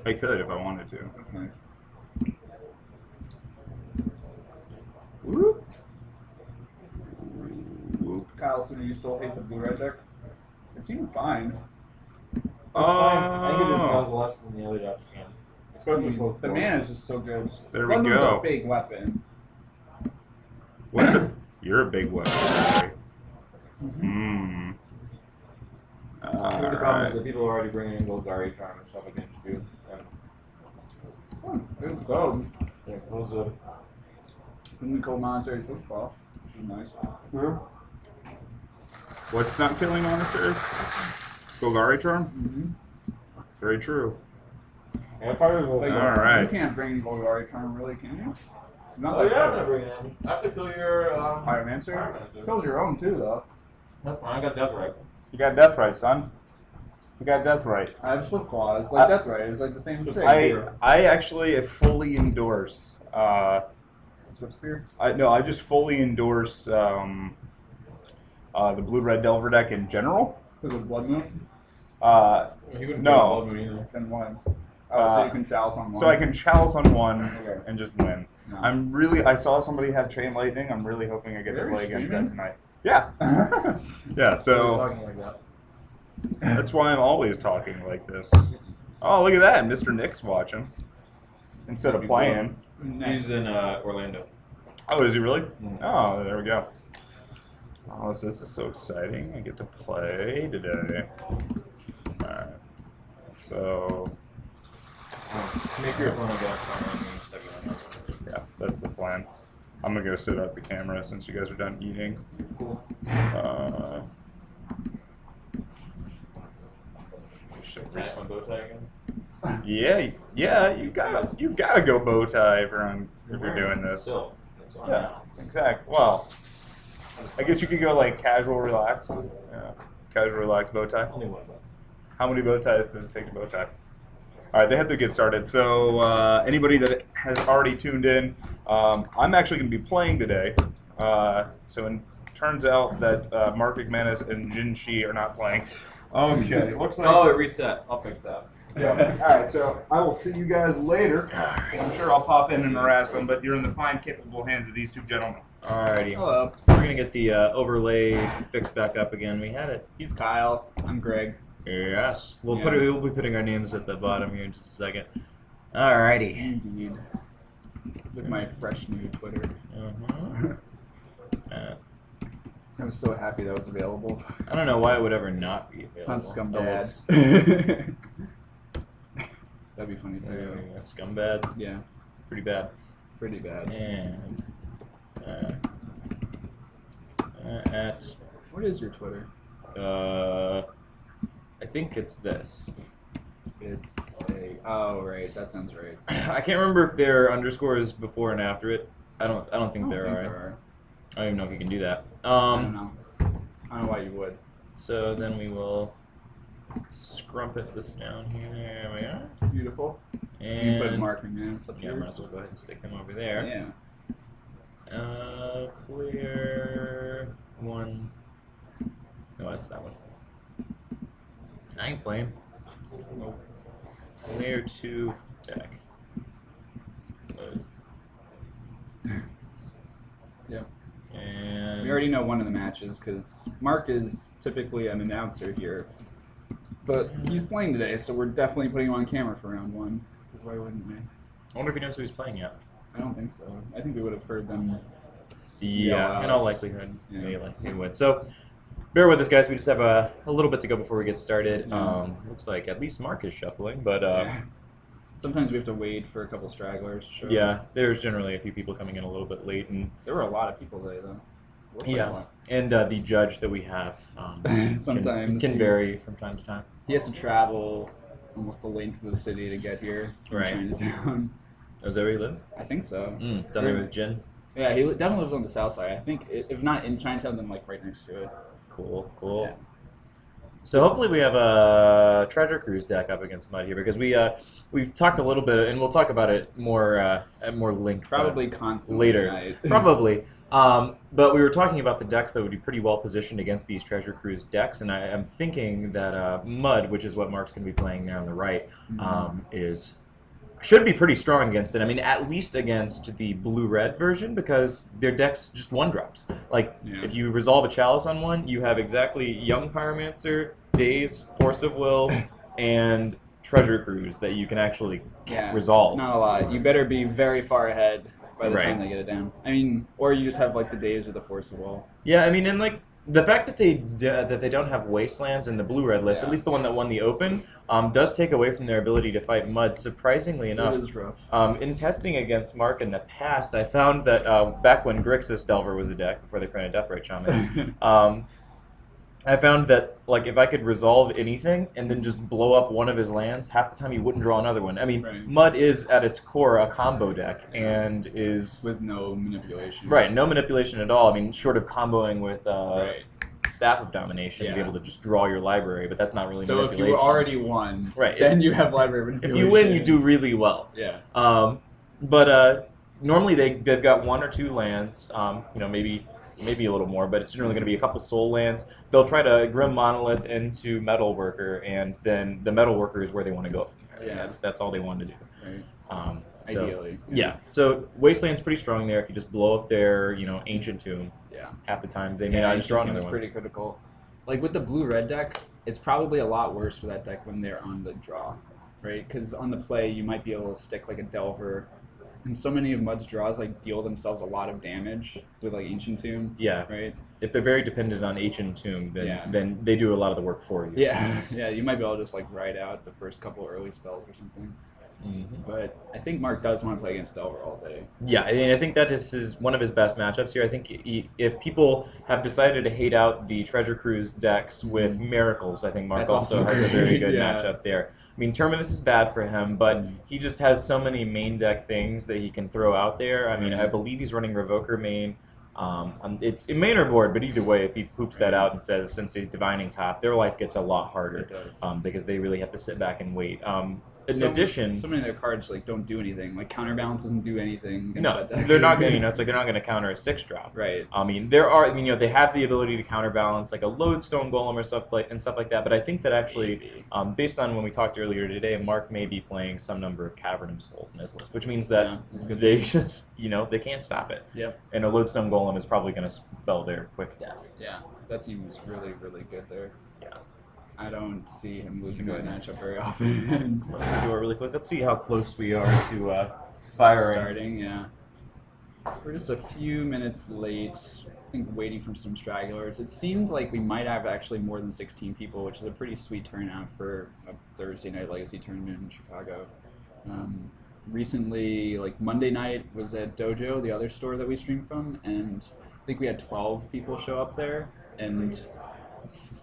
I could if I wanted to. Okay. Whoop. Whoop. Kyle, so do you still hate the blue-red deck? It seemed fine. I think it just does less than the other decks can. Especially both. The mana is just so good. There we Floodmoon's go. a big weapon. What's a? You're a big weapon. Hmm. I think the problem is that people are already bringing in Golgari Charm and stuff against you. Good go. Yeah, those are. Then we call Monastery Football. Nice. What's not killing monsters? Golgari Charm? Mm-hmm. That's very true. Yeah, probably will. Like, Alright. You can't bring Golgari Charm, really, can you? Not Oh that yeah, I'm good. not bringing it in. I have to kill your Pyromancer? Pyromancer. Kills your own, too, though. That's fine. I got Death Right. You got Death Right, son. You got Death Right. I have Swift Claw. It's like Death Right. It's like the same thing. I actually fully endorse. Swift Spear? I just fully endorse the blue-red Delver deck in general. Because of Blood Moon? He wouldn't No. Blood Moon either. Then one. Oh, so you can chalice on one. So I can chalice on one Okay. and just win. No. I saw somebody have Chain Lightning. I'm really hoping I get to Really? play against Streaming? that tonight. Yeah. Yeah, I was so talking like that. that's why I'm always talking like this. Oh, look at that. Mr. Nick's watching. Instead of playing. He's in Orlando. Oh, is he really? Mm. Oh, there we go. Oh, so this is so exciting. I get to play today. Alright. So, Make your opponent go up. yeah, that's the plan. I'm gonna go sit up the camera since you guys are done eating. Cool. Should we- Nice one, bow tie again. yeah, you gotta go bow tie if you're doing this. Still, that's on Yeah, now. exactly. Well, I guess you could go like casual relax. Yeah, casual relax bow tie. Only one bow. How many bow ties does it take to bow tie? All right, they have to get started. So anybody that has already tuned in, I'm actually going to be playing today. So it turns out that Mark McManus and Jin Shi are not playing. Okay, looks like. Oh, it reset. I'll fix that. Yeah. All right, so I will see you guys later. I'm sure I'll pop in and harass them, but you're in the fine, capable hands of these two gentlemen. Alrighty. Hello. We're gonna get the overlay fixed back up again. We had it. He's Kyle. I'm Greg. Yes. We'll Yeah. put it. We'll be putting our names at the bottom here in just a second. Alrighty. Indeed. With my fresh new Twitter. I'm so happy that was available. I don't know why it would ever not be It's on available. Scumbad. That'd be funny too. Scumbad. Yeah, Pretty bad. pretty bad. And at What is your Twitter? I think it's this. It's a. Oh right, that sounds right. I can't remember if there are underscores before and after it. I don't think there are. I don't even know if you can do that. I don't know. I don't know why you would. So then we will scrumpet this down here. There we are. Beautiful. And You put Mark McManus up yeah, here. might as well go ahead and stick him over there. Yeah. Clear one. No, that's that one. I ain't playing. Nope. Clear two deck. Load. Yep. And We already know one of the matches because Mark is typically an announcer here, but he's playing today, so we're definitely putting him on camera for round one. Because why wouldn't we? I wonder if he knows who he's playing yet. I don't think so. I think we would have heard them. Yeah, in all likelihood, Yeah. he would. So, bear with us, guys. We just have a little bit to go before we get started. Yeah. Looks like at least Mark is shuffling, but Yeah. Sometimes we have to wait for a couple stragglers. To show yeah, up. there's generally a few people coming in a little bit late, and There were a lot of people today, though. Looked like a yeah, lot. and the judge that we have Sometimes can he- vary from time to time. He has to travel almost the length of the city to get here from Right. Chinatown. Oh, is that where he lives? I think so. Down there with Jin. Yeah, he definitely lives on the south side. I think, if not in Chinatown, then like right next to it. Cool, cool. Yeah. So hopefully we have a Treasure Cruise deck up against MUD here because we've talked a little bit and we'll talk about it more at more length Probably constantly later. tonight. Probably. But we were talking about the decks that would be pretty well positioned against these Treasure Cruise decks, and I am thinking that MUD, which is what Mark's going to be playing there on the right, should be pretty strong against it. I mean, at least against the blue-red version, because their deck's just 1-drops. Like, if you resolve a Chalice on one, you have exactly Young Pyromancer, Daze, Force of Will, and Treasure Cruise that you can actually resolve. Not a lot. You better be very far ahead by the time they get it down. I mean, or you just have like the Daze or the Force of Will. Yeah, I mean, and like the fact that they don't have Wastelands in the blue-red list, at least the one that won the Open, does take away from their ability to fight MUD. Surprisingly enough, It is rough. in testing against Mark in the past, I found that back when Grixis Delver was a deck before they printed Deathrite Shaman, I found that like if I could resolve anything and then just blow up one of his lands, half the time he wouldn't draw another one. I mean, MUD is at its core a combo deck and is with no manipulation. Right, no manipulation at all. I mean, short of comboing with Staff of Domination to be able to just draw your library, but that's not really manipulation. So if you already won, right, then you have library manipulation. If you win, you do really well. Yeah. But normally they've got 1 or 2 lands, you know, maybe a little more, but it's generally going to be a couple soul lands. They'll try to Grim Monolith into Metalworker, and then the Metalworker is where they want to go from there. Yeah. That's all they want to do. Right. Ideally. Yeah. So Wasteland's pretty strong there. If you just blow up their, you know, Ancient Tomb, half the time they may not just draw another one. Pretty critical. Like with the blue-red deck, it's probably a lot worse for that deck when they're on the draw, right? Because on the play, you might be able to stick like a Delver. And so many of MUD's draws like deal themselves a lot of damage with like Ancient Tomb. Yeah. Right. If they're very dependent on Ancient Tomb, then they do a lot of the work for you. Yeah. Yeah. You might be able to just like ride out the first couple early spells or something. But I think Mark does want to play against Delver all day. Yeah, I mean, I think that is one of his best matchups here. I think if people have decided to hate out the Treasure Cruise decks with Miracles, I think Mark also has a very good matchup there. I mean, Terminus is bad for him, but he just has so many main deck things that he can throw out there. I mean, I believe he's running Revoker main. It's in main or board, but either way, if he poops that out and says, since he's divining top, their life gets a lot harder. It does. Because they really have to sit back and wait. In so addition, so many of their cards like don't do anything. Like Counterbalance doesn't do anything. No, they're not going. You know, it's like they're not going to counter a 6-drop. Right. I mean, there are. You know, they have the ability to counterbalance like a Lodestone Golem or stuff like that. But I think that actually, based on when we talked earlier today, Mark may be playing some number of Cavern of Souls in his list, which means that they just, you know, they can't stop it. Yep. And a Lodestone Golem is probably going to spell their quick death. Yeah, that seems really, really good there. Yeah. I don't see him losing that matchup very often. Close the door really quick. Let's see how close we are to firing. Starting, yeah. We're just a few minutes late. I think waiting for some stragglers. It seemed like we might have actually more than 16 people, which is a pretty sweet turnout for a Thursday night Legacy tournament in Chicago. Recently, like Monday night was at Dojo, the other store that we streamed from, and I think we had 12 people show up there, and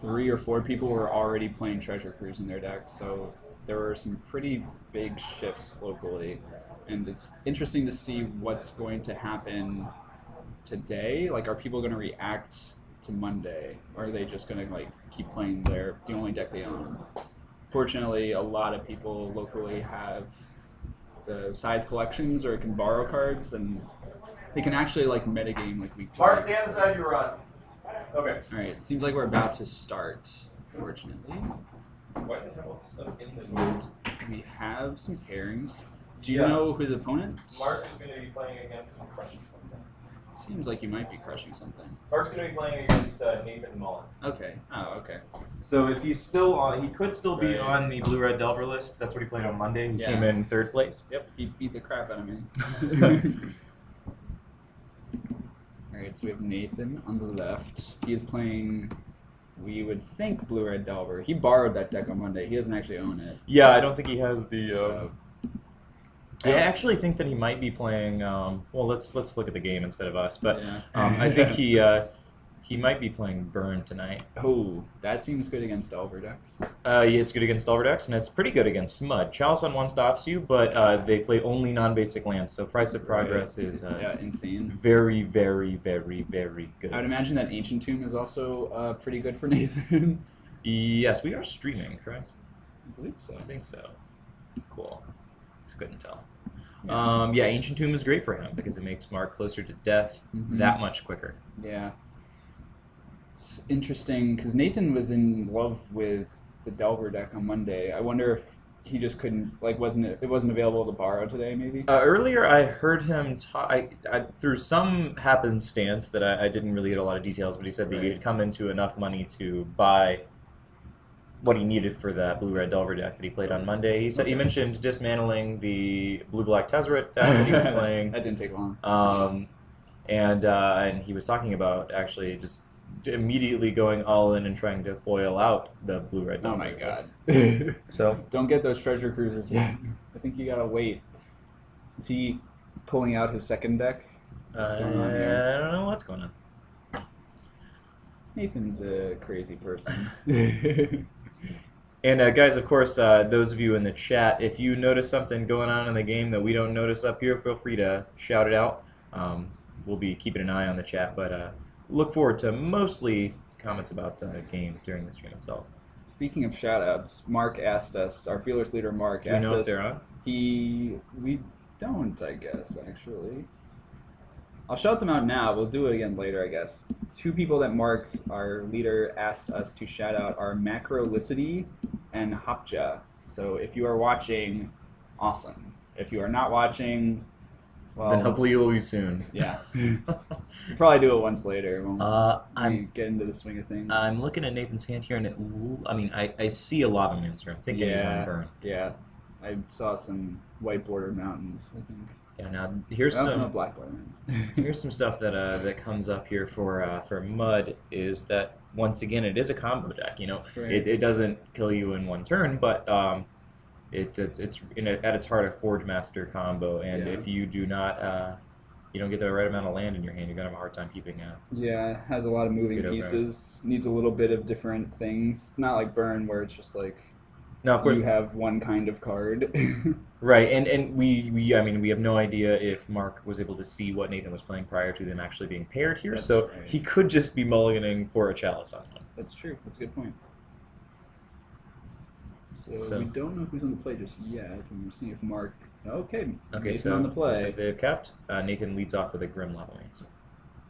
3 or 4 people were already playing Treasure Cruise in their deck, so there were some pretty big shifts locally, and it's interesting to see what's going to happen today. Like, are people going to react to Monday, or are they just going to like keep playing the only deck they own? Fortunately, a lot of people locally have the sides collections or can borrow cards, and they can actually like metagame like week 2. Mark, stay on the side you run. Okay. Alright, seems like we're about to start, fortunately. Why the hell is stuff in the mood? We have some pairings. Do you know his opponent? Mark is going to be playing against and crushing something. Seems like you might be crushing something. Mark's going to be playing against Nathan Mullen. Okay. Oh, okay. So if he's still on, he could still be on the Blue-Red Delver list. That's what he played on Monday. He came in 3rd place. Yep, he beat the crap out of me. Alright, so we have Nathan on the left. He is playing, we would think, Blue-Red Delver. He borrowed that deck on Monday. He doesn't actually own it. Yeah, I don't think he has the... I actually think that he might be playing... well, let's look at the game instead of us. But I think he might be playing Burn tonight. Oh, that seems good against Delver decks. Yeah, it's good against Delver decks, and it's pretty good against MUD. Chalice on 1 stops you, but they play only non-basic lands, so Price of Progress is insane. Very, very, very, very good. I would imagine that Ancient Tomb is also pretty good for Nathan. Yes, we are streaming, correct? I believe so. I think so. Cool. Just couldn't tell. Yeah, Ancient Tomb is great for him because it makes Mark closer to death that much quicker. Yeah. It's interesting because Nathan was in love with the Delver deck on Monday. I wonder if he just couldn't, like, it wasn't available to borrow today, maybe? Earlier, I heard him talk, through some happenstance that I didn't really get a lot of details, but he said that he had come into enough money to buy what he needed for that blue-red Delver deck that he played on Monday. He said he mentioned dismantling the blue-black Tezzeret deck that he was playing. That didn't take long. And he was talking about actually just immediately going all in and trying to foil out the blue-red Delver. Oh my god. So don't get those treasure cruises yet. I think you gotta wait. Is he pulling out his second deck? What's going on here? I don't know what's going on. Nathan's a crazy person. And guys, of course, those of you in the chat, if you notice something going on in the game that we don't notice up here, feel free to shout it out. We'll be keeping an eye on the chat, but look forward to mostly comments about the game during the stream itself. Speaking of shoutouts, Mark asked us, our Feelers leader Mark asked us. Do we know if they're on? We don't, I guess, actually. I'll shout them out now. We'll do it again later, I guess. Two people that Mark, our leader, asked us to shout out are Macrolicity and Hopja. So if you are watching, awesome. If you are not watching, well... Then hopefully you will be soon. Yeah. We'll probably do it once later when we get into the swing of things. I'm looking at Nathan's hand here, and I see a Lavamancer. I'm thinking he's on burn. Yeah. I saw some white border mountains, I think. Yeah, now here's black mountains. Here's some stuff that that comes up here for MUD is that once again it is a combo deck. You know, it doesn't kill you in one turn, but it's at its heart a Forge Master combo, and if you do not you don't get the right amount of land in your hand, you're gonna have a hard time keeping out. Yeah, it has a lot of moving pieces. Needs a little bit of different things. It's not like Burn where it's just like. No, of course you have one kind of card. Right, and we have no idea if Mark was able to see what Nathan was playing prior to them actually being paired here, he could just be mulliganing for a Chalice on one. That's true. That's a good point. So we don't know who's on the play just yet, and we'll see if Mark... Okay, Nathan on the play. So they've kept. Nathan leads off with a Grim Lavamancer.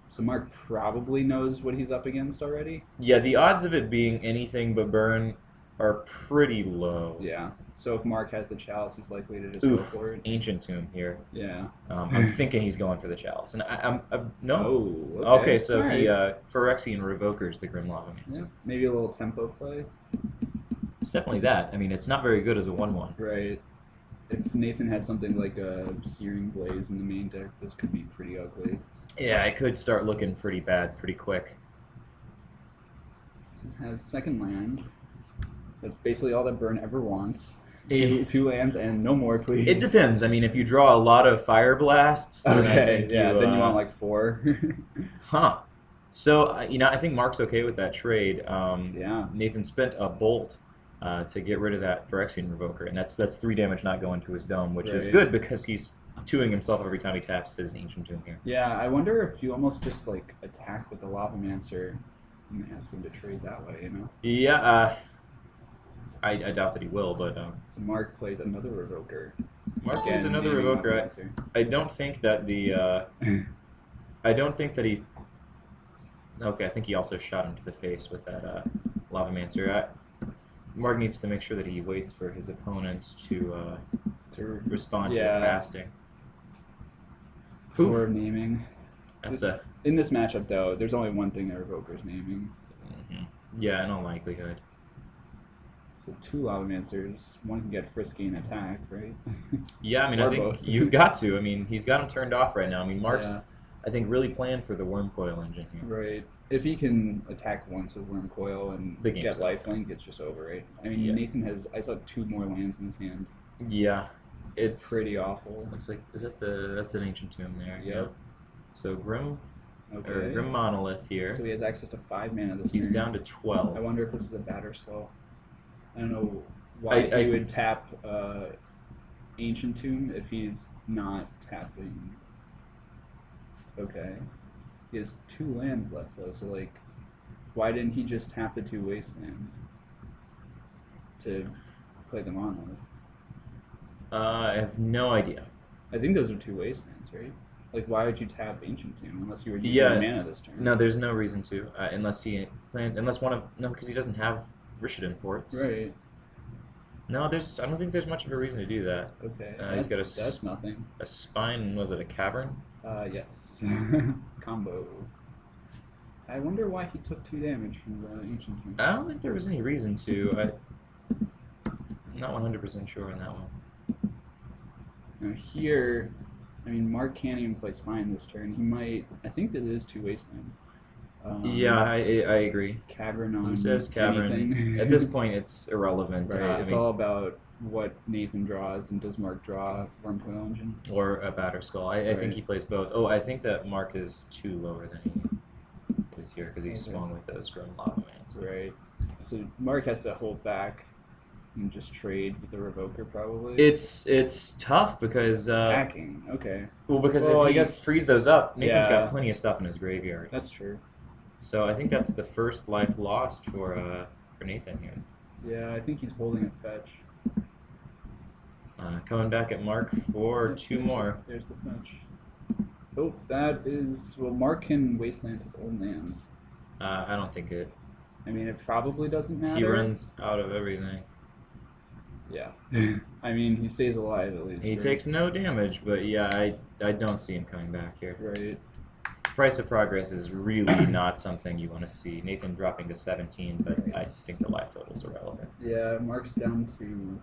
So Mark probably knows what he's up against already? Yeah, the odds of it being anything but Burn are pretty low. Yeah. So if Mark has the Chalice, he's likely to just go for it. Ancient Tomb here. Yeah. I'm thinking he's going for the Chalice, and I'm no. Oh, okay. So he Phyrexian Revokers the Grim Lavamancer. Yeah. Maybe a little tempo play. It's definitely that. I mean, it's not very good as a 1/1. Right. If Nathan had something like a Searing Blaze in the main deck, this could be pretty ugly. Yeah, it could start looking pretty bad pretty quick. Since it has second land. That's basically all that Burn ever wants. Two lands and no more, please. It depends. I mean, if you draw a lot of Fire Blasts, then I think then you want like 4. Huh. So, I think Mark's okay with that trade. Yeah. Nathan spent a Bolt to get rid of that Phyrexian Revoker, and that's 3 damage not going to his dome, which is good because he's 2ing himself every time he taps his Ancient Tomb here. Yeah, I wonder if you almost just like attack with the Lavamancer and ask him to trade that way, you know? Yeah, I doubt that he will, but... So Mark plays another Revoker. Mark plays another Revoker. I don't think that the... I don't think that he... Okay, I think he also shot him to the face with that Lavamancer. Mark needs to make sure that he waits for his opponent to respond to the casting. For naming. That's in this matchup, though, there's only one thing that Revoker's naming. Yeah, in all likelihood. So 2 Lavamancers, one can get frisky and attack, right? Yeah, I mean, I think you've got to. I mean, he's got him turned off right now. I mean, Mark's, I think, really planned for the Wormcoil engine here. Right. If he can attack once with Wormcoil and get lifelink, it's just over, right? I mean, Nathan has, I saw 2 more lands in his hand. Yeah. It's pretty awful. Looks like, that's an Ancient Tomb there. Yep. So Grim Monolith here. So he has access to 5 mana this He's turn. down to 12. I wonder if this is a Batterskull. I don't know why he would tap Ancient Tomb if he's not tapping. Okay. He has 2 lands left, though, so, like, why didn't he just tap the 2 Wastelands to play the Monolith? I have no idea. I think those are 2 wastelands, right? Like, why would you tap Ancient Tomb unless you were using Yeah. mana this turn? No, there's no reason to, unless he because he doesn't have Rishadan ports. Right. No, I don't think there's much of a reason to do that. Okay. He's got that's nothing. a spine. Was it a cavern? Yes. Combo. I wonder why he took 2 damage from the Ancient Tomb. I don't think there was any reason to. I'm not 100% sure on that one. Now here, I mean, Mark can't even play Spine this turn. He might. I think that it is 2 wastelands. Yeah, I agree. Cavern on Who says cavern? anything. At this point, it's irrelevant. Right. It's all about what Nathan draws, and does Mark draw Wormcoil Engine? Or a batter skull. I think he plays both. Oh, I think that Mark is 2 lower than he is here because he swung with those Grim Lava Mans. Right. So Mark has to hold back and just trade with the Revoker, probably. It's tough because attacking. Okay. Well, because Well, if I he guess- frees those up, Nathan's yeah. got plenty of stuff in his graveyard. That's true. So I think that's the first life lost for Nathan here. Yeah, I think he's holding a fetch. Coming back at Mark for Yep, 2 there's more. There's the fetch. Oh, that is... Well, Mark can wasteland his own lands. I don't think it. I mean, it probably doesn't matter. He runs out of everything. Yeah. I mean, he stays alive at least. He right? takes no damage, but yeah, I don't see him coming back here. Right. Price of Progress is really not something you want to see. Nathan dropping to 17, but I think the life total's irrelevant. Yeah, Mark's down to...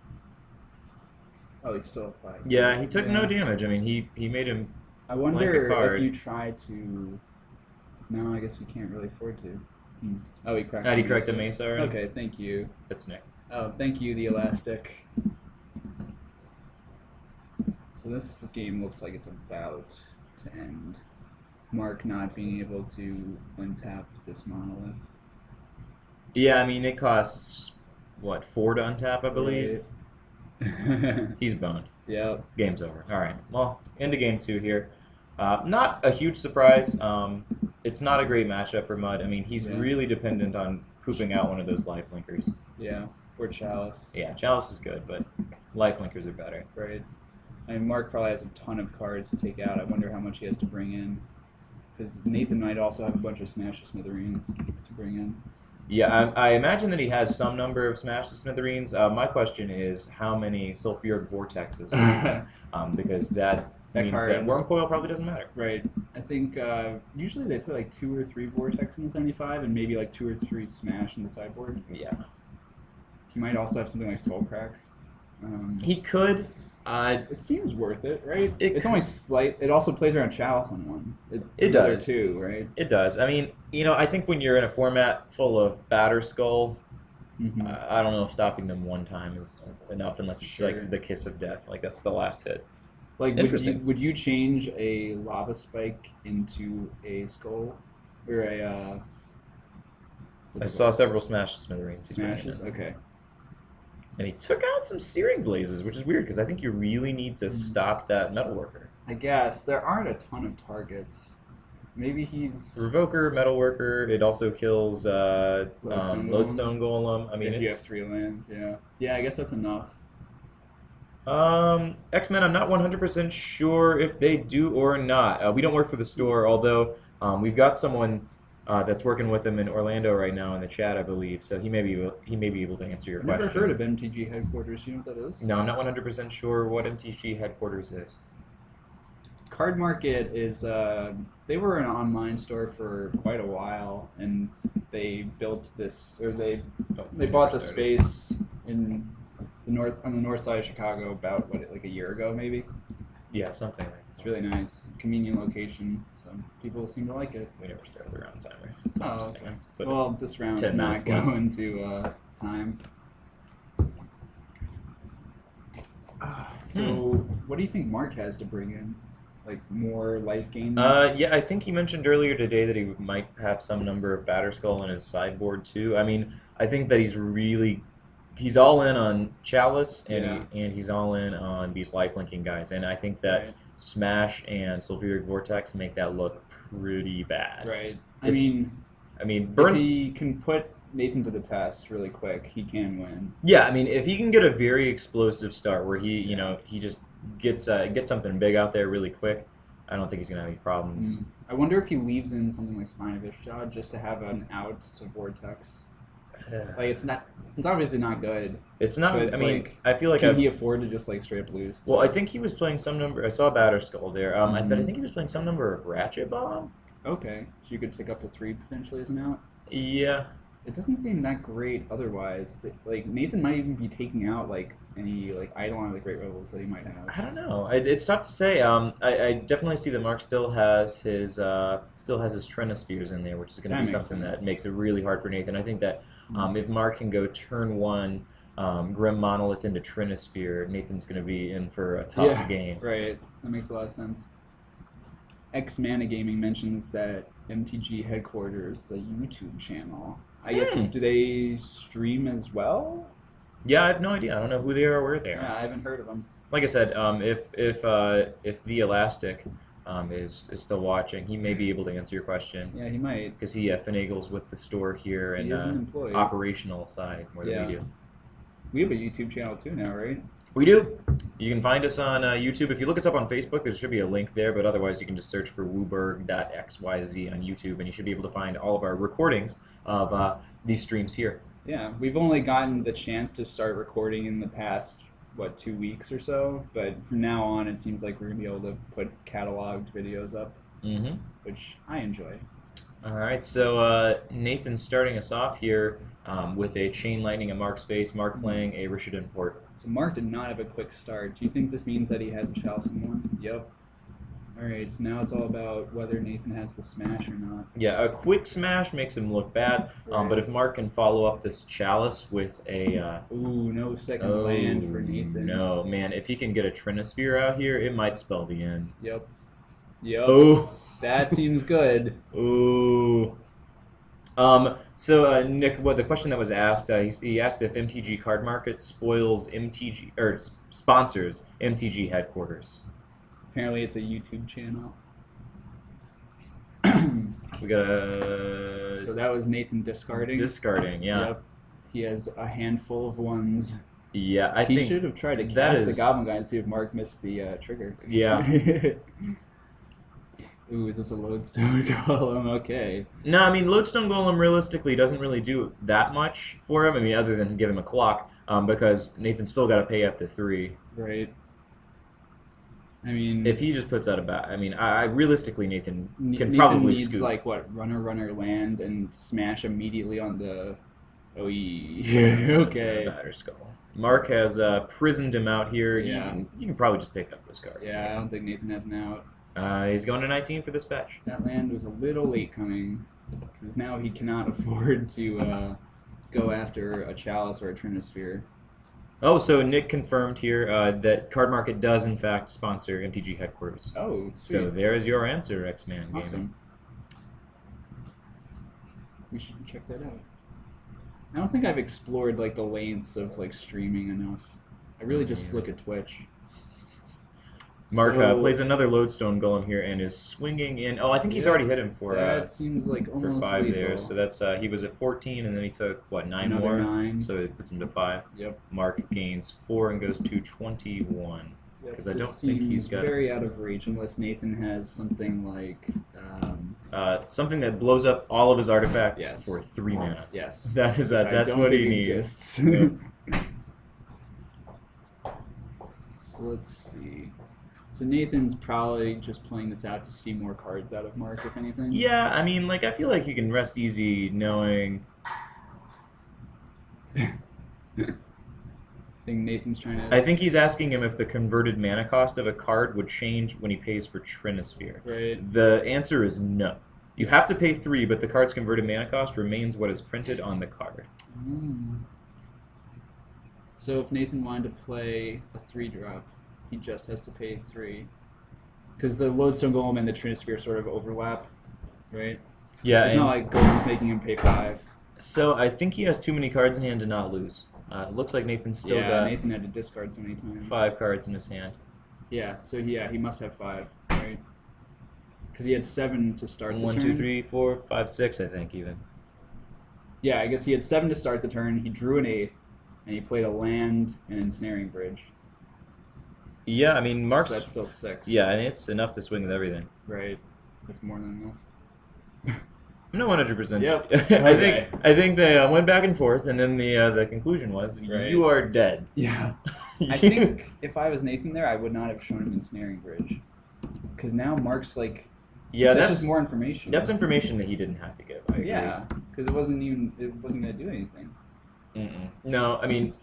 Oh, he's still at 5. Yeah, he took no damage. I mean, he made him. I blank a wonder card. if you try to... No, I guess you can't really afford to. Oh, he cracked He the cracked the Mesa. Mesa already? Okay, thank you. That's Nick. Oh, thank you, the Elastic. So this game looks like it's about to end. Mark not being able to untap this monolith. Yeah, I mean, it costs, what, 4 to untap, I believe? Right. He's boned. Yeah. Game's over. All right. Well, into game 2 here. Not a huge surprise. It's not a great matchup for Mud. I mean, he's really dependent on pooping out one of those life linkers. Yeah. Or Chalice. Yeah, Chalice is good, but life linkers are better. Right. I mean, Mark probably has a ton of cards to take out. I wonder how much he has to bring in. Because Nathan might also have a bunch of Smash to Smithereens to bring in. Yeah, I imagine that he has some number of Smash to Smithereens. My question is, how many Sulfuric Vortexes? Because that means card that Wormcoil probably doesn't matter. Right. I think usually they put like 2 or 3 Vortex in the 75 and maybe like 2 or 3 Smash in the sideboard. Yeah. He might also have something like Skullcrack. He could. It seems worth it, right? It It's only slight. It also plays around Chalice on one. It does. too, right? It does. I mean, I think when you're in a format full of Batter Skull, I don't know if stopping them one time is enough unless it's like the kiss of death. Like, that's the last hit. Like, Interesting. would you change a Lava Spike into a Skull? Or a... I saw several Smash to Smithereens. Smashes? Okay. And he took out some Searing Blazes, which is weird because I think you really need to stop that Metalworker. I guess. There aren't a ton of targets. Maybe he's... Revoker, Metalworker, it also kills Lodestone Golem. I mean, if you it's... have 3 lands, yeah. Yeah, I guess that's enough. X-Men, I'm not 100% sure if they do or not. We don't work for the store, although we've got someone that's working with him in Orlando right now in the chat, I believe. So he may be able to answer your I've question. never heard of MTG headquarters. You know what that is? No, I'm not 100% sure what MTG headquarters is. Card Market is they were an online store for quite a while, and they built this, or they bought the space in on the north side of Chicago about like a year ago, maybe. Yeah, something like that. It's really nice, convenient location, so people seem to like it. We never started the round timer. Oh, okay. But Well, this round is 10 not minutes left. going to time. So, what do you think Mark has to bring in? Like more life gain? Yeah, I think he mentioned earlier today that he might have some number of Batter Skull in his sideboard too. I mean, I think that he's all in on Chalice and he's all in on these life linking guys, and I think that Smash and Sulfuric Vortex make that look pretty bad. Right. I If mean, Burns. if he can put Nathan to the test really quick. He can win. Yeah, I mean, if he can get a very explosive start where he just gets something big out there really quick, I don't think he's gonna have any problems. I wonder if he leaves in something like Spine of Ishtar just to have an out to Vortex. Like it's obviously not good. It's not. But it's I mean, like, I feel like can he afford to just like straight up lose? Well, I think he was playing some number. I saw Batterskull there. But I think he was playing some number of Ratchet Bomb. Okay, so you could take up to 3 potentially as an out. Yeah. It doesn't seem that great otherwise. Like Nathan might even be taking out like any like Eidolon of the Great Rebels that he might have. I don't know. It's tough to say. I definitely see that Mark still has his Trinispheres in there, which is going to be something that makes it really hard for Nathan. I think that if Mark can go turn 1 Grim Monolith into Trinisphere, Nathan's going to be in for a tough game. Right. That makes a lot of sense. X Mana Gaming mentions that MTG headquarters is a YouTube channel. I guess, do they stream as well? Yeah, I have no idea. I don't know who they are or where they are. Yeah, I haven't heard of them. Like I said, if the Elastic is still watching, he may be able to answer your question. Yeah, he might. Because he finagles with the store here and operational side more than we do. We have a YouTube channel too now, right? We do. You can find us on YouTube. If you look us up on Facebook, there should be a link there, but otherwise you can just search for WUBRGxyz on YouTube, and you should be able to find all of our recordings of these streams here. Yeah, we've only gotten the chance to start recording in the past, 2 weeks or so, but from now on it seems like we're going to be able to put cataloged videos up, which I enjoy. All right, so Nathan's starting us off here with a Chain Lightning at Mark's face, Mark playing a Rishadan Port. So Mark did not have a quick start. Do you think this means that he has a Chalice in 1? Yep. Alright, so now it's all about whether Nathan has the smash or not. Yeah, a quick smash makes him look bad, but if Mark can follow up this Chalice with a... ooh, no second land for Nathan. No, man, if he can get a Trinisphere out here, it might spell the end. Yep. Oh. That seems good. Ooh. So Nick, the question that was asked, he asked if MTG Card Market spoils MTG or sponsors MTG headquarters. Apparently, it's a YouTube channel. We got a. So that was Nathan discarding. Discarding, yeah. Yep. He has a handful of ones. Yeah, I think he should have tried to cast the Goblin Guy and see if Mark missed the trigger. Yeah. Ooh, is this a Lodestone Golem? Okay. No, I mean, Lodestone Golem realistically doesn't really do that much for him. I mean, other than give him a clock, because Nathan's still got to pay up to 3. Right. I mean... If he just puts out a bat... I mean, I realistically, Nathan can Nathan probably needs, scoop. like, runner, land, and smash immediately on the... Oh, yeah. Okay. Batterskull. Mark has prisoned him out here. Yeah. You can probably just pick up those cards. Yeah, I don't think Nathan has an out. He's going to 19 for this fetch. That land was a little late coming, because now he cannot afford to go after a Chalice or a Trinisphere. Oh, so Nick confirmed here that Card Market does, in fact, sponsor MTG headquarters. Oh, sweet. So there's your answer, X-Man Gaming. Awesome. We should check that out. I don't think I've explored, like, the lengths of, like, streaming enough. I really just look at Twitch. Mark plays another Lodestone Golem here and is swinging in. Oh, I think he's already hit him for that seems like almost for 5 lethal. there. So that's he was at 14 and then he took what 9 Another more. 9. So it puts him to 5. Yep. Mark gains 4 and goes to 21. Because I don't think he's got very out of reach unless Nathan has something like something that blows up all of his artifacts for 3 mana. Yes. That is that's what he needs. Yep. So let's see. So Nathan's probably just playing this out to see more cards out of Mark, if anything. Yeah, I mean, like, I feel like you can rest easy knowing... I think Nathan's trying to... I think he's asking him if the converted mana cost of a card would change when he pays for Trinisphere. Right. The answer is no. You have to pay 3, but the card's converted mana cost remains what is printed on the card. So if Nathan wanted to play a 3-drop, he just has to pay 3. Because the Lodestone Golem and the Trinisphere sort of overlap, right? Yeah. It's not like Golem's making him pay 5. So I think he has too many cards in hand to not lose. It looks like Nathan's still got Nathan had to discard so many times. 5 cards in his hand. Yeah, so he must have 5, right? Because he had 7 to start the 1, turn. 2, 3, 4, 5, 6, I think, even. Yeah, I guess he had 7 to start the turn. He drew an 8th, and he played a land and ensnaring bridge. Yeah, I mean, Mark's... So that's still 6. Yeah, and it's enough to swing with everything. Right. That's more than enough. No, 100%. Yep. I think they went back and forth, and then the conclusion was, Right. you are dead. Yeah. I think if I was Nathan there, I would not have shown him ensnaring bridge. Because now Mark's like... Yeah, that's just more information. That's information that he didn't have to give. I agree. Yeah, because it wasn't going to do anything. No, I mean,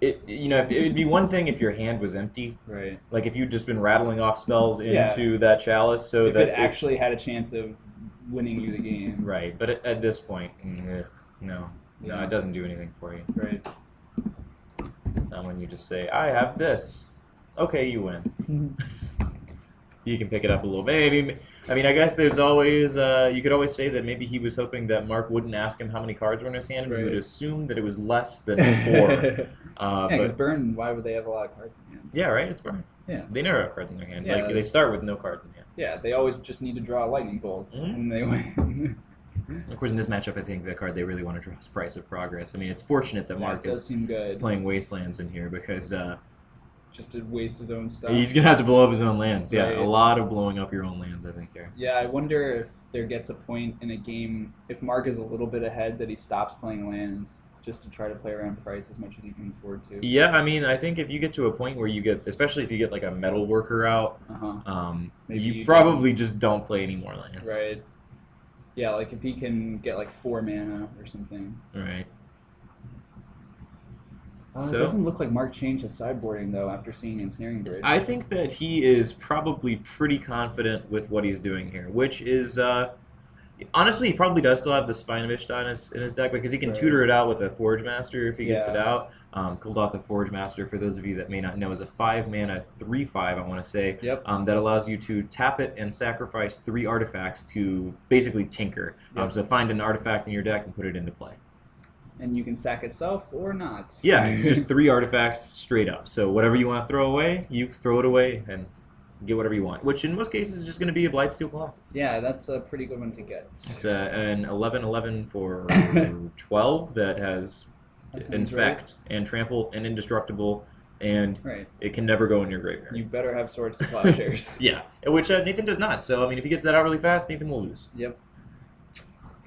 it would be one thing if your hand was empty. Right. Like if you'd just been rattling off spells into that chalice, so if that it actually had a chance of winning you the game. Right, but at this point, no, it doesn't do anything for you. Right. Not when you just say, I have this. Okay, you win. You can pick it up a little bit. I mean, I guess there's always, you could always say that maybe he was hoping that Mark wouldn't ask him how many cards were in his hand, and he would assume that it was less than 4. But Burn, why would they have a lot of cards in hand? Yeah, right, it's Burn. Yeah. They never have cards in their hand. Yeah. Like, they start with no cards in hand. Yeah, they always just need to draw a lightning bolt, and they win. Of course, in this matchup, I think the card they really want to draw is Price of Progress. I mean, it's fortunate that Mark is playing Wastelands in here, because... just to waste his own stuff. He's going to have to blow up his own lands. Yeah, Right. a lot of blowing up your own lands, I think, here. Yeah, I wonder if there gets a point in a game, if Mark is a little bit ahead, that he stops playing lands just to try to play around Price as much as he can afford to. Yeah, I mean, I think if you get to a point where you get, especially if you get like a Metal Worker out, you probably just don't play any more lands. Right. Yeah, like if he can get like 4 mana or something. Right. It doesn't look like Mark changed his sideboarding, though, after seeing Ensnaring Bridge. I think that he is probably pretty confident with what he's doing here, which is, honestly, he probably does still have the Spine of Ishtar in his deck, because he can tutor it out with a Forge Master if he gets it out. Kuldotha Forge Master, for those of you that may not know, is a 5-mana, 3/5, I want to say, that allows you to tap it and sacrifice 3 artifacts to basically tinker. So find an artifact in your deck and put it into play. And you can sack itself or not. Yeah, it's just 3 artifacts straight up. So whatever you want to throw away, you throw it away and get whatever you want. Which in most cases is just going to be a Blightsteel Colossus. Yeah, that's a pretty good one to get. It's an 11/11 for 12 that has Infect and Trample and Indestructible, and it can never go in your graveyard. You better have Swords to Plowshares. Yeah, which Nathan does not. So I mean, if he gets that out really fast, Nathan will lose. Yep.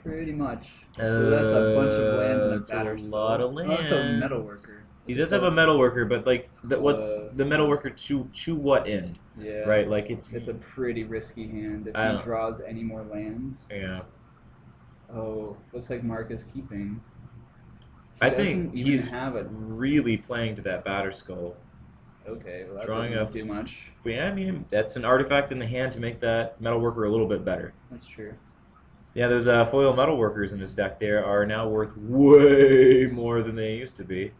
Pretty much. So that's a bunch of lands and a batter. That's a lot of lands. Oh, that's a Metal Worker. He does have a Metal Worker, but like, what's the Metal Worker to what end? Yeah. Right. Like it's a pretty risky hand if he draws any more lands. Yeah. Oh, looks like Mark is keeping. I think he's really playing to that Batter Skull. Okay, well that doesn't do much. Yeah, I mean, that's an artifact in the hand to make that Metal Worker a little bit better. That's true. Yeah, those foil Metal Workers in his deck there are now worth way more than they used to be.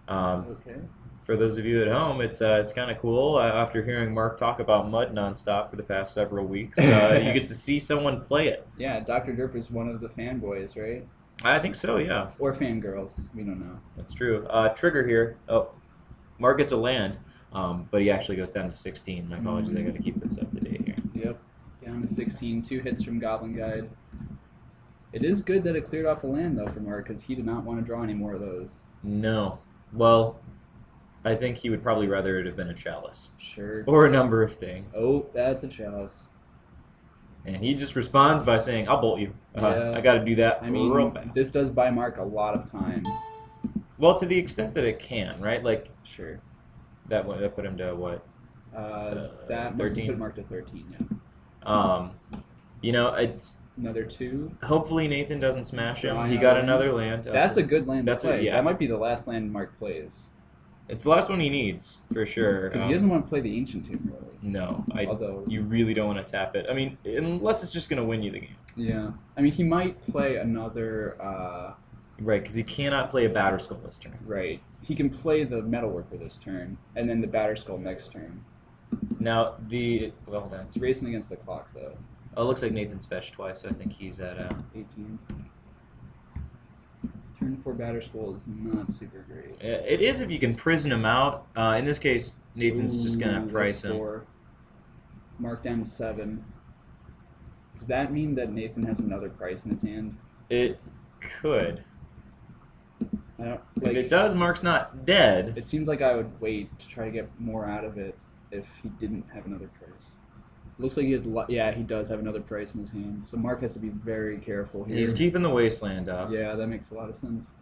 For those of you at home, it's kind of cool. After hearing Mark talk about MUD nonstop for the past several weeks, you get to see someone play it. Yeah, Dr. Derp is one of the fanboys, right? I think so, yeah. Or fangirls, we don't know. That's true. Trigger here. Oh, Mark gets a land, but he actually goes down to 16. My apologies, I got to keep this up to date here. Yep. Down to 16, 2 hits from Goblin Guide. It is good that it cleared off a land, though, for Mark, because he did not want to draw any more of those. No. Well, I think he would probably rather it have been a Chalice. Sure. Or a number of things. Oh, that's a Chalice. And he just responds by saying, I'll bolt you. I got to do that real fast. This does buy Mark a lot of time. Well, to the extent that it can, right? Like, sure. That put him to what? That must have put Mark to 13, yeah. You know, it's another 2. Hopefully Nathan doesn't smash him. He got another land. That's a good land to play. Yeah. That might be the last land Mark plays. It's the last one he needs, for sure. Because he doesn't want to play the Ancient Tomb, really. No. Although you really don't want to tap it. I mean, unless it's just going to win you the game. Yeah. I mean, he might play another... Right, because he cannot play a Batter Skull this turn. Right. He can play the Metal Worker this turn, and then the Batter Skull next turn. Now, well done. It's racing against the clock, though. Oh, it looks like Nathan's fetched twice. I think he's at 18. Turn 4 Batter Skull is not super great. It is if you can prison him out. In this case, Nathan's just going to price him. 4. Mark down to 7. Does that mean that Nathan has another price in his hand? could. I don't, If like, it does, Mark's not dead. it seems like I would wait to try to get more out of it if he didn't have another price. Looks like he has. Yeah, he does have another price in his hand. So Mark has to be very careful here. He's keeping the Wasteland up. Yeah, that makes a lot of sense.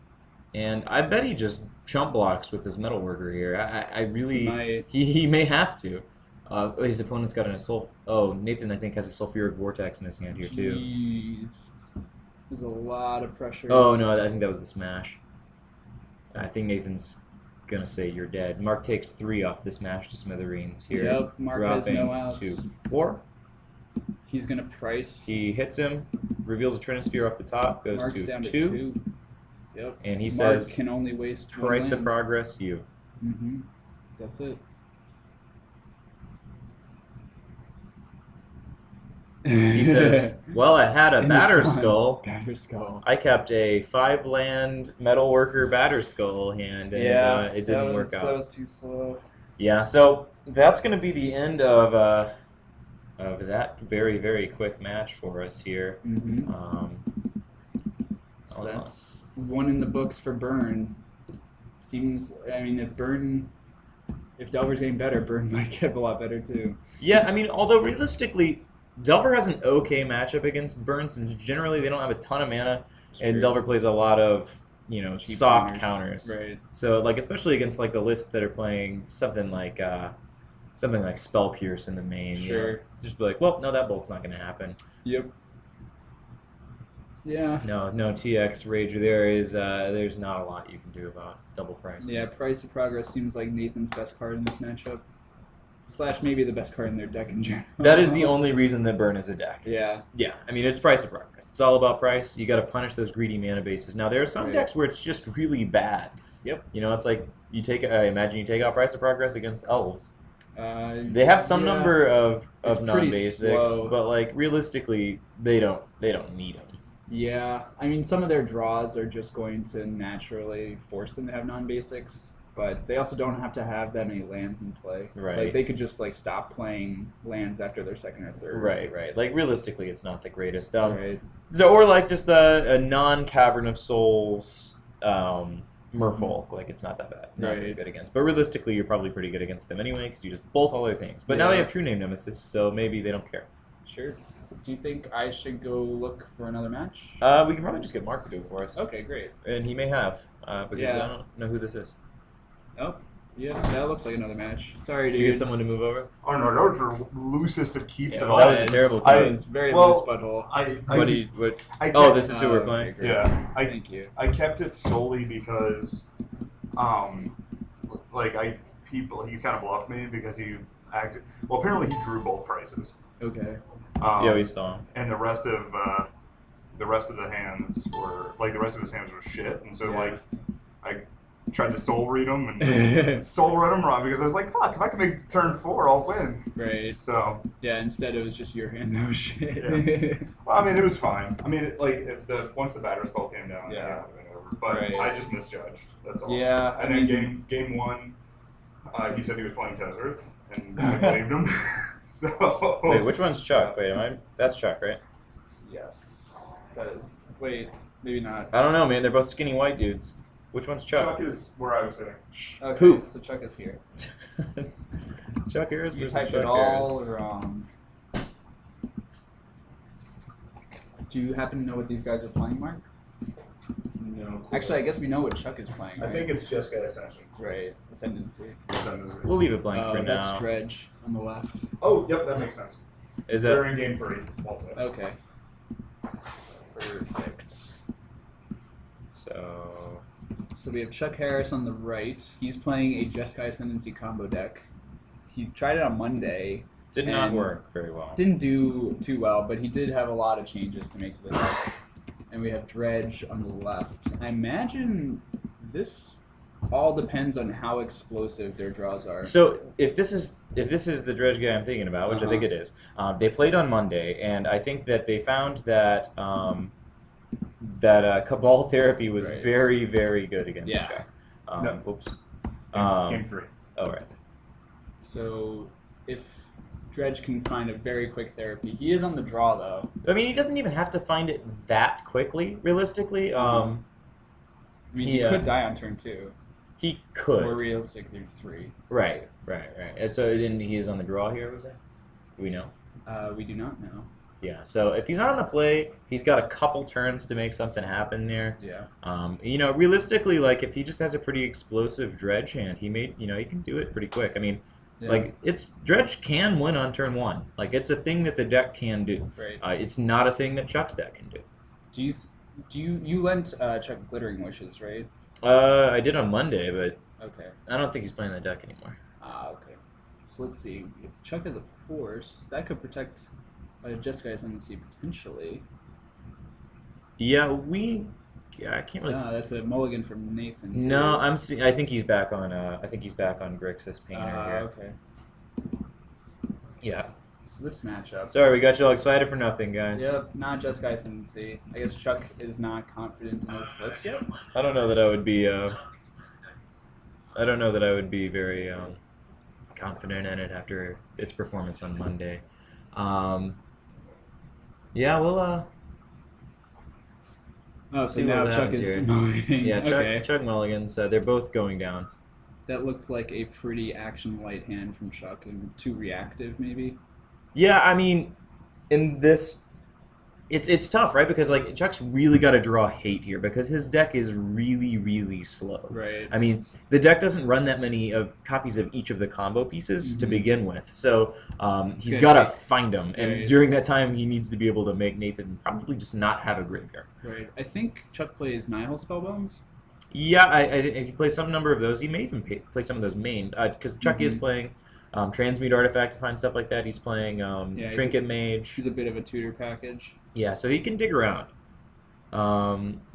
And I bet he just chump blocks with this Metalworker here. I really... Might. He may have to. His opponent's got an Assault... Oh, Nathan, I think, has a Sulfuric Vortex in his hand here, too. Jeez. There's a lot of pressure. Oh, no, I think that was the smash. I think Nathan's going to say you're dead. Mark takes 3 off the smash to Smithereens here. Yep, Mark has dropping no outs. to 4. He's going to price. He hits him, reveals a Trinisphere off the top, goes Mark's to down 2. to 2. Yep. And he Mark says, can only waste one price of land. progress, you. Mm-hmm. That's it. He says, well, I had a In Batter response, Skull. Batter Skull. I kept a 5-land Metalworker Batter Skull hand, and it didn't work out. That was too slow. Yeah, so that's going to be the end of that very, very quick match for us here. Mm-hmm. So that's one in the books for Burn. Seems, I mean, if Delver's getting better, Burn might get a lot better too. Yeah, I mean, although realistically, Delver has an okay matchup against Burn, since generally they don't have a ton of mana, and Delver plays a lot of, cheap soft counters. Right. So, like, especially against like the lists that are playing something like Spell Pierce in the main. Sure. Just be like, well, no, that bolt's not going to happen. Yep. Yeah. No TX Rage. There's not a lot you can do about double price. Yeah, Price of Progress seems like Nathan's best card in this matchup. / maybe the best card in their deck in general. That is the only reason that Burn is a deck. Yeah. Yeah, I mean, it's price of progress. It's all about price. You got to punish those greedy mana bases. Now, there are some Right. decks where it's just really bad. Yep. It's like imagine you take out price of progress against Elves. They have some yeah. number of It's pretty non-basics, slow. but like realistically, they don't need them. Yeah, I mean, some of their draws are just going to naturally force them to have non-basics, but they also don't have to have that many lands in play. Right. Like, they could just, like, stop playing lands after their second or third. Right. Like realistically, it's not the greatest. Right. So, or like just a non-Cavern of Souls Merfolk, like it's not that bad. Not very Right. good against. But realistically, you're probably pretty good against them anyway, because you just bolt all their things. But now they Yeah. have True Name Nemesis, so maybe they don't care. Sure. Do you think I should go look for another match? We can probably just get Mark to do it for us. Okay, great. And he may have, because Yeah. I don't know who this is. Oh, yeah, that looks like another match. Sorry, Did dude. you get someone to move over? Oh no, those are loosest of keeps Yeah, at all. that was a terrible That play. was very Well, loose butthole. I Oh, kept- this is who we're playing? Okay, great. Yeah, Thank you. I kept it solely because, he kind of bluffed me because he acted. Well, apparently he drew both prices. Okay. Yeah, we saw him. And the rest of the hands were shit, and so Yeah. I tried to soul read them and soul read them wrong because I was like, fuck, if I can make turn 4, I'll win. Right. So Yeah, instead it was just your hand that was shit. Yeah. Well, I mean, it was fine. I mean, once the batter skull came down, Yeah. it would have been over. But Right. I just misjudged. That's all. Yeah, And I then game 1, he said he was playing Tezzeret, and I believed him. So. Wait, which one's Chuck? Wait, that's Chuck, right? Yes. That is. Wait, maybe not. I don't know, man. They're both skinny white dudes. Which one's Chuck? Chuck is where I was sitting. Okay, Who? so Chuck is here. Chuck Harris You versus typed Chuck it all Harris. wrong. Do you happen to know what these guys are playing, Mark? No. Actually, I guess we know what Chuck is playing. I Right? think it's just got Ascension. Right. Ascendancy. We'll leave it blank for That's now. Dredge on the left. Oh, yep, that makes sense. Is They're it? in game 3. Also. Okay. Perfect. So we have Chuck Harris on the right. He's playing a Jeskai Ascendancy combo deck. He tried it on Monday. Did not and work very well. Didn't do too well, but he did have a lot of changes to make to the deck. And we have Dredge on the left. I imagine this all depends on how explosive their draws are. So if this is the Dredge guy I'm thinking about, which I think it is, they played on Monday, and I think that they found that Cabal Therapy was Right. very, very good against Yeah. Chuck. No. Oops. Game 3. Oh, right. So if Dredge can find a very quick therapy. He is on the draw, though. I mean, he doesn't even have to find it that quickly, realistically. I mean, he could die on turn 2. He could. Or realistically 3. Right. And so he is on the draw here, was it? Do we know? We do not know. Yeah, so if he's not on the play, he's got a couple turns to make something happen there. Yeah. You know, realistically, like, if he just has a pretty explosive Dredge hand, he can do it pretty quick. I mean, Yeah. like, Dredge can win on turn 1. Like, it's a thing that the deck can do. Right. It's not a thing that Chuck's deck can do. You lent Chuck Glittering Wishes, right? I did on Monday, but Okay. I don't think he's playing the deck anymore. Okay. So let's see. If Chuck has a force, that could protect Jessica Ascendancy potentially. Yeah, I can't really. No, that's a mulligan from Nathan. No, I think he's back on. I think he's back on Grixis Painter here. Okay. Yeah. So this matchup. Sorry, we got you all excited for nothing, guys. Yep, not Jessica Ascendancy. I guess Chuck is not confident in this list yet. I don't know that I would be. I don't know that I would be very confident in it after its performance on Monday. Yeah, we'll Oh, so see now what Chuck happens is here. mulliganing. Yeah, Okay. Chuck Mulligans. They're both going down. That looked like a pretty action light hand from Chuck and too reactive, maybe. Yeah, I mean, in this, it's tough, right? Because like Chuck's really got to draw hate here because his deck is really slow. Right. I mean, the deck doesn't run that many of copies of each of the combo pieces to begin with, so he's got to find them, and Right. during that time, he needs to be able to make Nathan probably just not have a graveyard. Right. I think Chuck plays Nihil Spellbones. Yeah, I think he plays some number of those. He may even play some of those main because Chuck is playing Transmute Artifact to find stuff like that. He's playing Trinket Mage. He's a bit of a tutor package. Yeah, so he can dig around.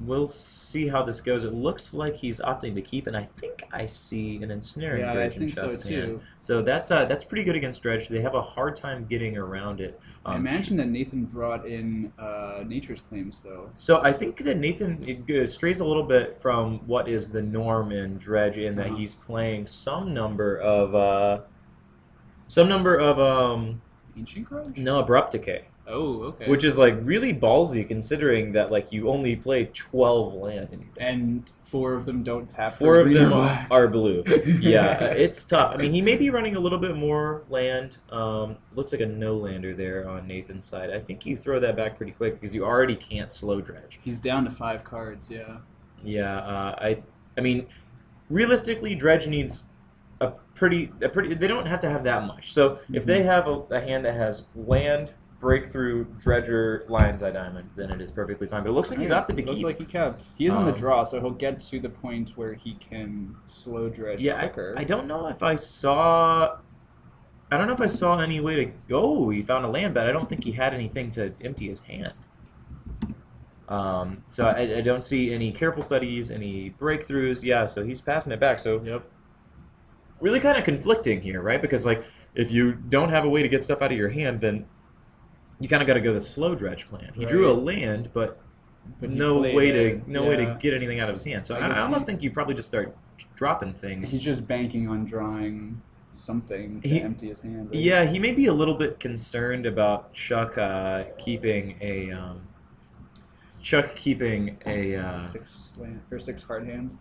We'll see how this goes. It looks like he's opting to keep, and I think I see an Ensnaring Dredge in Chuck's hand. So that's pretty good against Dredge. They have a hard time getting around it. I imagine that Nathan brought in Nature's Claims, though. So I think that Nathan strays a little bit from what is the norm in Dredge in that he's playing some number of Ancient Grudge? no, Abrupt Decay. Oh, okay. Which is like really ballsy considering that like you only play 12 land in your deck. And 4 of them don't tap. 4 of green or them black. are blue. Yeah, it's tough. I mean, he may be running a little bit more land. Looks like a no-lander there on Nathan's side. I think you throw that back pretty quick because you already can't slow Dredge. He's down to 5 cards, yeah. Yeah, I mean, realistically, Dredge needs a pretty. They don't have to have that much. So if they have a hand that has land, Breakthrough, Dredger, Lion's Eye Diamond, then it is perfectly fine. But it looks like he's opted to keep. Looks like he kept. He is on the draw, so he'll get to the point where he can slow Dredge quicker. I don't know if I saw. I don't know if I saw any way to go. He found a land, but I don't think he had anything to empty his hand. So I don't see any careful studies, any breakthroughs. Yeah, so he's passing it back. So really kind of conflicting here, right? Because like if you don't have a way to get stuff out of your hand, then you kind of got to go the slow Dredge plan. He drew a land, but no way to get anything out of his hand. So I almost think you probably just start dropping things. He's just banking on drawing something to empty his hand. Right? Yeah, he may be a little bit concerned about Chuck keeping a 6 card hand.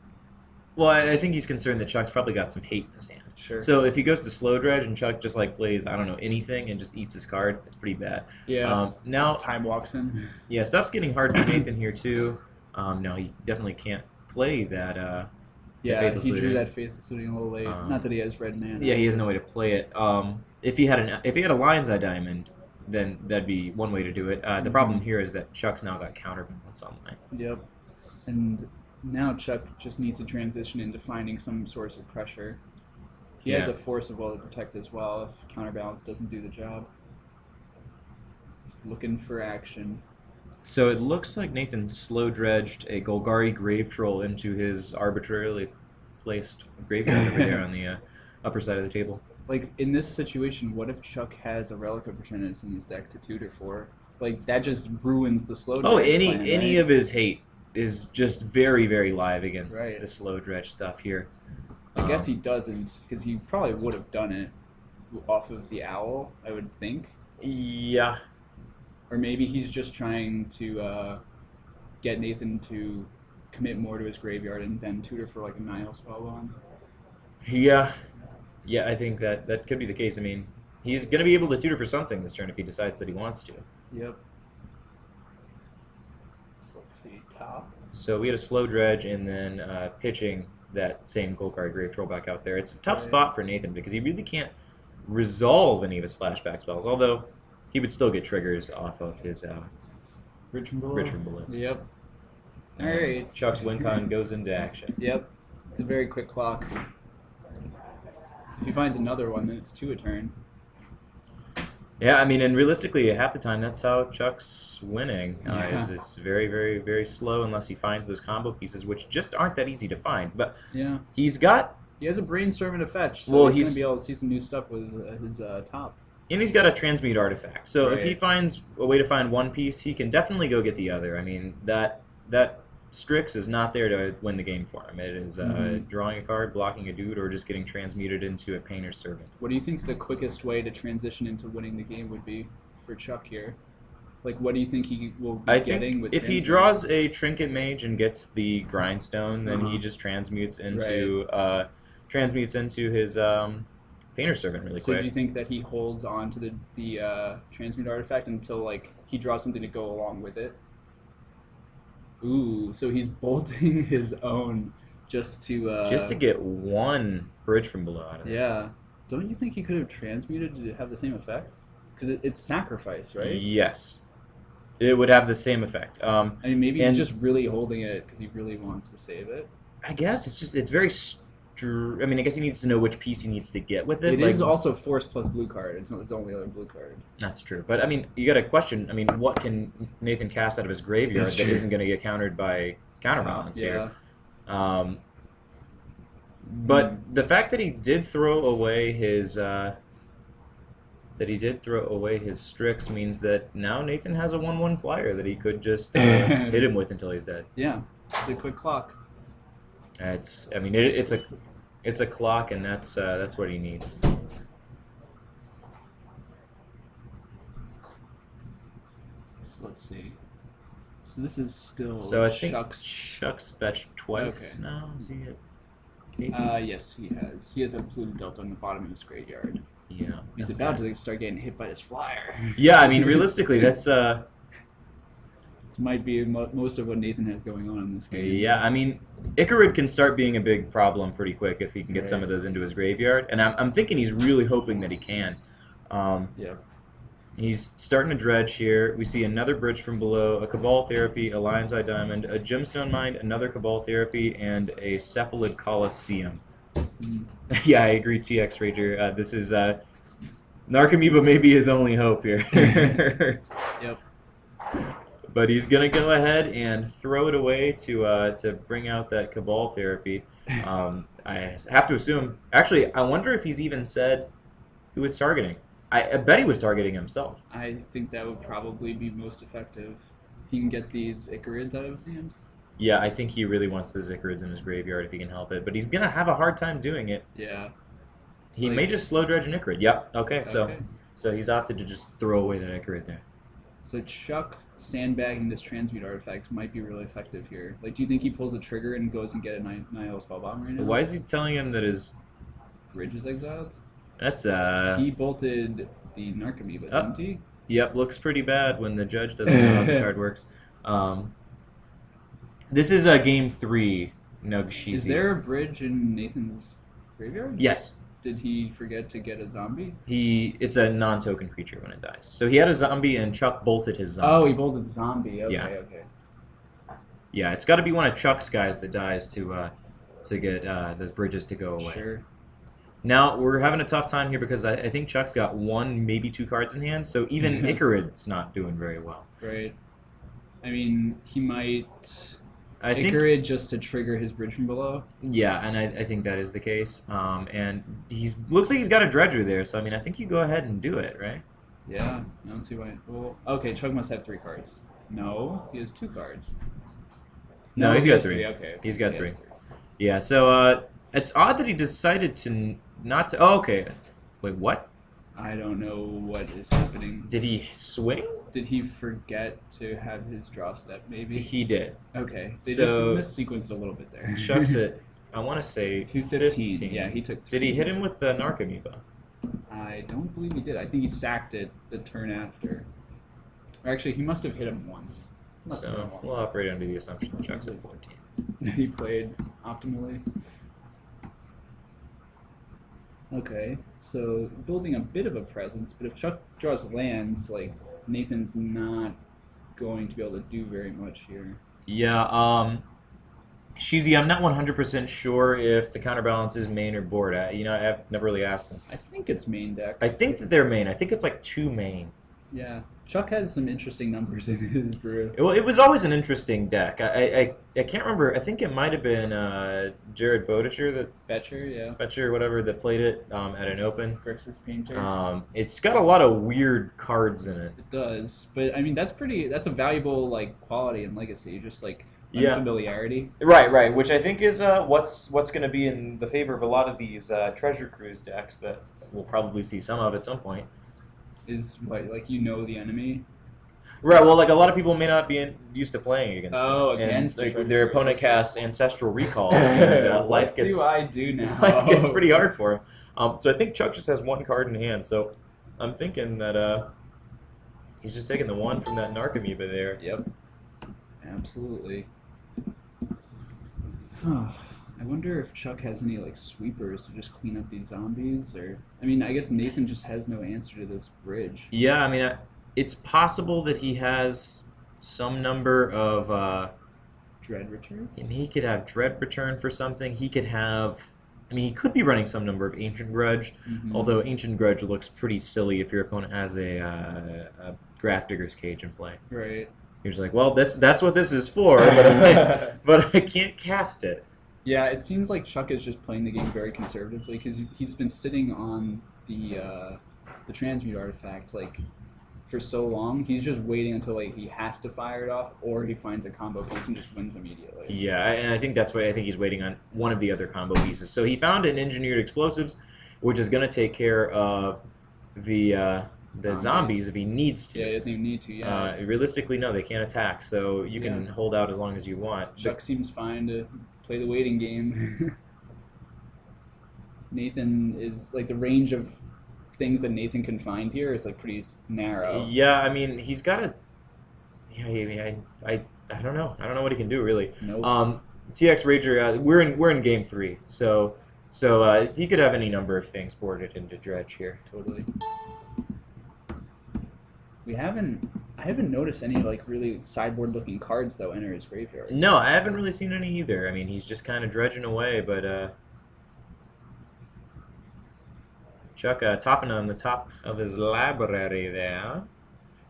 Well, I think he's concerned that Chuck's probably got some hate in his hand. Sure. So if he goes to slow Dredge and Chuck just like plays, I don't know, anything and just eats his card, it's pretty bad. Yeah. Now time walks in. Yeah, stuff's getting hard for Nathan here too. No, he definitely can't play that. He drew that Faithless Looting a little late. Not that he has red mana. Yeah, he has no way to play it. If he had a Lion's Eye Diamond, then that'd be one way to do it. The problem here is that Chuck's now got counterbalance online. Yep. And now Chuck just needs to transition into finding some source of pressure. He has a Force of Will to protect as well if counterbalance doesn't do the job. Looking for action. So it looks like Nathan slow dredged a Golgari Grave Troll into his arbitrarily placed graveyard over there on the upper side of the table. Like, in this situation, what if Chuck has a Relic of Eternus in his deck to tutor for? Like, that just ruins the slow dredge plan, any right? of his hate is just very, very live against the slow dredge stuff here. I guess he doesn't, because he probably would have done it. off of the owl, I would think. Yeah. Or maybe he's just trying to get Nathan to commit more to his graveyard and then tutor for like a Nihil Spellbomb. Yeah. Yeah, I think that could be the case. I mean, he's going to be able to tutor for something this turn if he decides that he wants to. Yep. So let's see, top. So we had a slow Dredge and then pitching that same Golgari Grave Troll back out there. It's a tough spot for Nathan because he really can't resolve any of his flashback spells, although he would still get triggers off of his Bridge from below. Bridge from Below. Yep. All right. Chuck's Wincon goes into action. Yep. It's a very quick clock. If he finds another one, then it's 2 a turn. Yeah, I mean, and realistically, half the time, that's how Chuck's winning. Yeah. It's very, very, very slow unless he finds those combo pieces, which just aren't that easy to find. But Yeah. he's got, He has a brainstorm and a fetch, so Well, he's he's- going to be able to see some new stuff with his top. and he's got a transmute artifact. So if he Right. finds a way to find one piece, he can definitely go get the other. I mean, that Strix is not there to win the game for him. It is drawing a card, blocking a dude, or just getting transmuted into a Painter's Servant. What do you think the quickest way to transition into winning the game would be for Chuck here? Like, what do you think he will be I getting think with if he transmute? draws a Trinket Mage and gets the Grindstone, then he just transmutes into his Painter's Servant really So quick. do you think that he holds on to the transmute artifact until like he draws something to go along with it? Ooh, so he's bolting his own just to get one Bridge from Below out of it. Yeah. Don't you think he could have transmuted to have the same effect? Because it's sacrifice, right? Yes. It would have the same effect. I mean, maybe and- he's just really holding it because he really wants to save it. I guess it's very. I mean, I guess he needs to know which piece he needs to get with it. It is also force plus blue card. It's the only other blue card. That's true, but I mean, you got to question. I mean, what can Nathan cast out of his graveyard That's that true. isn't going to get countered by counterbalance Yeah. here? But the fact that he did throw away his Strix means that now Nathan has a 1/1 flyer that he could just hit him with until he's dead. Yeah. It's a quick clock. It's a clock, and that's what he needs. So let's see. So this is still So I think Chuck's. Chuck's fetched twice Okay. now. Is he at 18? Yes, he has. He has a blue delta on the bottom of his graveyard. Yeah. He's okay. about to start getting hit by this flyer. Yeah, I mean, realistically, that's This might be most of what Nathan has going on in this game. yeah. I mean, Icarid can start being a big problem pretty quick if he can get some Right. of those into his graveyard, and I'm thinking he's really hoping that he can. Yeah. He's starting to dredge here. We see another Bridge from Below, a Cabal Therapy, a Lion's Eye Diamond, a Gemstone Mind, another Cabal Therapy, and a Cephalid Colosseum. Yeah, I agree, TX Rager. This is Narcomoeba may be his only hope here. Yep. But he's gonna go ahead and throw it away to bring out that Cabal Therapy. I have to assume. Actually, I wonder if he's even said who it's targeting. I bet he was targeting himself. I think that would probably be most effective. He can get these Icarids out of his hand. Yeah, I think he really wants the Icarids in his graveyard if he can help it. But he's gonna have a hard time doing it. Yeah. It's He like- may just slow dredge an Icarid. Yep. Okay. Okay. So he's opted to just throw away that Icarid there. So Chuck sandbagging this transmute artifact might be really effective here. Like, do you think he pulls a trigger and goes and get a Nihil Spellbomb right now? Why is he telling him that his? Bridge is exiled? That's He bolted the Narcomoeba, didn't he? Yep, looks pretty bad when the judge doesn't know how the card works. This is game 3, WUBRGxyz. Is there a bridge in Nathan's graveyard? Yes. Did he forget to get a zombie? It's a non-token creature when it dies. So he had a zombie, and Chuck bolted his zombie. Oh, he bolted the zombie. Okay, Yeah. okay. Yeah, it's got to be one of Chuck's guys that dies to get those bridges to go away. Sure. Now, we're having a tough time here because I think Chuck's got 1, maybe 2 cards in hand, so even Icarid's not doing very well. Right. I mean, he might I think, Icarid just to trigger his bridge from below. yeah, and I think that is the case. And looks like he's got a Dredger there, so I mean, I think you go ahead and do it, right? Yeah, I don't see why. Well, okay, Chuck must have 3 cards. No, he has 2 cards. No, he's he got has 3. Okay, He's got he 3. has Yeah, so it's odd that he decided to not to. Oh, okay. Wait, what? I don't know what is happening. Did he swing? Did he forget to have his draw step, maybe? He did. Okay. They So- just missequenced a little bit there. Chuck's at, I want to say 215. 15. Yeah, he took Did he 3. hit him with the Narcomoeba? I don't believe he did. I think he sacked it the turn after. Or actually, he must have hit him once. Must have hit him So once. we'll operate under the assumption that Chuck's at 14. He played optimally. Okay, so building a bit of a presence, but if Chuck draws lands, like, Nathan's not going to be able to do very much here. Yeah, Sheezy, I'm not 100% sure if the counterbalance is main or board. I've never really asked him. I think it's main deck. I think that they're main. I think it's like 2 main. Yeah, Chuck has some interesting numbers in his brew. Well, it was always an interesting deck. I can't remember. I think it might have been Jared Bodicher, Betcher, yeah. Betcher, whatever, that played it at an open. Grixis Painter. It's got a lot of weird cards in it. It does, but I mean that's a valuable like quality and legacy, just like Yeah. familiarity. Right. Which I think is what's going to be in the favor of a lot of these Treasure Cruise decks that we'll probably see some of at some point. Is what, like, you know the enemy. Right. Well, like a lot of people may not be used to playing against. Oh, them. against and, the like, their Treasure opponent Cruise. casts Ancestral Recall, and life What gets do I do now? life gets pretty hard for him. So I think Chuck just has 1 card in hand. So I'm thinking that he's just taking the 1 from that Narcomoeba there. Yep, absolutely. I wonder if Chuck has any like sweepers to just clean up these zombies, or I mean, I guess Nathan just has no answer to this bridge. Yeah, I mean, it's possible that he has some number of. Dread return. And he could have Dread return for something. He could have. I mean, he could be running some number of Ancient Grudge, although Ancient Grudge looks pretty silly if your opponent has a Grafdigger's Cage in play. Right. You're just like, well, that's what this is for, but I can't cast it. Yeah, it seems like Chuck is just playing the game very conservatively because he's been sitting on the transmute artifact like for so long. He's just waiting until like he has to fire it off, or he finds a combo piece and just wins immediately. Yeah, and I think that's why I think he's waiting on one of the other combo pieces. So he found an Engineered Explosives, which is going to take care of the zombies if he needs to. Yeah, he doesn't even need to. Yeah. Realistically, no, they can't attack, so you can hold out as long as you want. Chuck seems fine to play the waiting game. Nathan is like the range of things that Nathan can find here is like pretty narrow. Yeah, I mean he's got a. Yeah, I don't know. I don't know what he can do really. Nope. TX Rager, we're in game 3, so he could have any number of things boarded into Dredge here. Totally. I haven't noticed any like really sideboard looking cards though enter his graveyard. No, I haven't really seen any either. I mean, he's just kind of dredging away, but Chuck topping on the top of his library there.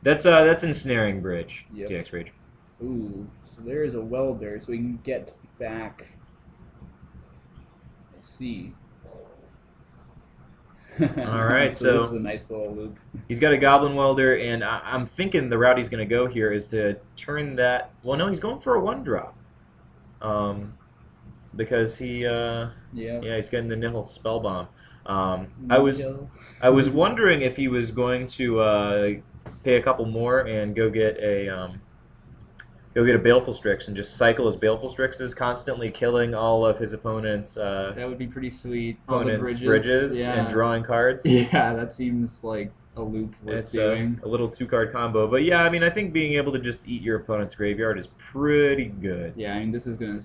That's Ensnaring Bridge, Yep. TX Rage. Ooh, so there is a welder, so we can get back. Let's see. All right, so this so is a nice little loop. he's got a Goblin Welder, and I'm thinking the route he's going to go here is to turn that. Well, no, he's going for a 1-drop, because Yeah. he's getting the Nihil Spellbomb. I was wondering if he was going to pay a couple more and go get a Baleful Strix and just cycle his Baleful Strixes, constantly killing all of his opponents' That would be pretty sweet. All the bridges yeah. and drawing cards. Yeah, that seems like a loop worth It's doing. a little 2-card combo, but yeah, I mean, I think being able to just eat your opponent's graveyard is pretty good. Yeah, I mean, this is gonna.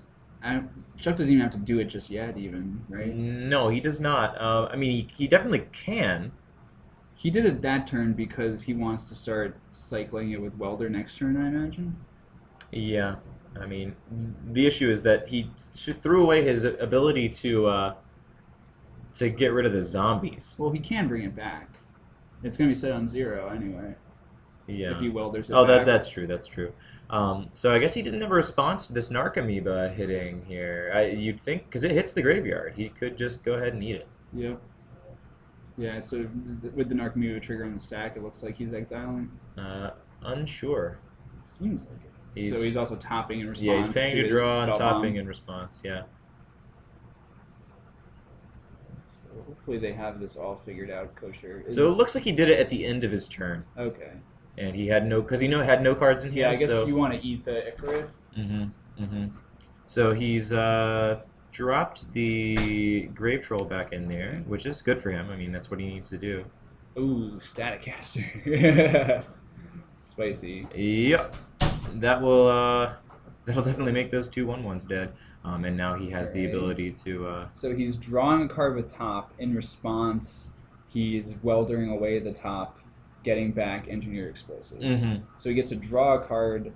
Chuck doesn't even have to do it just yet, even, right? No, he does not. I mean, he definitely can. He did it that turn because he wants to start cycling it with Welder next turn, I imagine. Yeah, I mean, the issue is that he threw away his ability to get rid of the zombies. Well, he can bring it back. It's going to be set on 0 anyway. Yeah. If he welders it Oh, back. that's true. That's true. So I guess he didn't have a response to this Narcomoeba hitting here. You'd think, because it hits the graveyard, he could just go ahead and eat it. Yep. Yeah, so with the Narcomoeba trigger on the stack, it looks like he's exiling. Unsure. Seems like it. So he's also topping in response. Yeah, he's paying to his draw and spell topping bomb. in response. Yeah. So Hopefully they have this all figured out, kosher. So it looks like he did it at the end of his turn, Okay. and he had no, because he had no cards in hand. Yeah, I guess so, you want to eat the Icarid. So he's dropped the Grave Troll back in there, which is good for him. I mean, that's what he needs to do. Ooh, Static Caster. Spicy. Yep. That will that'll definitely make those 2 1/1s dead. And now he has the ability to. So he's drawing a card with top. In response, he's weldering away the top, getting back Engineer Explosives. So he gets to draw a card,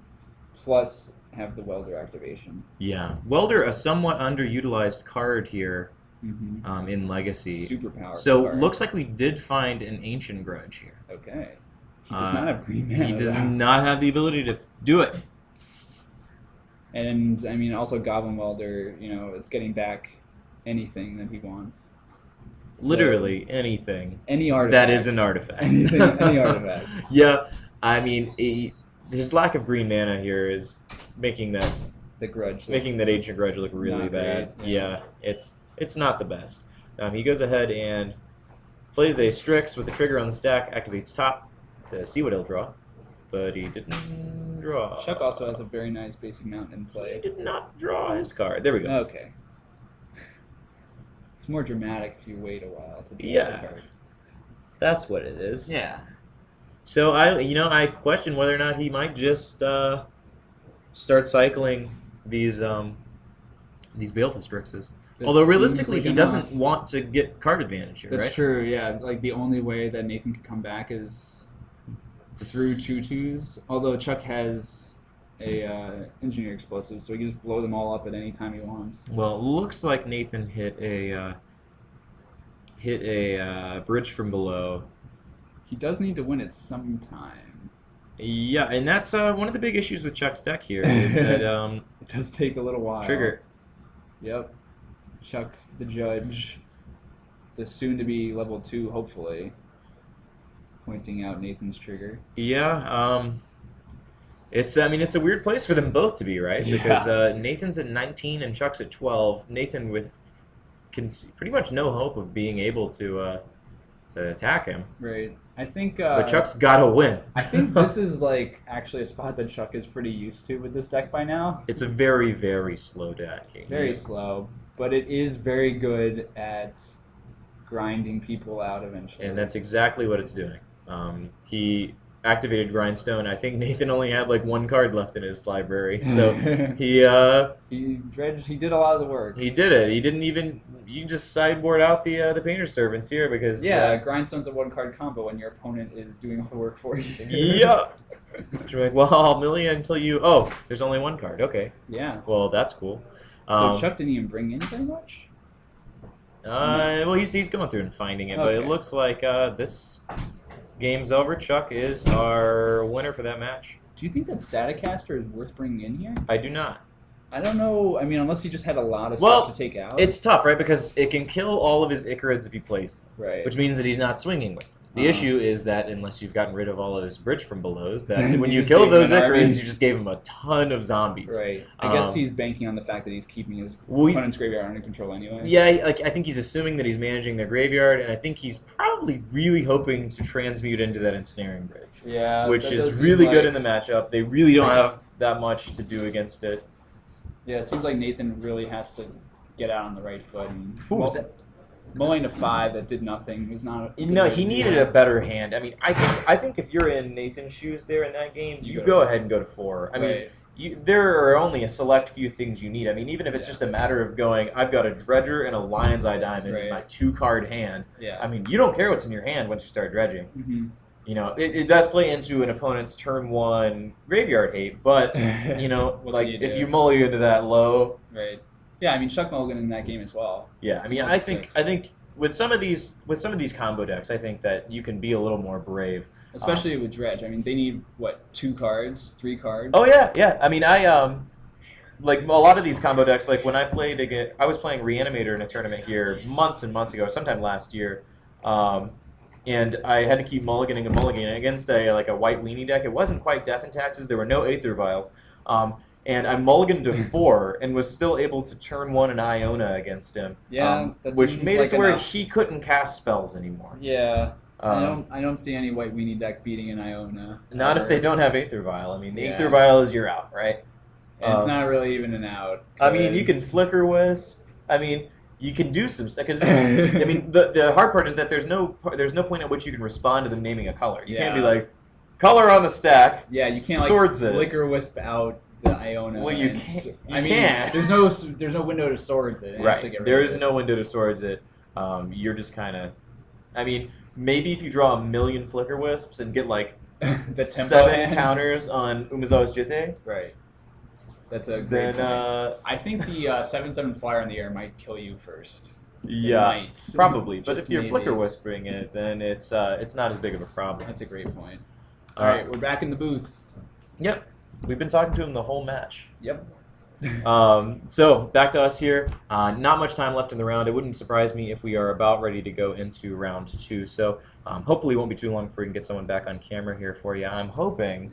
plus have the Welder activation. Yeah, Welder, a somewhat underutilized card here in Legacy. Super powerful. So card. looks like we did find an Ancient Grudge here. Okay. He does not have green mana. He does not have the ability to do it. And, I mean, also Goblin Welder, you know, it's getting back anything that he wants. Literally anything. Any artifact. That is an artifact. Anything, any artifact. Yeah, I mean, his lack of green mana here is making that Ancient Grudge look really bad. Great, Yeah, it's not the best. He goes ahead and plays a Strix with the trigger on the stack, activates top to see what he'll draw, but he didn't draw. Chuck also has a very nice basic mount in He play. did not draw his card. There we go. Okay. It's more dramatic if you wait a while to draw Yeah. the card. That's what it is. Yeah. So I question whether or not he might just start cycling these Baleful Strixes. That Although seems realistically, like he enough. doesn't want to get card advantage here, That's right? true, yeah. Like, the only way that Nathan could come back is through 2/2s. Although Chuck has a Engineer Explosive, so he can just blow them all up at any time he wants. Well, it looks like Nathan hit a bridge from below. He does need to win it sometime. Yeah, and that's one of the big issues with Chuck's deck here is that It does take a little while. trigger. Yep. Chuck the Judge, the soon-to-be level 2, hopefully, pointing out Nathan's trigger. Yeah, it's a weird place for them both to be, right? Yeah. Because Nathan's at 19 and Chuck's at 12. Nathan with pretty much no hope of being able to attack him. Right. I think. But Chuck's got to win. I think this is like actually a spot that Chuck is pretty used to with this deck by now. It's a very, very slow deck. Very slow, but it is very good at grinding people out eventually. And that's exactly what it's doing. He activated Grindstone. I think Nathan only had like 1 card left in his library, so he did a lot of the work. he did it. He didn't even. You can just sideboard out the Painter's Servants here because Grindstone's a 1-card combo when your opponent is doing all the work for you. Yeah. You're like, well, I'll mill you until you. Oh, there's only 1 card. Okay. Yeah. Well, that's cool. So Chuck didn't even bring in very much? Well, he's going through and finding it, but it Okay. looks like this game's over. Chuck is our winner for that match. Do you think that Static Caster is worth bringing in here? I do not. I don't know. I mean, unless he just had a lot of Well, stuff to take out. It's tough, right? Because it can kill all of his Icarids if he plays them, right. which means that he's not swinging with them. The issue is that unless you've gotten rid of all of his bridge from belows, that Then when you you just killed gave him those an army. Icarids, you just gave him a ton of zombies. Right. I guess Um, he's banking on the fact that he's keeping his Well, opponent's graveyard under control anyway. Yeah, like I think he's assuming that he's managing their graveyard, and I think he's probably really hoping to transmute into that ensnaring bridge, Yeah. which that is does seem really good like- in the matchup. They really don't have that much to do against it. Yeah, it seems like Nathan really has to get out on the right foot. And Who was that? mulling to 5 that did nothing was not. A No, good he idea. needed a better hand. I mean, I think if you're in Nathan's shoes there in that game, you go ahead and go to 4. I mean, Right. there are only a select few things you need. I mean, even if it's just a matter of going, I've got a Dredger and a Lion's Eye Diamond in my 2-card hand. Yeah. I mean, you don't care what's in your hand once you start dredging. Mm-hmm. You know, it does play into an opponent's turn 1 graveyard hate, but you know, What like can you if do? you mulligan into that low, Right. Yeah, I mean Chuck Mulligan in that game as well. yeah. I mean, One I to think six. with some of these combo decks, I think that you can be a little more brave. Especially with Dredge. I mean, they need, 2 cards, 3 cards? Oh yeah. I mean, like a lot of these combo decks. Like when I played again, I was playing Reanimator in a tournament here months and months ago, sometime last year, and I had to keep mulliganing against a white weenie deck. It wasn't quite Death and Taxes. There were no Aether Vials. and I mulliganed to 4 and was still able to turn 1 an Iona against him. Yeah, that which seems made like it to where enough. he couldn't cast spells anymore. Yeah. I don't see any white weenie deck beating an Iona. Not if they don't have Aether Vial. I mean, the Yeah. Aether Vial is your out, right? And it's not really even an out. I mean, you can 'cause- Flicker Wisp. I mean, you can do some stuff. Because I mean, the hard part is that there's no point at which you can respond to them naming a color. You can't be Yeah. like, color on the stack. Yeah, you can't like Swords it. Flicker Wisp out the Iona. Well, you and can't- you I mean, can't. there's no window to swords it. And actually Right. get rid There of is it. no window to swords it. You're just kind of. I mean, maybe if you draw 1,000,000 Flicker Wisps and get like the tempo 7 hand. counters on Umezawa's Jitte, Right. That's a then great point. I think the 7/7 flyer in the air might kill you first. yeah, might. probably. But Just if you're maybe. Flicker Whispering it, then it's not as big of a problem. That's a great point. All right, we're back in the booth. Yep, we've been talking to him the whole match. Yep. So back to us here. Not much time left in the round. It wouldn't surprise me if we are about ready to go into round 2. So hopefully it won't be too long before we can get someone back on camera here for you. I'm hoping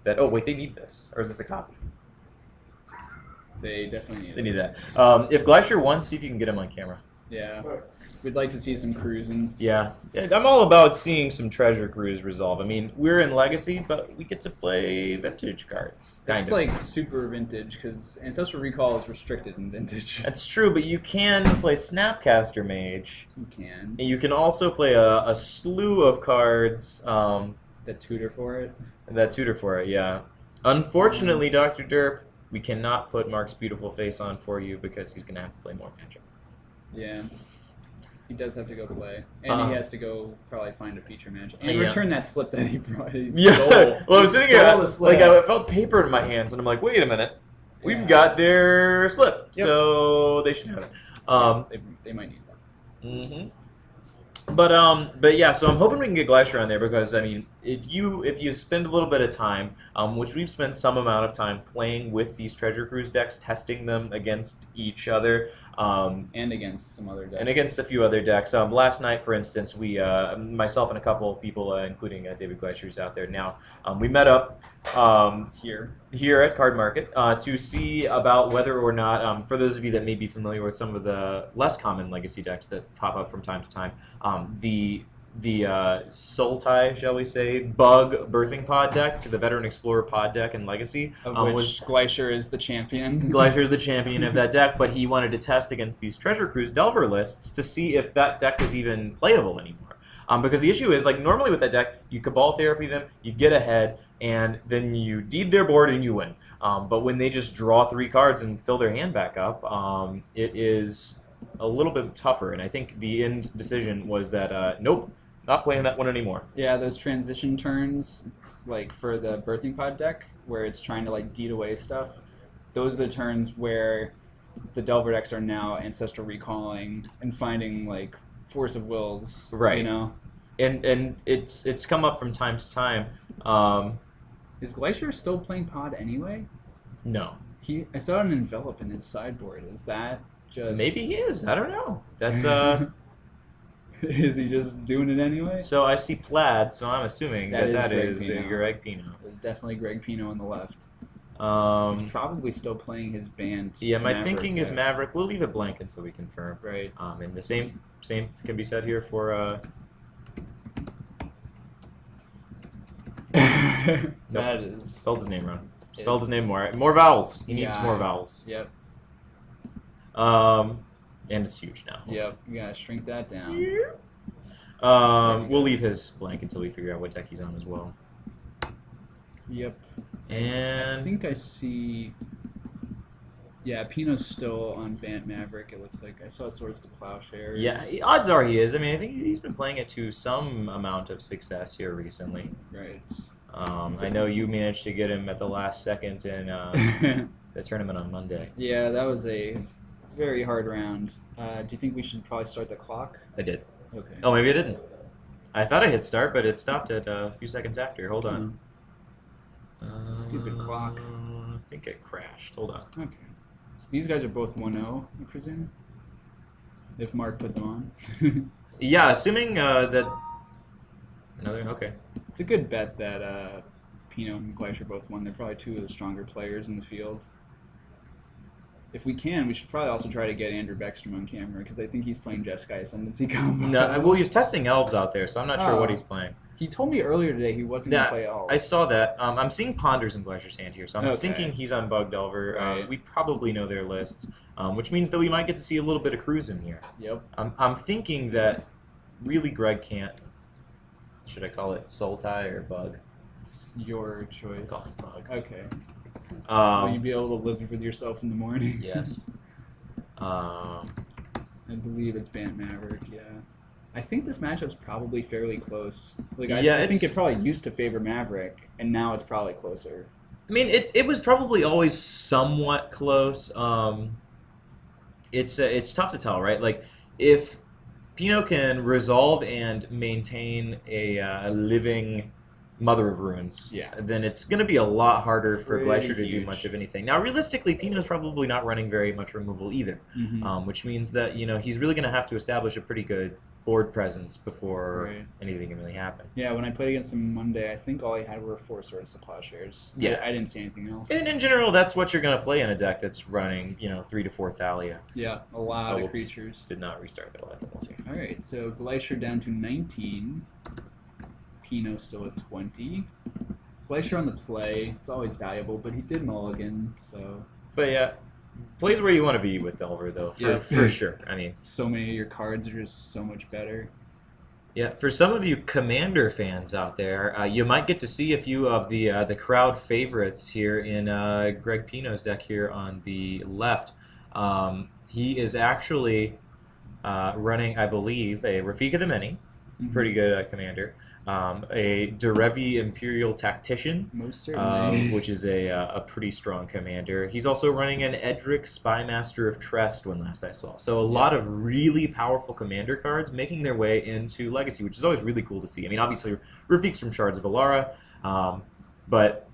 that. Oh wait, they need this, or is this a copy? They definitely need They it. need that. If Glacier won, see if you can get him on camera. Yeah. We'd like to see some cruising. Yeah, I'm all about seeing some Treasure Cruise resolve. I mean, we're in Legacy, but we get to play Vintage cards. It's like super vintage because Ancestral Recall is restricted in vintage. That's true, but you can play Snapcaster Mage. You can. And you can also play a slew of cards That tutor for it. that tutor for it, yeah. Unfortunately, Dr. Derp, we cannot put Mark's beautiful face on for you because he's going to have to play more Magic. Yeah. He does have to go play. And he has to go probably find a feature match. And Yeah. return that slip that he brought. He Yeah, stole. well, I was He sitting here, stole the slip. like, I felt paper in my hands, and I'm like, wait a minute. We've Yeah. got their slip, Yep. so they should have it. They might need that. Mm-hmm. But yeah, so I'm hoping we can get Glacier on there because I mean, if you spend a little bit of time, which we've spent some amount of time playing with these Treasure Cruise decks, testing them against each other, And against some other decks. and against a few other decks. Last night, for instance, we, myself and a couple of people, including David Glacier, who's out there now, we met up here at Card Market to see about whether or not, for those of you that may be familiar with some of the less common Legacy decks that pop up from time to time, the Sultai, shall we say, Bug Birthing Pod deck, the Veteran Explorer Pod deck in Legacy, Of which Glacier is the champion. Glacier is the champion of that deck, but he wanted to test against these Treasure Cruise Delver lists to see if that deck was even playable anymore. Because the issue is, like, normally with that deck, you Cabal Therapy them, you get ahead, and then you deed their board and you win. But when they just draw 3 cards and fill their hand back up, it is a little bit tougher. And I think the end decision was that, nope, not playing that one anymore. Yeah, those transition turns, like for the Birthing Pod deck, where it's trying to like deed away stuff, those are the turns where the Delver decks are now Ancestral Recalling and finding like Force of Wills. Right. You know? And it's come up from time to time. Is Glacier still playing Pod anyway? No. I saw an envelope in his sideboard. Is that just Maybe he is. I don't know. That's Is he just doing it anyway? So I see Plaid, so I'm assuming That that is is Greg Pino. your Egg Pino. There's definitely Greg Pino on the left. He's Yeah, probably still playing his Bant. my Maverick thinking is deck. Maverick. We'll leave it blank until we confirm. Right. And the same can be said here for That is. spelled his name wrong. Spelled his name more vowels. He needs Yeah. more vowels. Yep. And it's huge now. Yep. You gotta shrink that down. We'll leave his blank until we figure out what deck he's on as well. Yep. I And think I see. Yeah, Pino's still on Bant Maverick. It looks like I saw Swords to Plowshares. yeah, odds are he is. I mean, I think he's been playing it to some amount of success here recently. Right. I know you managed to get him at the last second in the tournament on Monday. Yeah, that was a very hard round. Do you think we should probably start the clock? I did. Okay. Oh, maybe I didn't. I thought I hit start, but it stopped at a few seconds after. Hold on. Stupid clock. I think it crashed. Hold on. Okay. So these guys are both 1-0, I presume? If Mark put them on. Yeah, assuming that another okay. It's a good bet that Pinot and Glacier both won. They're probably two of the stronger players in the field. If we can, we should probably also try to get Andrew Beckstrom on camera because I think he's playing Jeskai Ascendancy combo. No, well, he's testing Elves out there, so I'm not sure what he's playing. He told me earlier today he wasn't going to play Elves. I saw that. I'm seeing Ponders in Glacier's hand here, so I'm Okay. thinking he's on Bug Delver. Right. We probably know their lists, which means that we might get to see a little bit of Cruise in here. Yep. I'm thinking that really Greg can't. Should I call it Soul Tie or Bug? It's your choice. Call it Bug. Okay. Will you Um, be able to live with yourself in the morning? yes. I believe it's Bant Maverick, yeah. I think this matchup's probably fairly close. Like, I think it probably used to favor Maverick, and now it's probably closer. I mean, it was probably always somewhat close. It's tough to tell, right? Like, if Pinot can resolve and maintain a living Mother of Runes, Yeah. then it's going to be a lot harder for Pretty Glacier to do huge. much of anything. Now, realistically, Pinot's probably not running very much removal either, which means that he's really going to have to establish a pretty good board presence before Right. anything can really happen. Yeah, when I played against him Monday, I think all he had were 4 Swords to Plowshares. Yeah. I didn't see anything else. And in general, that's what you're going to play in a deck that's running, 3 to 4 Thalia. Yeah, a lot of whoops. creatures. Did not restart the Electables here. Alright, so Glacier down to 19. Pinot still at 20. Glacier on the play. It's always valuable, but he did mulligan, so But yeah, plays where you want to be with Delver, though, for sure. I mean, so many of your cards are just so much better. yeah, for some of you Commander fans out there, you might get to see a few of the crowd favorites here in Greg Pinot's deck here on the left. He is actually running, I believe, a Rafika the Many, pretty good commander. A Derevi Imperial Tactician, Most certainly. which is a pretty strong commander. He's also running an Edric Spymaster of Trest when last I saw. So a lot of really powerful commander cards making their way into Legacy, which is always really cool to see. I mean, obviously, Rafik's from Shards of Alara, but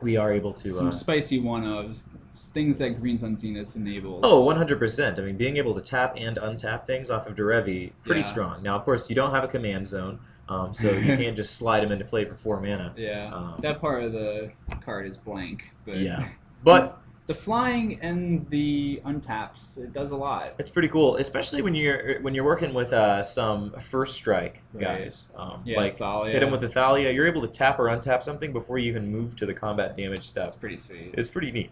we are able to... Some spicy one-ofs, things that Green Sun Zenith enables. Oh, 100%. I mean, being able to tap and untap things off of Derevi, pretty Yeah. strong. Now, of course, you don't have a command zone, so you can't just slide him into play for 4 mana. Yeah, that part of the card is blank. But Yeah. But the flying and the untaps, it does a lot. it's pretty cool, especially when you're working with some first strike guys. Yeah, like Thalia. hit him with a Thalia. You're able to tap or untap something before you even move to the combat damage step. That's pretty sweet. It's pretty neat.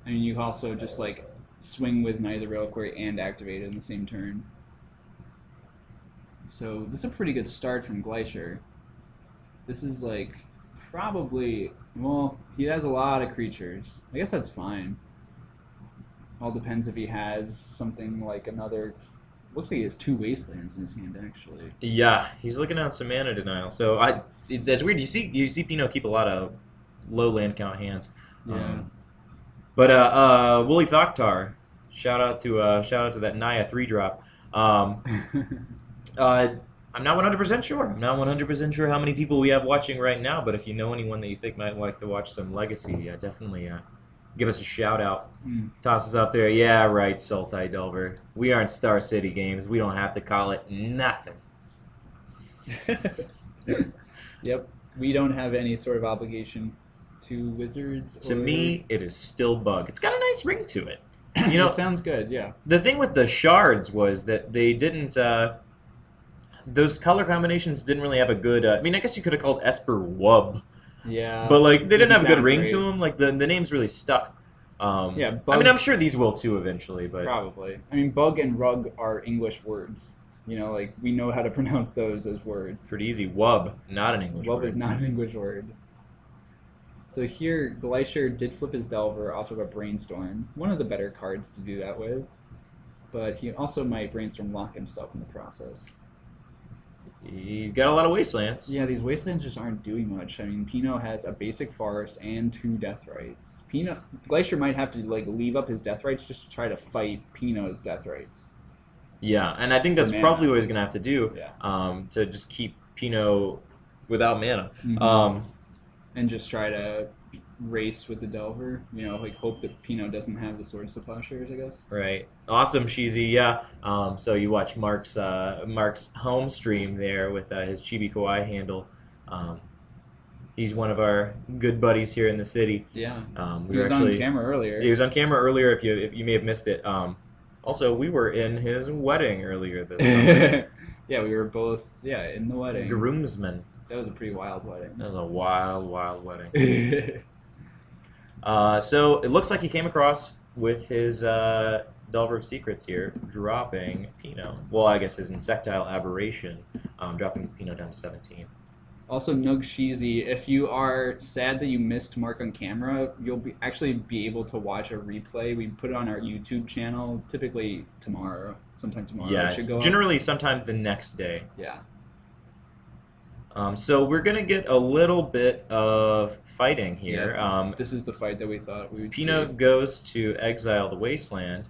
I mean, you also just like swing with Knight of the Reliquary and activate it in the same turn. So this is a pretty good start from Glacier. This is like probably, well, he has a lot of creatures. I guess that's fine. All depends if he has something like another. Looks like he has 2 Wastelands in his hand actually. Yeah, he's looking at some mana denial. So it's weird. You see Pinot keep a lot of low land count hands. Yeah. But Wooly Thoktar, shout out to that Naya 3-drop. I'm not 100% sure. I'm not 100% sure how many people we have watching right now, but if you know anyone that you think might like to watch some Legacy, definitely give us a shout out. Toss us up there. Yeah, right, Sultai Delver. We aren't Star City Games. We don't have to call it nothing. Yep. We don't have any sort of obligation to Wizards. To me, it is still Bug. It's got a nice ring to it. You know, it sounds good, yeah. the thing with the shards was that they didn't. Those color combinations didn't really have a good. I mean, I guess you could have called Esper Wub, Yeah. but like they didn't have a good sound ring great. to them. Like the names really stuck. Yeah, I mean, Bug- I'm sure these will too eventually, but Probably. I mean, bug and rug are English words. You know, like, we know how to pronounce those as words. pretty easy. Wub, not an English Wub word. is not an English word. So here, Glacier did flip his Delver off of a Brainstorm. One of the better cards to do that with. But he also might Brainstorm lock himself in the process. He's got a lot of wastelands. Yeah, these Wastelands just aren't doing much. I mean, Pinot has a basic Forest and 2 Death Rights. Glacier might have to, like, leave up his Death Rights just to try to fight Pinot's Death Rights. Yeah, and I think that's mana. probably what he's gonna have to do. Yeah. To just keep Pinot without mana. Mhm. And just try to race with the Delver. You know, like, hope that Pinot doesn't have the Swords to Plowshares, I guess. Right. Awesome, Cheesy. Yeah. So you watch Mark's home stream there with his Chibi Kawaii handle. He's one of our good buddies here in the city. Yeah. We He were was actually on camera earlier. He was on camera earlier. If you may have missed it. Also, we were in his wedding earlier this summer. Yeah, we were both in the wedding. Groomsmen. That was a pretty wild wedding. That was a wild, wild wedding. So it looks like he came across with his Delver of Secrets here, dropping Pino. Well, I guess his Insectile Aberration, dropping Pino down to 17. Also, WUBRGxyz, if you are sad that you missed Mark on camera, you'll actually be able to watch a replay. We put it on our YouTube channel, typically sometime tomorrow. Yeah, It should go up. generally sometime the next day. Yeah. So we're going to get a little bit of fighting here. This is the fight that we thought we would Pino see. goes to exile the Wasteland.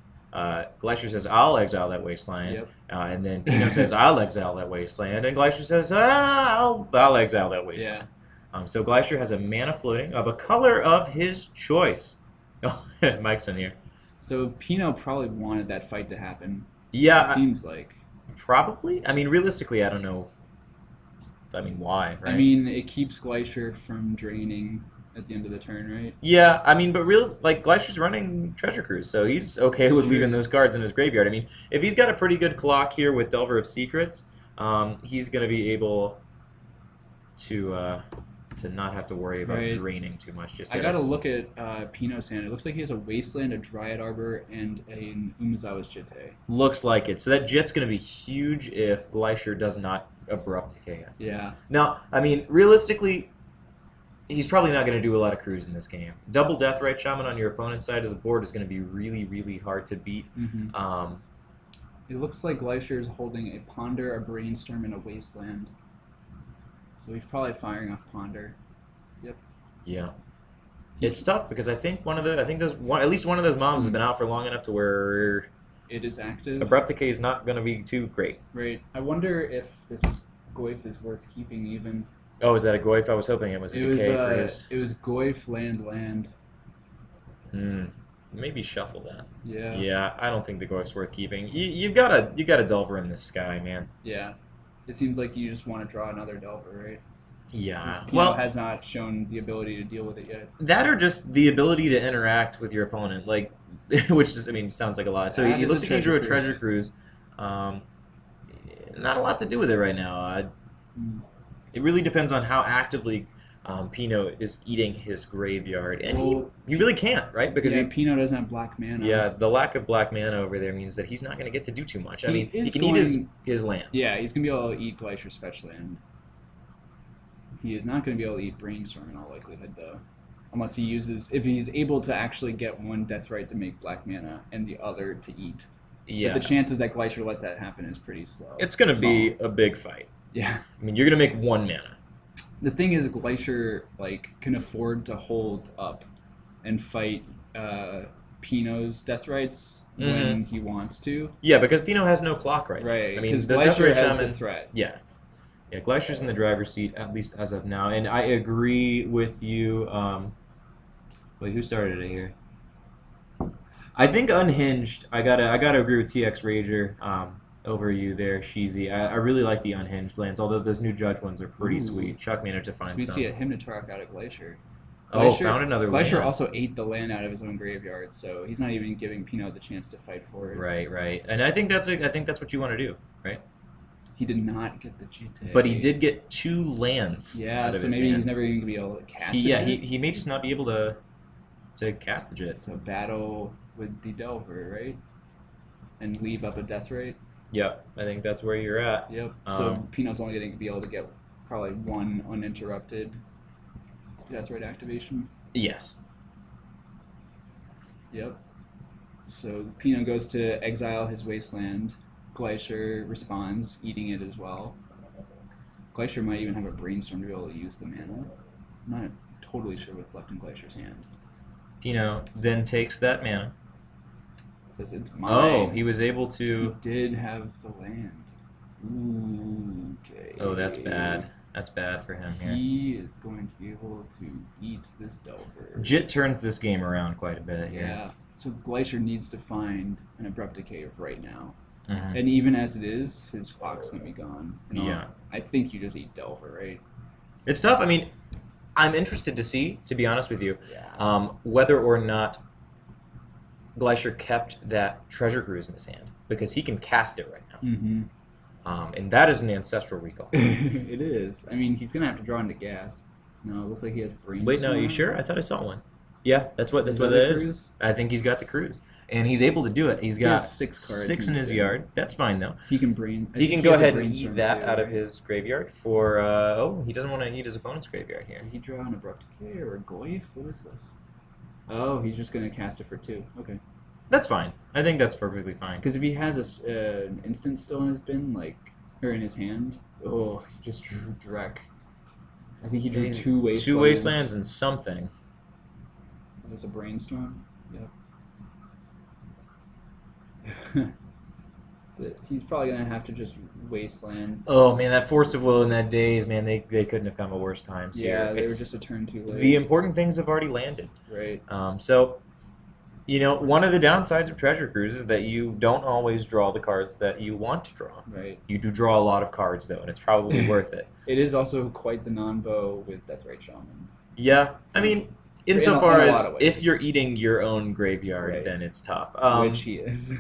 Glacier says, I'll exile that Wasteland. Yep. And then Pino says, I'll exile that Wasteland. And Glacier says, I'll exile that Wasteland. So Glacier has a mana floating of a color of his choice. Oh, Mike's in here. So Pino probably wanted that fight to happen. Yeah, It seems like. probably. I mean, realistically, I don't know. I mean, why, right? I mean, it keeps Glacier from draining at the end of the turn, right? Yeah, I mean, but Glacier's running Treasure Cruise, so he's okay with leaving those cards in his graveyard. I mean, if he's got a pretty good clock here with Delver of Secrets, he's going to be able to not have to worry about draining too much. Just I gotta look at Pino's hand. It looks like he has a Wasteland, a Dryad Arbor, and an Umezawa's Jitte. Looks like it. So that Jit's going to be huge if Glacier does not Abrupt Decay him. Yeah. Now, I mean, realistically, he's probably not going to do a lot of crews in this game. Double Deathrite Shaman on your opponent's side of the board is going to be really, really hard to beat. Mm-hmm. It looks like Glacier is holding a Ponder, a Brainstorm, and a Wasteland. So he's probably firing off Ponder. Yep. Yeah. It's tough because I think at least one of those moms has been out for long enough to where it is active. Abrupt Decay is not going to be too great. Right. I wonder if this Goyf is worth keeping even. Oh, is that a Goyf? I was hoping it was a Decay for his. It was Goyf land. Maybe shuffle that. Yeah. Yeah, I don't think the Goyf's worth keeping. You gotta Delver in this sky, man. Yeah. It seems like you just want to draw another Delver, right? Yeah. Pino has not shown the ability to deal with it yet. That or just the ability to interact with your opponent, like, which is, I mean, sounds like a lot. So he looks like he drew a Treasure Cruise. Not a lot to do with it right now. It really depends on how actively Pino is eating his graveyard, and he really can't, right? Because Pino doesn't have black mana. Yeah, the lack of black mana over there means that he's not going to get to do too much. I mean, he can eat his land. Yeah, he's going to be able to eat Glacier's fetch land. He is not going to be able to eat Brainstorm in all likelihood, though. Unless he if he's able to actually get one Deathrite to make black mana and the other to eat. Yeah. But the chances that Glacier let that happen is pretty slow. It's going to be a big fight. Yeah. I mean, you're going to make one mana. The thing is, Glacier can afford to hold up and fight Pino's Deathrites when he wants to. Yeah, because Pino has no clock right now. Right, I mean, because Glacier has the threat. Yeah. Yeah, Glacier's in the driver's seat, at least as of now. And I agree with you. Wait, who started it here? I think Unhinged, I gotta agree with TX Rager over you there, Sheezy. I really like the Unhinged lands, although those new Judge ones are pretty sweet. Chuck managed to find we some. see a Hypnotark out of Glacier. Found another Glacier land. also ate the land out of his own graveyard, so he's not even giving Pino the chance to fight for it. Right. And I think that's what you want to do, right? He did not get the Jitte. But he did get 2 lands. Yeah, out of so his maybe hand. he's never even gonna be able to cast. He may just not be able to cast the Jit. So battle with the Delver, right? And leave up a Deathrite. Yep, I think that's where you're at. Yep. So Pino's only going to be able to get probably one uninterrupted Deathrite activation. Yes. Yep. So Pino goes to exile his Wasteland. Glacier responds, eating it as well. Glacier might even have a Brainstorm to be able to use the mana. I'm not totally sure what's left in Glacier's hand. Pino then takes that mana. Says it's mine. Oh, he was able to... He did have the land. Ooh, okay. Oh, that's bad. That's bad for him here. He is going to be able to eat this Delver. Jit turns this game around quite a bit here. Yeah. So Glacier needs to find an Abrupt Decay right now. Mm-hmm. And even as it is, his clock's going to be gone. Yeah. I think you just eat Delver, right? It's tough. I mean, I'm interested to see, to be honest with you, Yeah. whether or not Glacier kept that Treasure Cruise in his hand, because he can cast it right now. Mm-hmm. And that is an Ancestral Recall. It is. I mean, he's gonna have to draw into gas. No, it looks like he has Brainstorm. Wait, no, are you sure? I thought I saw one. Yeah, that's what Is that that the is. cruise? I think he's got the cruise, and he's able to do it. He's He got has 6 cards. 6 in his instead. yard. That's fine though. He can He can go has a ahead and Brainstorm eat that too, out of right? his graveyard for. Oh, he doesn't want to eat his opponent's graveyard here. Did he draw an Abrupt Decay or a Goyf? What is this? Oh, he's just gonna cast it for 2. Okay. That's fine. I think that's perfectly fine. Because if he has an instant still in his bin, or in his hand, oh, he just drew Drek. I think he drew 2 Wastelands. 2 Wastelands and something. Is this a Brainstorm? Yep. He's probably gonna have to just Wasteland. Oh man, that Force of Will in that days, man, they couldn't have come at worse times here. Yeah, they were It's- just a turn too late. the important things have already landed. Right. So, one of the downsides of Treasure Cruise is that you don't always draw the cards that you want to draw. Right. You do draw a lot of cards though, and it's probably worth it. It is also quite the non-bow with Deathrite Shaman. Yeah, I mean, In insofar a as lot of ways. if you're eating your own graveyard, Right. then it's tough. Which he is.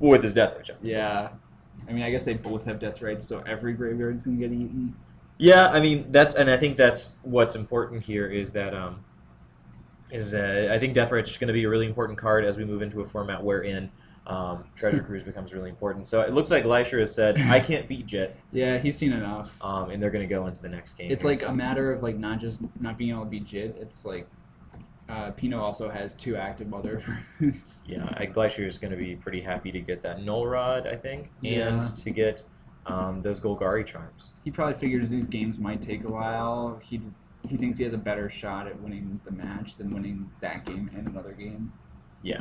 With his Death Ray. Yeah. I mean, I guess they both have Deathrites, so every graveyard's gonna get eaten. Yeah, I mean I think that's what's important here is that I think Death Ray is going to be a really important card as we move into a format wherein Treasure Cruise becomes really important. So it looks like Leisure has said, I can't beat Jit, Yeah, he's seen enough. and they're going to go into the next game. It's here, like so. a matter of not being able to beat Jit. It's like Pino also has 2 active Mother. Yeah, Glacier is going to be pretty happy to get that Null Rod, I think, Yeah. and to get those Golgari Charms. He probably figures these games might take a while. He thinks he has a better shot at winning the match than winning that game and another game. Yeah.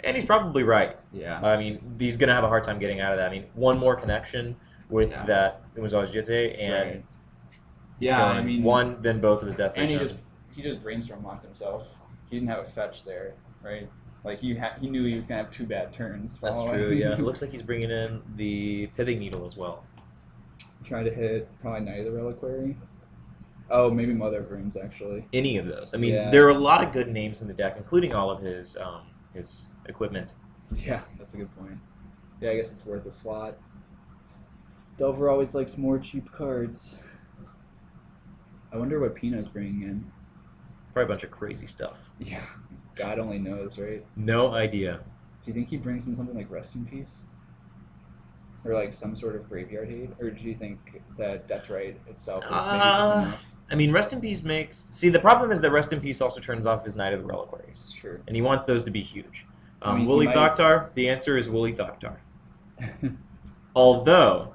And he's probably right. Yeah. I mean, he's going to have a hard time getting out of that. I mean, one more connection with Yeah. that, it was always Jite, and Right. he's Yeah, going I mean, one, then both of his Death Ray and Charms. he just brainstorm locked himself. He didn't have a fetch there, right? Like he knew he was gonna have 2 bad turns. That's following. true, yeah. It looks like he's bringing in the Pithing Needle as well. Try to hit probably Knight of the Reliquary. Oh, maybe Mother of Runes actually. Any of those. I mean, Yeah. there are a lot of good names in the deck, including all of his equipment. Yeah, that's a good point. Yeah, I guess it's worth a slot. Delver always likes more cheap cards. I wonder what Pino's bringing in. Probably a bunch of crazy stuff. Yeah, God only knows, right? No idea. Do you think he brings in something like Rest in Peace? Or like some sort of graveyard hate? Or do you think that Deathrite itself is maybe just enough? I mean, Rest in Peace makes... See, the problem is that Rest in Peace also turns off his Knight of the Reliquaries. It's true. And he wants those to be huge. I mean, he Woolly might- Thoktar? The answer is Woolly Thoktar. Although...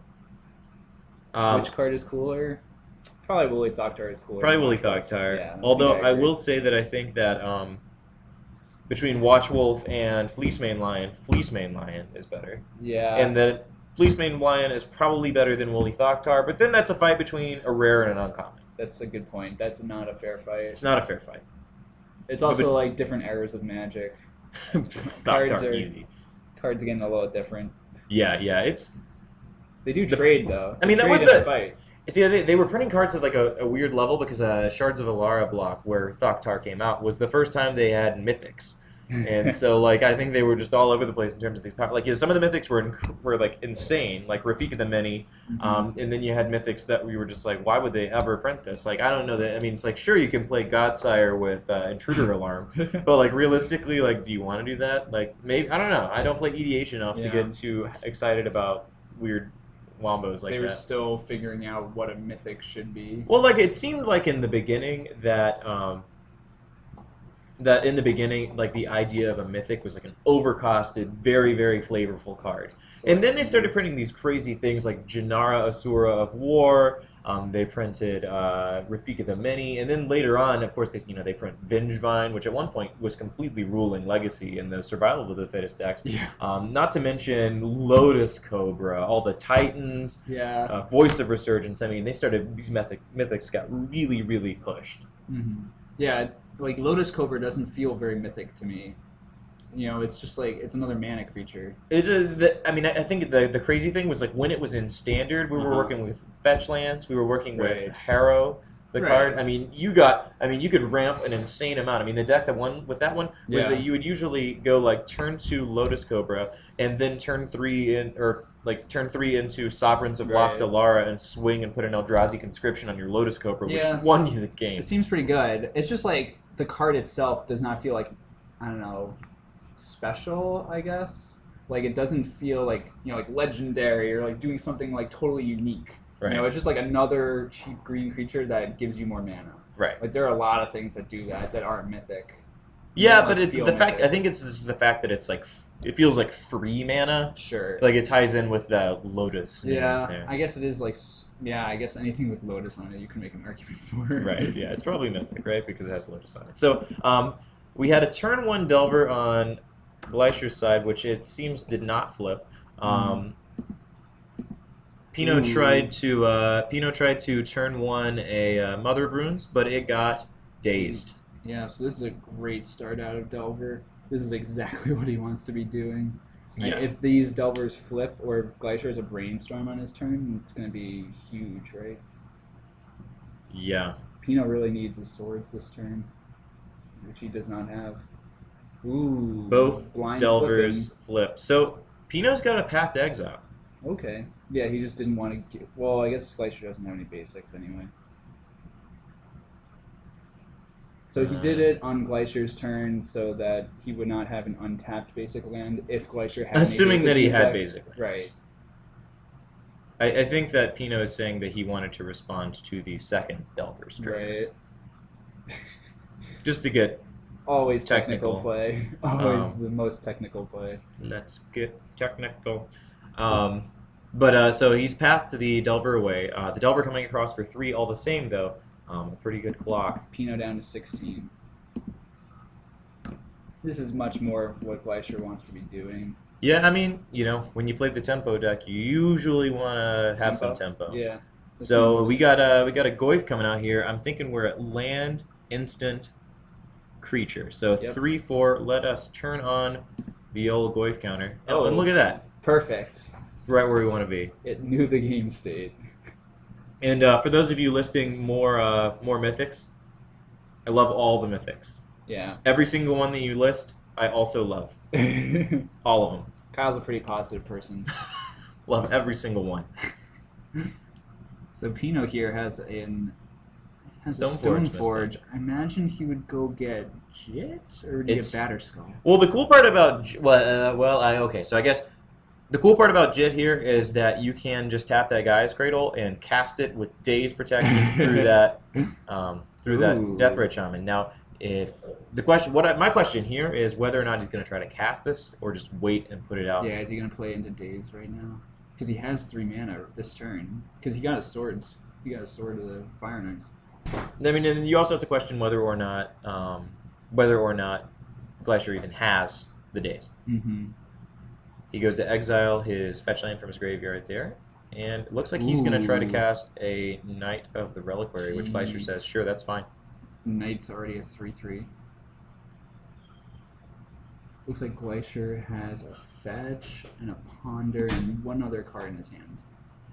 Which card is cooler? Probably Woolly Thoktar is cooler. Probably Woolly Thoktar. Yeah, Although think I agree. will say that I think that between Watchwolf and Fleecemane Lion is better. Yeah. And that Fleecemane Lion is probably better than Woolly Thoktar, but then that's a fight between a rare and an uncommon. That's a good point. That's not a fair fight. It's not a fair fight. It's also like different eras of Magic. Cards Thoktar, are- easy. Cards getting a little different. Yeah, it's... They do trade though. I mean, They that was trade in the- a fight. See, they were printing cards at like a weird level because Shards of Alara block, where Thoktar came out, was the first time they had Mythics. And so, like, I think they were just all over the place in terms of these power. Like, yeah, some of the Mythics were like insane, like Rafika the Many, and then you had Mythics that we were just like, why would they ever print this? Like, I don't know that. I mean, it's like, sure, you can play Godsire with Intruder Alarm, but like realistically, like, do you want to do that? Like, maybe I don't know. I don't play EDH enough to Yeah. get too excited about weird wombos like They were that. still figuring out what a mythic should be. Well, like it seemed like in the beginning that that in the beginning, like the idea of a mythic was like an overcosted, very, very flavorful card. And then they started printing these crazy things like Janara Asura of War. They printed Rafika the Many, and then later on, of course, they print Vengevine, which at one point was completely ruling Legacy in the Survival of the Fittest decks. Yeah. Not to mention Lotus Cobra, all the Titans, Yeah. Voice of Resurgence. I mean, these mythics got really, really pushed. Mm-hmm. Yeah, like Lotus Cobra doesn't feel very mythic to me. You know, it's just like it's another mana creature. I think the crazy thing was like when it was in Standard, we were working with fetch lands, we were working with Right. Harrow, the Right. card. I mean, you could ramp an insane amount. I mean, the deck that won with that one was Yeah. that you would usually go like turn 2 Lotus Cobra and then turn 3 into Sovereigns of Lost Right. Alara and swing and put an Eldrazi Conscription on your Lotus Cobra, which Yeah. won you the game. It seems pretty good. It's just like the card itself does not feel like, I don't know, special, I guess. Like it doesn't feel like, like legendary or like doing something like totally unique. Right. It's just like another cheap green creature that gives you more mana. Right. Like there are a lot of things that do that aren't mythic. Yeah, Don't, but like, it's feel the fact. mythic. I think it's just the fact that it's like it feels like free mana. Sure. Like it ties in with the Lotus. name Yeah, there. I guess it is like, I guess anything with Lotus on it you can make an argument for. Right, yeah, it's probably mythic, right? Because it has Lotus on it. So, we had a turn 1 Delver on Glacier's side, which it seems did not flip. Pino tried to turn 1 a Mother of Runes, but it got dazed. Yeah, so this is a great start out of Delver. This is exactly what he wants to be doing. Yeah. If these Delvers flip, or if Glacier has a Brainstorm on his turn, it's going to be huge, right? Yeah. Pino really needs his swords this turn, which he does not have. Ooh. Both blind Delvers flip. So, Pino's got a Path to Exile. flipping. Okay. Yeah, he just didn't want to get... Well, I guess Glacier doesn't have any basics anyway. So he did it on Glacier's turn so that he would not have an untapped basic land if Glacier had Assuming that he had deck. basic lands. Right. I think that Pino is saying that he wanted to respond to the second Delver's turn. Right. Just to get... Always technical Technical. play. Always the most technical play. Let's get technical. So he's pathed the Delver away. The Delver coming across for 3 all the same, though. A pretty good clock. Pino down to 16. This is much more of what Glacier wants to be doing. Yeah, I mean, when you play the tempo deck, you usually want to have some tempo. Yeah. This So seems- we got a Goyf coming out here. I'm thinking we're at land, instant, creature. So Yep. 3/4. Let us turn on the old Goyf counter. Oh. And look at that, Perfect. right where we want to be. It knew the game state. And for those of you listing more mythics, I love all the mythics. Yeah. Every single one that you list, I also love. All of them. Kyle's a pretty positive person. Love every single one. So Pino here has a Stoneforge Stoneforge. I imagine he would go get Jit or would he get Batterskull? Well, the cool part about so I guess the cool part about Jit here is that you can just tap that Gaia's Cradle and cast it with Daze Protection through that Ooh. Death Red Shaman. Now, if the question, my question here is whether or not he's going to try to cast this or just wait and put it out. Yeah, is he going to play into Daze right now? Because he has 3 mana this turn. Because he got his swords. He got a sword of the Fire Knights. I mean, and you also have to question whether or not Glacier even has the Daze. Mm-hmm. He goes to exile his fetch land from his graveyard there, and it looks like he's going to try to Ooh. cast a Knight of the Reliquary, which Glacier Jeez. says, sure, that's fine. Knight's already a 3/3. Looks like Glacier has a fetch and a ponder and one other card in his hand.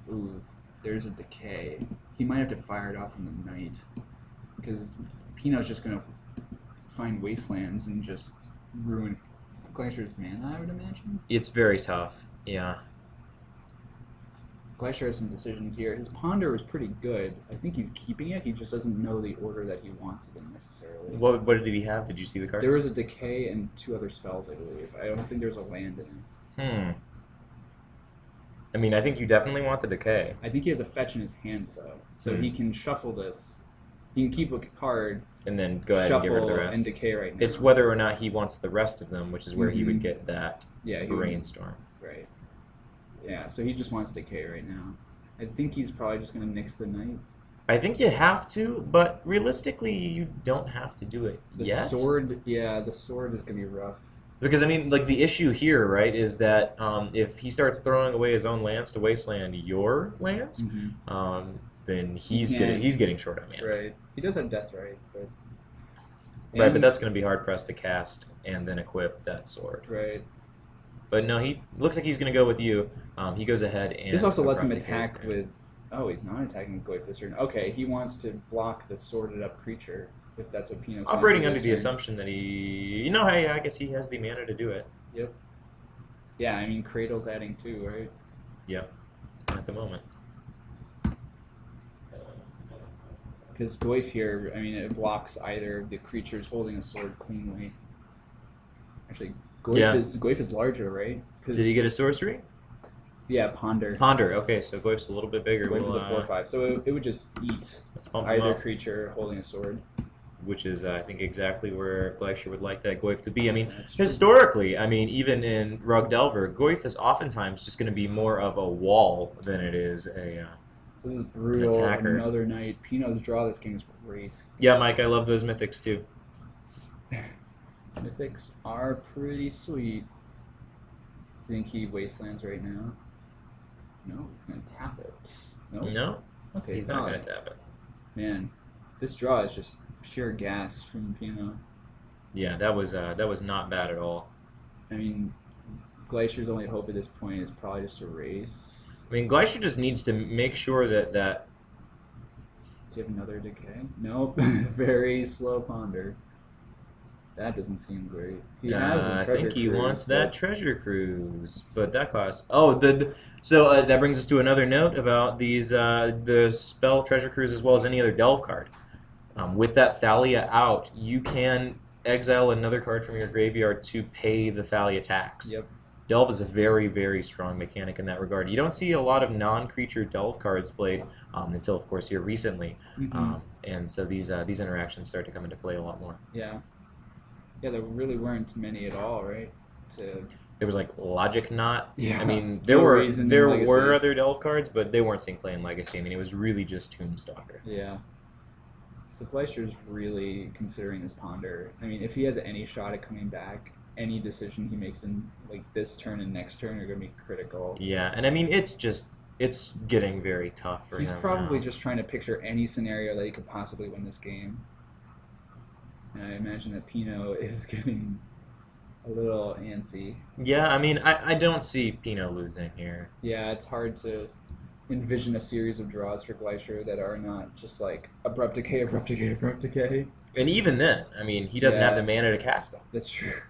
Ooh, there's a decay. He might have to fire it off on the Knight. Because Pino's just going to find wastelands and just ruin Glacier's mana, I would imagine. It's very tough, yeah. Glacier has some decisions here. His ponder was pretty good. I think he's keeping it. He just doesn't know the order that he wants it in necessarily. What did he have? Did you see the cards? There was a decay and 2 other spells, I believe. I don't think there's a land in it. I mean, I think you definitely want the decay. I think he has a fetch in his hand, though. So he can shuffle this. He can keep a card, And then go ahead and get rid of the shuffle, rest. and decay right now. It's whether or not he wants the rest of them, which is where he would Mhm. get that Yeah, he would- brainstorm. Right. Yeah, so he just wants decay right now. I think he's probably just going to nix the Knight. I think you have to, but realistically, you don't have to do it The yet. sword, yeah, the sword is going to be rough. Because, I mean, like, the issue here, right, is that if he starts throwing away his own lands to wasteland your lands, then he's can't. getting short on mana. Right. He does have Death Right, but... Right, but that's going to be hard-pressed to cast and then equip that sword. Right. But no, he looks like he's going to go with you. He goes ahead and... This also lets him abruptly attack goes there. with Oh, he's not attacking Goyf this turn. Okay, he wants to block the sorted up creature, if that's what Pino's Operating gonna do under this the turn. assumption that he, hey, I guess he has the mana to do it. Yep. Yeah, I mean, Cradle's adding 2, right? Yep. At the moment. Because Goyf here, I mean, it blocks either of the creatures holding a sword cleanly. Actually, Goyf is larger, right? Did he get a sorcery? Yeah, Ponder. Ponder. Okay, so Goyf's a little bit bigger. Goyf is a 4/5, so it would just eat let's pump him either up, creature holding a sword. which is, I think, exactly where Glacier would like that Goyf to be. I mean, That's true. historically, I mean, even in Rug Delver, Goyf is oftentimes just going to be more of a wall than it is a. This is brutal. attacker. Another night. Pino's draw this game is great. Yeah, Mike, I love those mythics too. Mythics are pretty sweet. Do you think he wastelands right now? No, he's going to tap it. Nope. No, Okay, he's not going to tap it. Man, this draw is just pure gas from Pino. Yeah, that was not bad at all. I mean, Glacier's only hope at this point is probably just a race. I mean, Glacier just needs to make sure that Does he have another decay? Nope. Very slow Ponder. That doesn't seem great. He has a I treasure think he cruise, wants but- that treasure cruise, but that costs. Oh, so that brings us to another note about these the spell treasure cruise as well as any other delve card. With that Thalia out, you can exile another card from your graveyard to pay the Thalia tax. Yep. Delve is a very, very strong mechanic in that regard. You don't see a lot of non-creature delve cards played until, of course, here recently, and so these interactions start to come into play a lot more. Yeah. Yeah, there really weren't many at all, right? There was like Logic Knot. Yeah. I mean, No reason in there Legacy. were other delve cards, but they weren't seeing play in Legacy. I mean, it was really just Tombstalker. Yeah. So Glacier's really considering this Ponder. I mean, if he has any shot at coming back, any decision he makes in like this turn and next turn are going to be critical. Yeah, and I mean, it's getting very tough for He's him probably now. just trying to picture any scenario that he could possibly win this game. And I imagine that Pino is getting a little antsy. Yeah, I mean, I don't see Pino losing here. Yeah, it's hard to envision a series of draws for Glacier that are not just like abrupt decay, abrupt decay, abrupt decay. And even then, I mean, he doesn't Yeah. have the mana to cast them. That's true.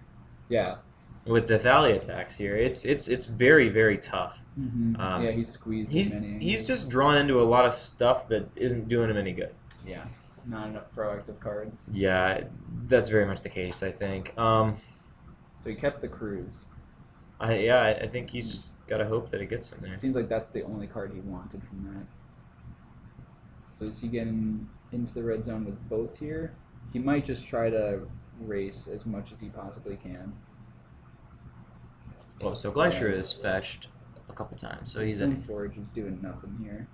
Yeah. With the Thalia attacks here, it's very, very tough. Yeah, he's squeezed. He's in many he's angles. just drawn into a lot of stuff that isn't doing him any good. Yeah, not enough proactive cards. Yeah, that's very much the case, I think. So he kept the cruise. I think he's just got to hope that it gets him there. It seems like that's the only card he wanted from that. So is he getting into the red zone with both here? He might just try to race as much as he possibly can. Well, so Glacier is fetched a couple times, so he's in. Stoneforge is doing nothing here.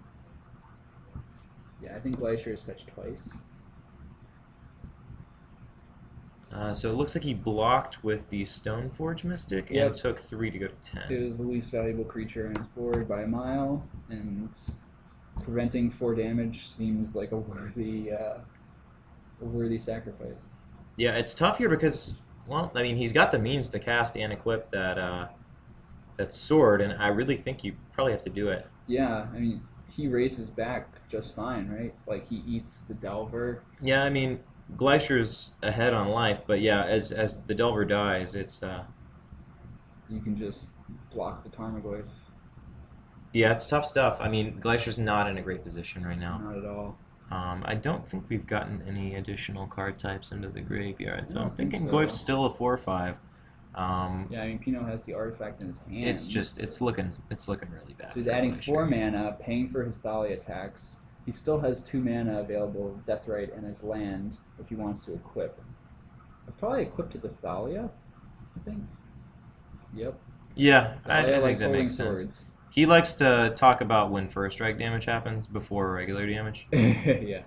Yeah, I think Glacier is fetched twice. So it looks like he blocked with the Stoneforge Mystic and Yep. took 3 to go to 10. It was the least valuable creature on his board by a mile, and preventing 4 damage seems like a worthy sacrifice. Yeah, it's tough here because, well, I mean, he's got the means to cast and equip that sword, and I really think you probably have to do it. Yeah, I mean, he races back just fine, right? Like, he eats the Delver. Yeah, I mean, Glacier's ahead on life, but yeah, as the Delver dies, it's You can just block the Tarmogoyf. yeah, it's tough stuff. I mean, Glacier's not in a great position right now. Not at all. I don't think we've gotten any additional card types into the graveyard, so I I'm don't think thinking so. Goyf's still a 4/5. Yeah, I mean, Pino has the artifact in his hand. It's looking really bad. So he's for adding Glacier. 4 mana, paying for his Thalia attacks. He still has 2 mana available, Deathrite and his land, if he wants to equip. I'd probably equip to the Thalia, I think. Yep. Yeah, I Thalia think likes that holding makes sense. swords. He likes to talk about when first strike damage happens before regular damage. Yeah.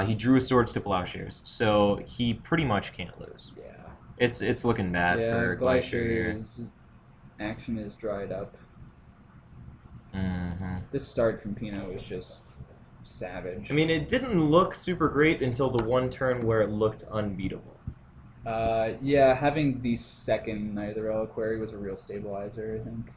He drew his swords to plowshares, so he pretty much can't lose. Yeah. It's looking bad for Glacier here. Glacier's action is dried up. hmm This start from Pino is just savage. I mean, it didn't look super great until the one turn where it looked unbeatable. Yeah, having the second Night of the Reliquary was a real stabilizer, I think.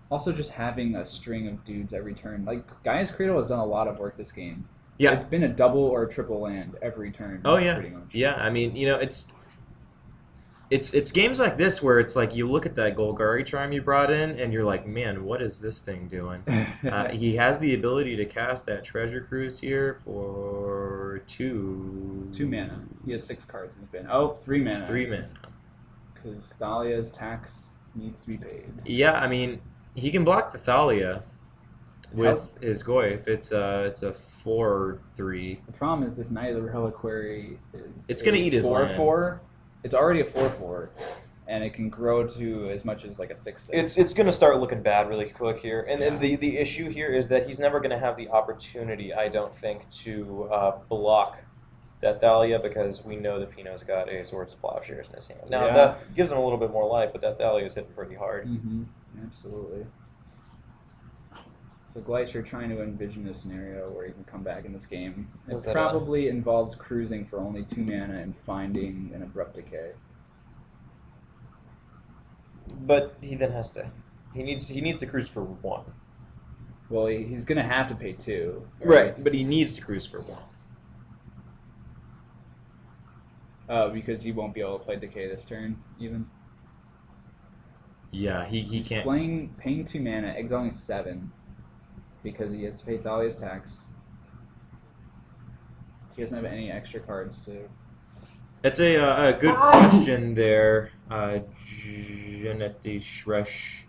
Also, just having a string of dudes every turn. Like, Gaia's Cradle has done a lot of work this game. Yeah. It's been a double or a triple land every turn. Oh yeah. Pretty much. Yeah. I mean, you know, it's games like this where it's like you look at that Golgari charm you brought in and you're like, man, what is this thing doing? He has the ability to cast that Treasure Cruise here for 2 mana. He has 6 cards in the bin. Oh, 3 mana. 3 mana. Because Thalia's tax needs to be paid. Yeah, I mean, he can block the Thalia with his Goyf. It's a 4/3. The problem is this Knight of the Reliquary is It's gonna eat his land. 4/4. It's already a 4/4, and it can grow to as much as like a 6/6. It's going to start looking bad really quick here. And the issue here is that he's never going to have the opportunity, I don't think, to block that Thalia because we know that Pino's got a Swords of Plowshares in his hand. Now, that gives him a little bit more life, but that Thalia is hitting pretty hard. Mm-hmm. Absolutely. So Glacier trying to envision a scenario where he can come back in this game. It probably involves cruising for only 2 mana and finding an Abrupt Decay. But he then has to... He needs to cruise for 1. Well, he's going to have to pay 2. Right, but he needs to cruise for 1. Oh, because he won't be able to play Decay this turn, even? Yeah, he's can't... Paying 2 mana, exiling 7, because he has to pay Thalia's tax. He doesn't have any extra cards to... That's a good question there, Jeanette Shresh.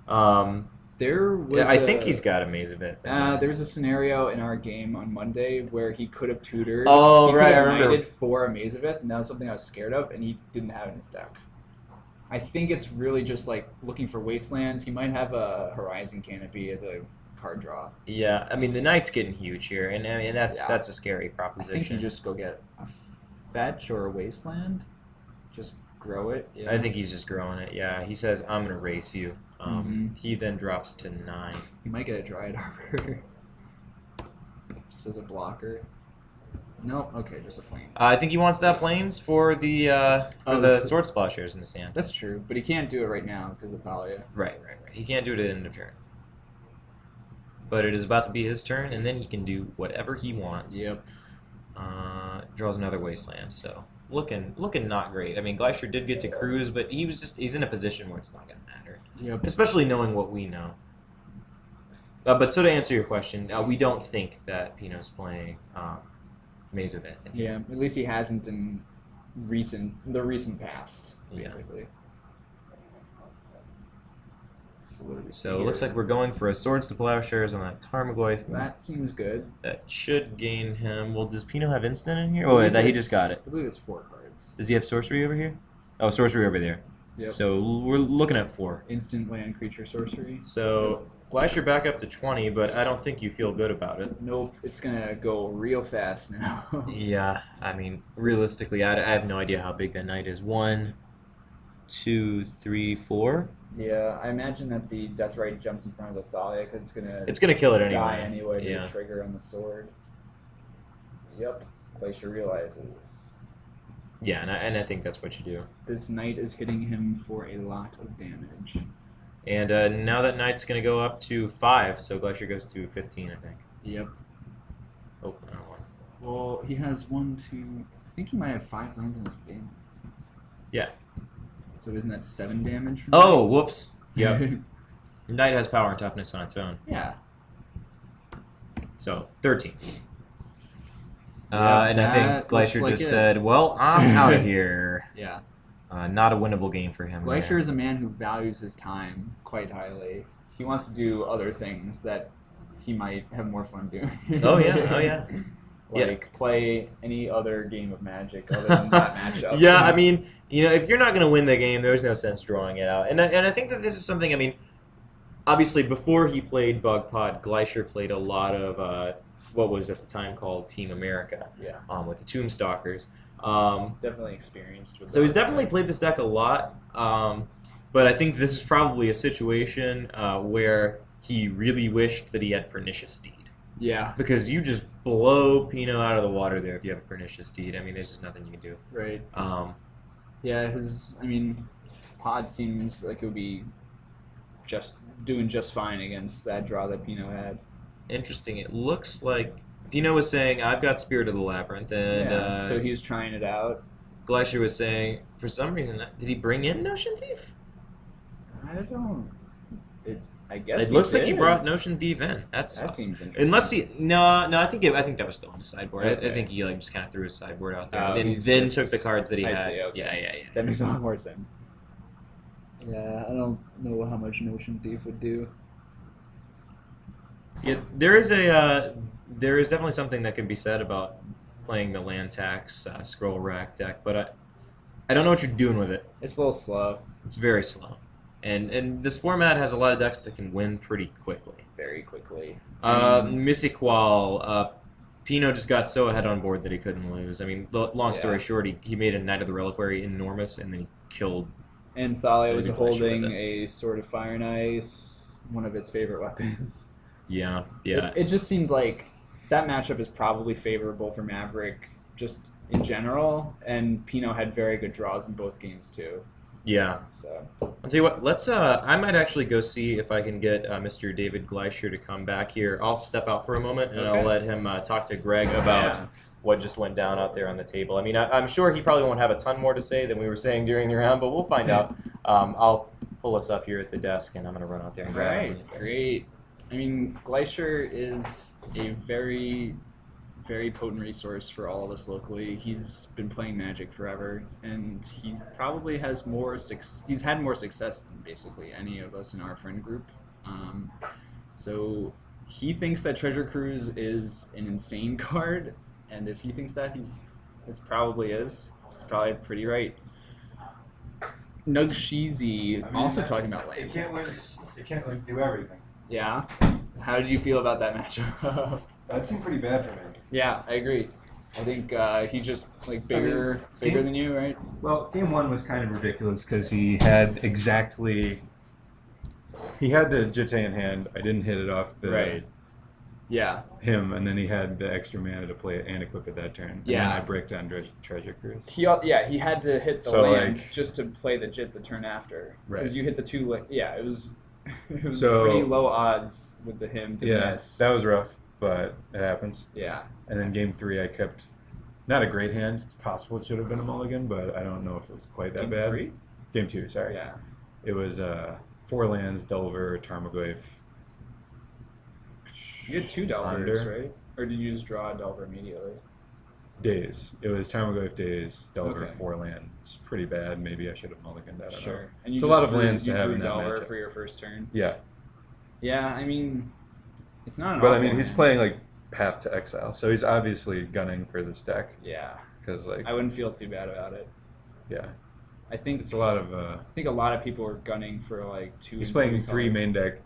I think he's got a Maze of It. There was a scenario in our game on Monday where he could have tutored. Oh, he right, could I have remember. knighted for a Maze of It, and that was something I was scared of, and he didn't have it in his deck. I think it's really just like looking for wastelands. He might have a Horizon Canopy as a card draw. Yeah, I mean the Knight's getting huge here, and I mean that's a scary proposition. I think you just go get a fetch or a wasteland, just grow it. Yeah. I think he's just growing it. Yeah, he says I'm gonna race you. He then drops to 9. He might get a Dryad Arbor, just as a blocker. No, okay, just a Plains. I think he wants that Plains for the Sword Splashers in his hand. That's true, but he can't do it right now because of Thalia. Right. He can't do it at the end of turn. But it is about to be his turn, and then he can do whatever he wants. Yep. Draws another Wasteland, so looking not great. I mean, Glacier did get to cruise, but he's in a position where it's not going to matter. Yep. Especially knowing what we know. But so to answer your question, we don't think that Pino's playing Maze of Ith. Yeah, at least he hasn't in the recent past, basically. Yeah. So it looks like we're going for a Swords to Plowshares on that Tarmogoyf. That seems good. That should gain him. Well, does Pino have instant in here? Oh, wait, he just got it. I believe it's 4 cards. Does he have sorcery over here? Oh, sorcery over there. Yep. So we're looking at 4. Instant land creature sorcery. So Glacier back up to 20, but I don't think you feel good about it. Nope, it's gonna go real fast now. Yeah, I mean, realistically, I have no idea how big that Knight is. 1, 2, 3, 4. Yeah, I imagine that the Deathrite jumps in front of the Thalia because it's gonna kill it anyway. Die anyway to yeah. the trigger on the sword. Yep, Glacier realizes. Yeah, and I think that's what you do. This Knight is hitting him for a lot of damage. And now that Knight's going to go up to 5, so Glacier goes to 15, I think. Yep. Oh, I don't want. Well, he has 1, 2... I think he might have 5 lands in his bin. Yeah. So isn't that 7 damage from Oh, whoops. Yep. Knight has power and toughness on its own. Yeah. So, 13. Yeah, and I think Glacier just said, well, I'm out of here. Yeah. Not a winnable game for him. Glacier is a man who values his time quite highly. He wants to do other things that he might have more fun doing. Oh, yeah. Like, play any other game of Magic other than that matchup. Yeah, I mean, if you're not going to win the game, there's no sense drawing it out. And I think that this is something, I mean, obviously, before he played Bug Pod, Glacier played a lot of what was at the time called Team America. Yeah. With the Tombstalkers. Definitely experienced with So he's definitely played this deck a lot, but I think this is probably a situation where he really wished that he had Pernicious Steed. Yeah. Because you just blow Pino out of the water there if you have a Pernicious Steed. I mean, there's just nothing you can do. Right. Yeah, Pod seems like it would be just doing just fine against that draw that Pino had. Interesting. It looks like Pino was saying, "I've got Spirit of the Labyrinth," and So he was trying it out. Glacier was saying, for some reason, did he bring in Notion Thief? I don't. I guess It looks like he brought Notion Thief in. That seems interesting. Unless he I think that was still on his sideboard. Okay. I think he just kind of threw his sideboard out there Oh, and he's then just- took the cards that he I had. see, okay. Yeah. That makes a lot more sense. Yeah, I don't know how much Notion Thief would do. Yeah, there is definitely something that can be said about playing the land tax scroll rack deck, but I don't know what you're doing with it. It's a little slow. It's very slow, and this format has a lot of decks that can win pretty quickly. Very quickly. Mystiqual, Pino just got so ahead on board that he couldn't lose. I mean, long story Yeah. short, he made a Knight of the Reliquary enormous, and then he killed. And Thalia was David Glacier with holding it. a Sword of Fire and Ice, one of its favorite weapons. Yeah. It just seemed like that matchup is probably favorable for Maverick just in general, and Pino had very good draws in both games too. Yeah. So I'll tell you what. Let's. I might actually go see if I can get Mr. David Gleischer to come back here. I'll step out for a moment and Okay. I'll let him talk to Greg about what just went down out there on the table. I mean, I'm sure he probably won't have a ton more to say than we were saying during the round, but we'll find out. I'll pull us up here at the desk, and I'm going to run out there and grab him. right, great. I mean, Glacier is a very, very potent resource for all of us locally. He's been playing Magic forever, and he probably has he's had more success than basically any of us in our friend group. So he thinks that Treasure Cruise is an insane card, and if he thinks that, it probably is. He's probably pretty right. Nugsheezy also talking about land. It can't like do everything. Yeah. How did you feel about that matchup? That seemed pretty bad for me. Yeah, I agree. I think he's just like bigger than you, right? Well, game one was kind of ridiculous because he had the Jitte in hand. I didn't hit it off the Yeah. him, and then he had the extra mana to play it and equip it that turn. And Yeah. then I bricked on Treasure Cruise. He had to hit the So, land like- just to play the Jit the turn after. Right. Because you hit the two. It was it was So- pretty low odds with the him to Yeah, miss. that was rough, but it happens. Yeah. And then game three, I kept not a great hand. It's possible it should have been a mulligan, but I don't know if it was quite that Game bad. three? Game two, sorry. Yeah. It was 4 lands, Delver, Tarmogoyf. You had two Delvers, Ponder. right? Or did you just draw a Delver immediately? Days. It was Tarmogoyf Days, Delver, Okay. 4 land. It's pretty bad. Maybe I should have mulliganed. I don't know. And It's you a lot just of lands you to have drew in that Delver matchup. for your first turn. Yeah. Yeah, I mean, it's not an But I awful mean, he's hand. playing like Path to Exile, so he's obviously gunning for this deck. Yeah. Because, like, I wouldn't feel too bad about it. yeah. I think It's a lot of. I think a lot of people are gunning for like 2. He's and playing 3 3 color. main deck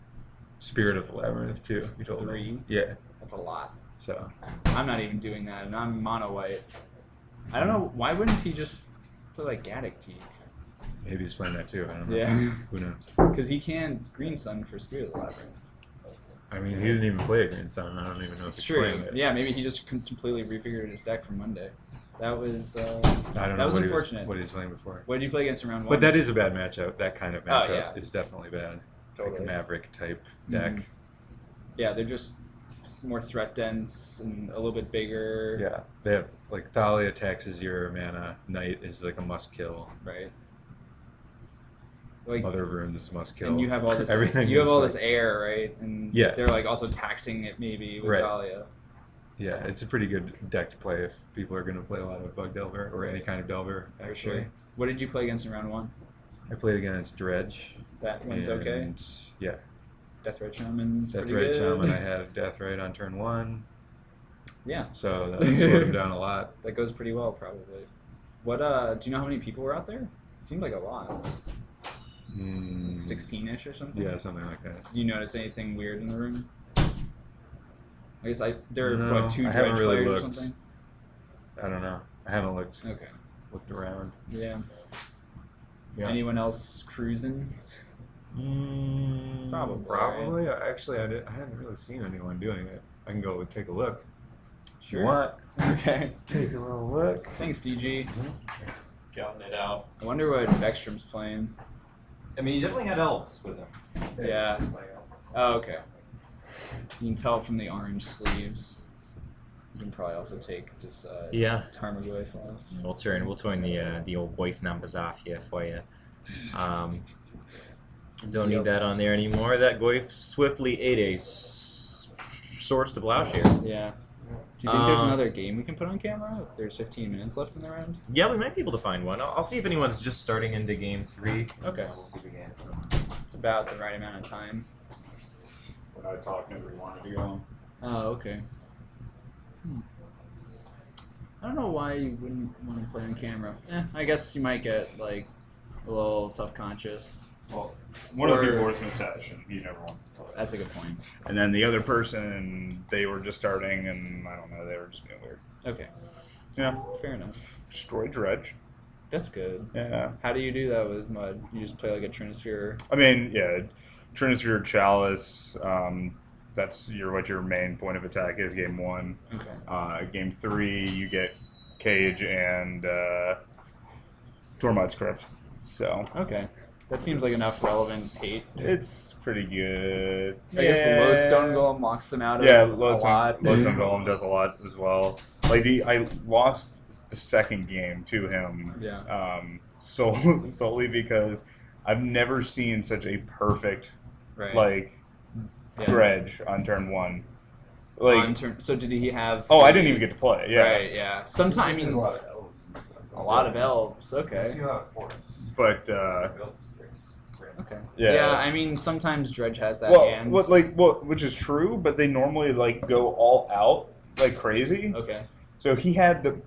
Spirit of the Labyrinth, too. You told me. 3? Yeah. That's a lot. So. I'm not even doing that, and I'm mono white. I don't know why wouldn't he just play like Gaddock Teak? Maybe he's playing that, too. I don't know. Yeah. Who knows? Because he can Green Sun for Spirit of the Labyrinth. I mean, he didn't even play a Green Sun. I don't even know if It's he's true. playing it. Yeah, maybe he just completely refigured his deck from Monday. That was I don't that know was what unfortunate. he was playing before. What did you play against in round 1? But that is a bad matchup. That kind of matchup yeah. is definitely bad. Like Totally. a Maverick type deck. Mhm. Yeah, they're just more threat dense and a little bit bigger. Yeah, they have like Thalia taxes your mana. Knight is like a must kill. Right. Like, Mother of Runes is a must kill. and you have all this. Everything. You have is all like- this air, right? And Yeah. they're like also taxing it maybe with Right. Dahlia. Yeah, it's a pretty good deck to play if people are going to play a lot of Bug Delver or any kind of Delver. For Actually, sure. What did you play against in round 1? I played against Dredge. That went okay. and, Yeah, Deathrite Shaman's Death pretty Right good. Shaman. I had Death Right on turn 1, Yeah, so that slowed him down a lot. that goes pretty well probably. What do you know how many people were out there? It seemed like a lot. 16-ish or something? Yeah, something like that. Did you notice anything weird in the room? I guess there were No, 2 I haven't Dredge really players or looked. something? I don't know. I haven't looked Okay. around. Yeah. Yeah. Anyone else cruising? Probably, Probably. Actually, I hadn't really seen anyone doing it. I can go take a look. If Sure. you want. Okay. Take a little look. Thanks, DG. Counting it out. I wonder what Ekstrom's playing. I mean, he definitely had elves with him. Yeah. Oh, okay. You can tell from the orange sleeves. You can probably also take this Yeah. Tarmogoyf off. We'll turn the old Goyf numbers off here for you. Don't need that on there anymore. That Goyf swiftly ate a swords to plowshares. Yeah. Do you think there's another game we can put on camera if there's 15 minutes left in the round? Yeah, we might be able to find one. I'll see if anyone's just starting into game 3. Okay. We'll see the game. It's about the right amount of time. When I talked, nobody wanted to go on. Oh, okay. I don't know why you wouldn't want to play on camera. I guess you might get, like, a little self-conscious. Well, one of the people was Mitesh, and he never wants to play. That's a good point. And then the other person, they were just starting, and I don't know, they were just being weird. Okay. Yeah. Fair enough. Destroy Dredge. That's good. Yeah. How do you do that with MUD? You just play like a Trinisphere? I mean, yeah, Trinisphere Chalice, that's what your main point of attack is, game 1. Okay. Game 3, you get Cage and Tormod Script. So. Okay. That seems like enough relevant hate. It's pretty good. I guess Lodestone Golem locks them out of Yeah, a lot. Lodestone Golem does a lot as well. Like I lost the second game to him. Yeah. Solely because I've never seen such a perfect Dredge on turn 1. Like so did he have? Oh, I didn't even get to play. Yeah. Right. Yeah. Sometimes I mean, There's a lot of elves and stuff. a lot of elves. Okay. See a lot of forests. But Okay. Yeah. Yeah. I mean, sometimes Dredge has that well, hand. which is true, but they normally go all out like crazy. Okay. So he had the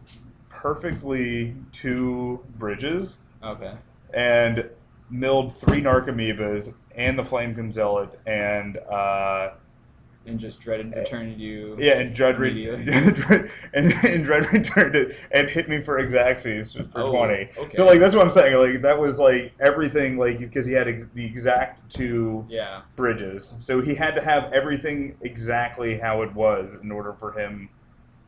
perfectly 2 bridges. Okay. And milled 3 Narcomoebas and the Flamecom Zealot and just Dread returned you. yeah, and Dread and Dread returned it and hit me for Xyz for 20. Okay. So that's what I'm saying. Like that was everything because he had the exact 2 bridges. So he had to have everything exactly how it was in order for him.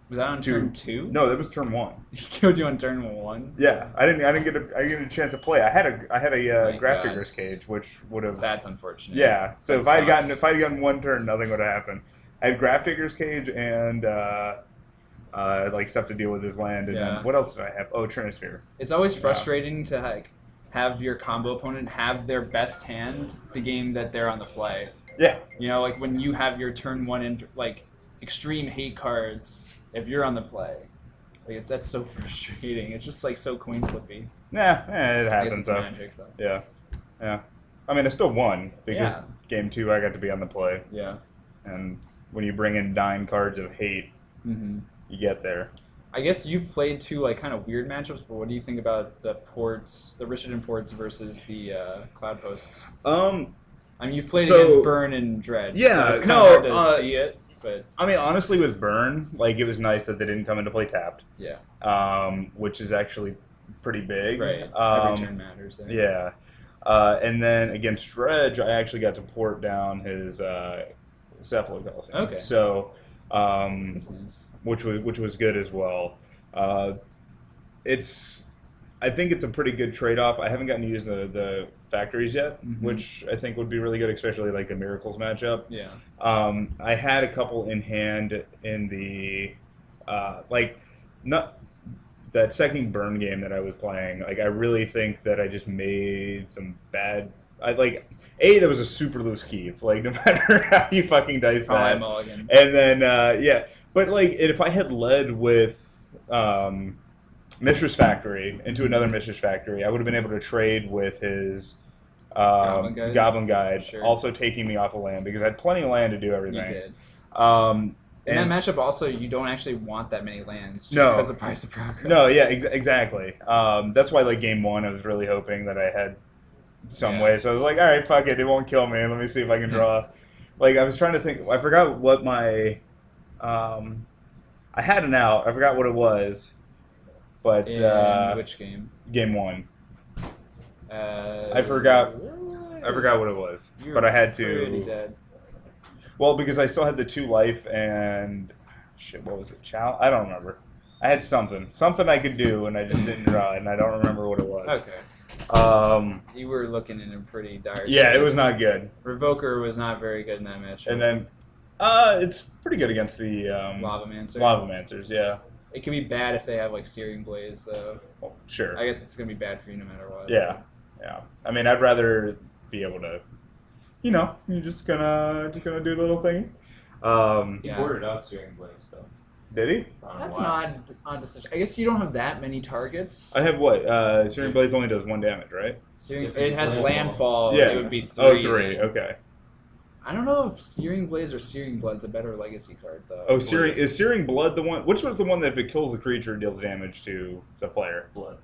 Was that on turn 2? No, that was turn 1. He killed you on turn 1. Yeah, I didn't get a chance to play. I had a Graph God. Figures Cage, which would have. That's unfortunate. Yeah, so That if I had sucks. gotten 1 turn, nothing would have happened. I had Graph Digger's Cage and stuff to deal with his land, and then what else did I have? Oh, Trinisphere. It's always frustrating to have your combo opponent have their best hand the game that they're on the play. Yeah. You know, like when you have your turn 1 and extreme hate cards if you're on the play. That's so frustrating. It's just so coin flippy. Nah, it I guess happens it's though. magic though. Yeah. I mean, I still won because Yeah. game 2 I got to be on the play, Yeah. and when you bring in 9 cards of hate, Mm-hmm. you get there. I guess you've played 2 kind of weird matchups, but what do you think about the ports, the Rishadan ports versus the Cloud Posts? I mean, you've played against Burn and Dredge. Yeah, so it's kind of hard to no, see it, but I mean, honestly, with Burn, it was nice that they didn't come into play tapped. yeah, Which is actually pretty big. right. Every turn matters there. Yeah. And then against Dredge, I actually got to port down his Cephalocalcine. Okay. So, That's nice. which was good as well. I think it's a pretty good trade-off. I haven't gotten to use the factories yet, which I think would be really good, especially the Miracles matchup. Yeah. I had a couple in hand in the not that second Burn game that I was playing. I really think that I just made some bad. That was a super loose keep. No matter how you fucking dice Probably that, mulligan. and then but if I had led with Mistress Factory into another Mistress Factory, I would have been able to trade with his Goblin Guide, Sure. also taking me off of land because I had plenty of land to do You everything. did. In that matchup, also, you don't actually want that many lands just No. because of price of progress. No, yeah, exactly. That's why game 1 I was really hoping that I had some way. So I was like, all right, fuck it, it won't kill me. Let me see if I can draw. I was trying to think. I forgot what my. I had an out. I forgot what it was. But In which game? game 1. I forgot what it was, but I had Pretty to. dead. Well, because I still had the 2 life and shit. What was it? Chow? I don't remember. I had something I could do, and I just didn't draw, and I don't remember what it was. Okay. You were looking in a pretty dire. Yeah, it was straits. not good. Revoker was not very good in that match. And then, it's pretty good against the Lavamancer. Lavamancers. Yeah, It can be bad if they have like Searing Blaze, though. well, sure. I guess it's gonna be bad for you no matter what. Yeah, yeah. I mean, I'd rather be able to, you're just gonna do the little thing. He Yeah. bordered out Searing Blaze, though. Did he? I don't know That's why. an odd decision. I guess you don't have that many targets. I have what? Searing Blaze only does 1 damage, right? Searing, If it you has landfall. landfall. Yeah. It would be 3. Oh, 3. Okay. I don't know if Searing Blaze or Searing Blood's a better legacy card, though. Oh, is Searing Blood the one? Which one's the one that if it kills the creature, deals damage to the player? Blood.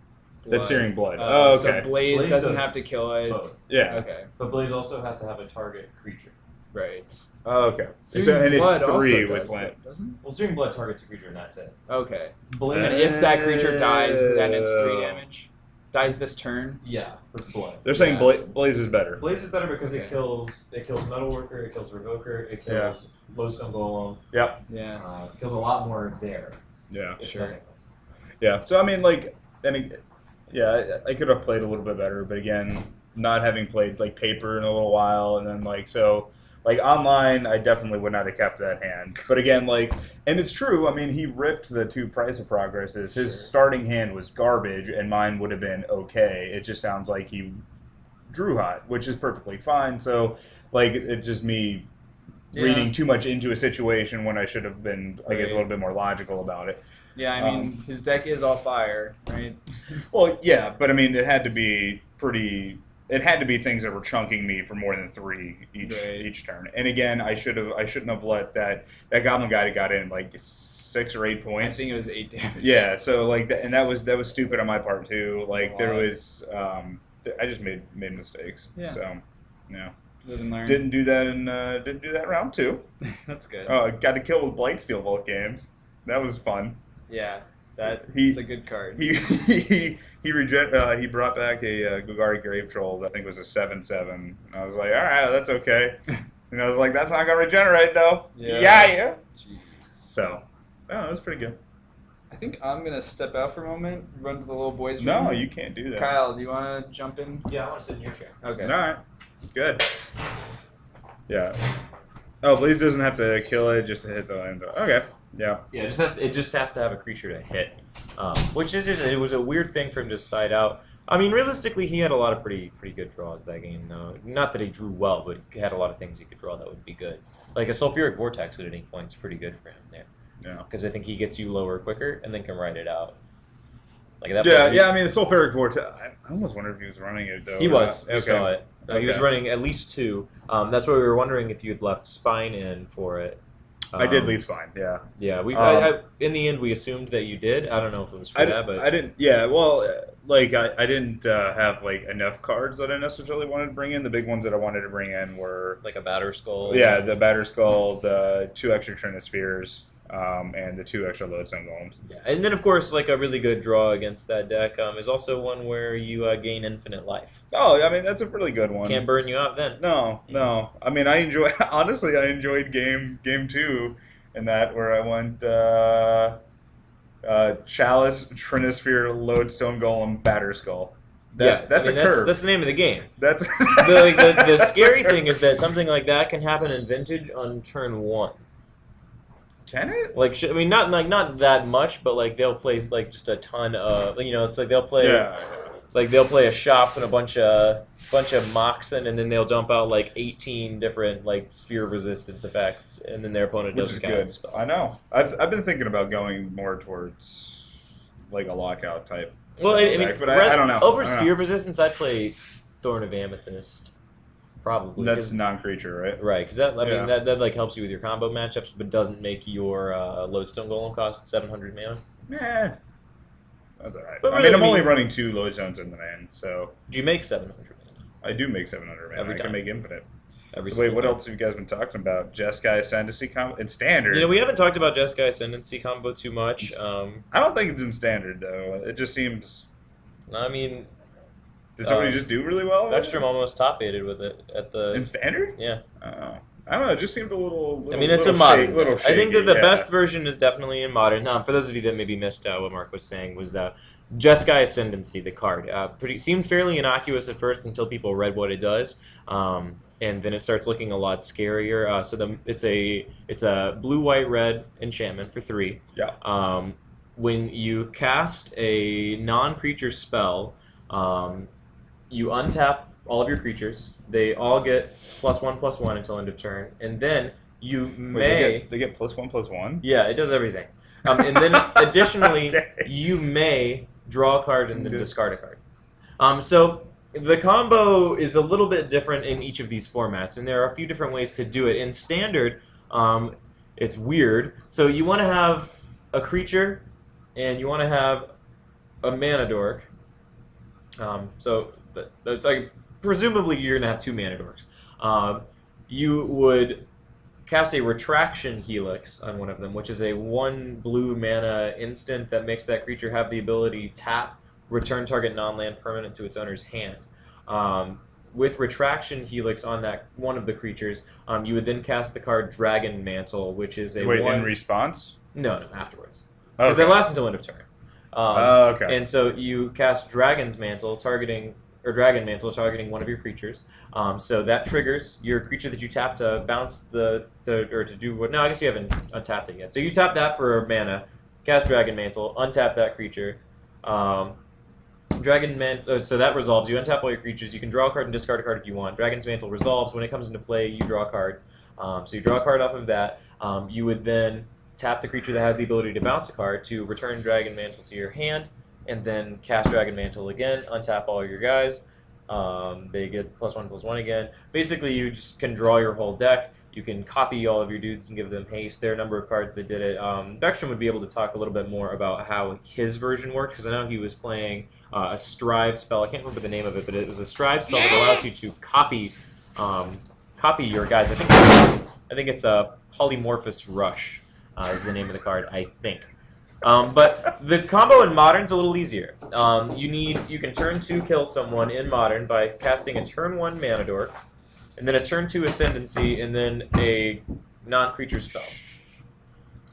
That's Searing Blood. Oh, okay. So Blaze, Blaze doesn't does have to kill it. Both. Yeah. Okay, But Blaze also has to have a target creature. right. Oh, okay. Searing And it's Blood 3 also with does land. that, doesn't Well, Searing Blood targets a creature, and that's it. it? Okay. Blaze. And if that creature dies, then it's 3 damage. Dies this turn. Yeah, for Blood. They're saying Yeah. Blaze is better. Blaze is better because Okay. it kills Metalworker, it kills Revoker, it kills Lowstone Golem. Yep. Yeah. It kills a lot more there. Yeah. If Sure. nothing else. Yeah. So I mean, like, I could have played a little bit better, but again, not having played like paper in a little while, and then like online, I definitely would not have kept that hand. But again, and it's true. I mean, he ripped the 2 Price of Progresses. His starting hand was garbage, and mine would have been okay. It just sounds like he drew hot, which is perfectly fine. So, it's just me reading too much into a situation when I should have been, I guess, a little bit more logical about it. Yeah, I mean, his deck is all fire, right? Well, yeah, but I mean, it had to be It had to be things that were chunking me for more than 3 each turn. And again, I shouldn't have let that goblin guy that got in 6 or 8 I points. think it was 8 damage. Yeah, so and that was stupid on my part too. That's a There lot. was I just made mistakes. Yeah. So yeah, Live and learn. didn't do that in round 2. That's good. Got to kill with Blightsteel both games. That was fun. Yeah, that's He- a good card. He brought back a Golgari Grave Troll that I think was a 7/7. And I was like, all right, that's okay. And I was like, that's not gonna regenerate though. Yeah. Jeez. So, it was pretty good. I think I'm gonna step out for a moment, run to the little boys' room. No, you can't do that. Kyle, do you want to jump in? Yeah, I want to sit in your chair. Okay. All right, good. Yeah. Oh, Blaze doesn't have to kill it just to hit the land. Okay. Yeah. Yeah, it just has to have a creature to hit, which is it was a weird thing for him to side out. I mean, realistically, he had a lot of pretty good draws that game, though. Not that he drew well, but he had a lot of things he could draw that would be good. Like a Sulfuric Vortex at any point is pretty good for him there. Yeah. Because I think he gets you lower quicker and then can ride it out. Like at that Yeah, point, yeah. I mean, the Sulfuric Vortex. I almost wondered if he was running it though. he or was. not. We saw it. He was Okay. running at least 2. That's why we were wondering if you had left Spine in for it. I did leave Spine. Yeah. Yeah, we. Um, in the end, we assumed that you did. I don't know if it was for I that, but didn't. Yeah. Well, I didn't have enough cards that I necessarily wanted to bring in. The big ones that I wanted to bring in were like a Batter Skull. yeah, the Batter Skull, the 2 extra Trinispheres, and the 2 extra Lodestone Golems. Yeah, and then of course, like a really good draw against that deck is also one where you gain infinite life. Oh, I mean that's a really good one. Can't burn you out then. No. I mean, I enjoyed game 2 in that where I went Chalice, Trinisphere, Lodestone Golem, Batter Skull. That's a curve. That's the name of the game. That's The scary thing is that something like that can happen in Vintage on turn 1. Can it? Like, I mean, not that much, but like they'll play like just a ton of, it's like they'll play Yeah. like they'll play a shop and a bunch of Moxen, and then they'll dump out like 18 different like sphere resistance effects, and then their opponent Which doesn't is cast good. a spell. I know. I've been thinking about going more towards like a lockout type. Well, I mean, deck, but I don't know. Over I don't know. sphere resistance, I'd play Thorn of Amethyst, probably. That's 'cause- non-creature, right? right, because that Yeah. that like helps you with your combo matchups, but doesn't make your Lodestone Golem cost 700 mana. Yeah. That's alright. But I really, mean, I'm I only mean- running 2 Lodestones in the end, so Do you make 700 mana I do make 700 mana. Every I can time. make infinite. every So wait, single what time? else have you guys been talking about? Jeskai Ascendancy combo in standard. We haven't talked about Jeskai Ascendancy combo too much. I don't think it's in standard though. It just seems. I mean, Did somebody just do really well? with it? Vextrom almost top-aided with it at the in standard. yeah. Oh. I don't know. It just seemed a little. I mean, it's a little modern. shake- little I think that shaky, the yeah. best version is definitely in modern. For those of you that maybe missed what Mark was saying, was that Jeskai Ascendancy, the card, seemed fairly innocuous at first until people read what it does, and then it starts looking a lot scarier. It's a blue-white-red enchantment for 3. Yeah. When you cast a non-creature spell, you untap all of your creatures. They all get +1/+1 until end of turn, and then you may... Wait, they get +1/+1? Yeah, it does everything. And then additionally, Okay. you may draw a card and then discard a card. So the combo is a little bit different in each of these formats, and there are a few different ways to do it. In Standard, it's weird. So you want to have a creature, and you want to have a mana dork. So that's like, presumably you're going to have 2 mana dorks. You would cast a Retraction Helix on one of them, which is a 1 blue mana instant that makes that creature have the ability tap, return target non-land permanent to its owner's hand. With Retraction Helix on that one of the creatures, you would then cast the card Dragon Mantle, which is a in response? No, afterwards. Because Okay. they last until end of turn. Okay. And so you cast Dragon Mantle targeting one of your creatures. So that triggers your creature that you tap to bounce to do what? No, I guess you haven't untapped it yet. So you tap that for mana, cast Dragon Mantle, untap that creature. So that resolves. You untap all your creatures. You can draw a card and discard a card if you want. Dragon's Mantle resolves. When it comes into play, you draw a card. So you draw a card off of that. You would then tap the creature that has the ability to bounce a card to return Dragon Mantle to your hand, and then cast Dragon Mantle again, untap all your guys. They get +1/+1 again. Basically, you just can draw your whole deck. You can copy all of your dudes and give them haste. There are a number of cards that did it. Beckstrom would be able to talk a little bit more about how his version worked, because I know he was playing a Strive spell. I can't remember the name of it, but it was a Strive spell that allows you to copy your guys. I think it's a Polymorphous Rush is the name of the card, I think. But the combo in Modern's a little easier. You can turn 2 kill someone in Modern by casting a turn 1 Mana Dork, and then a turn 2 Ascendancy, and then a non-creature spell.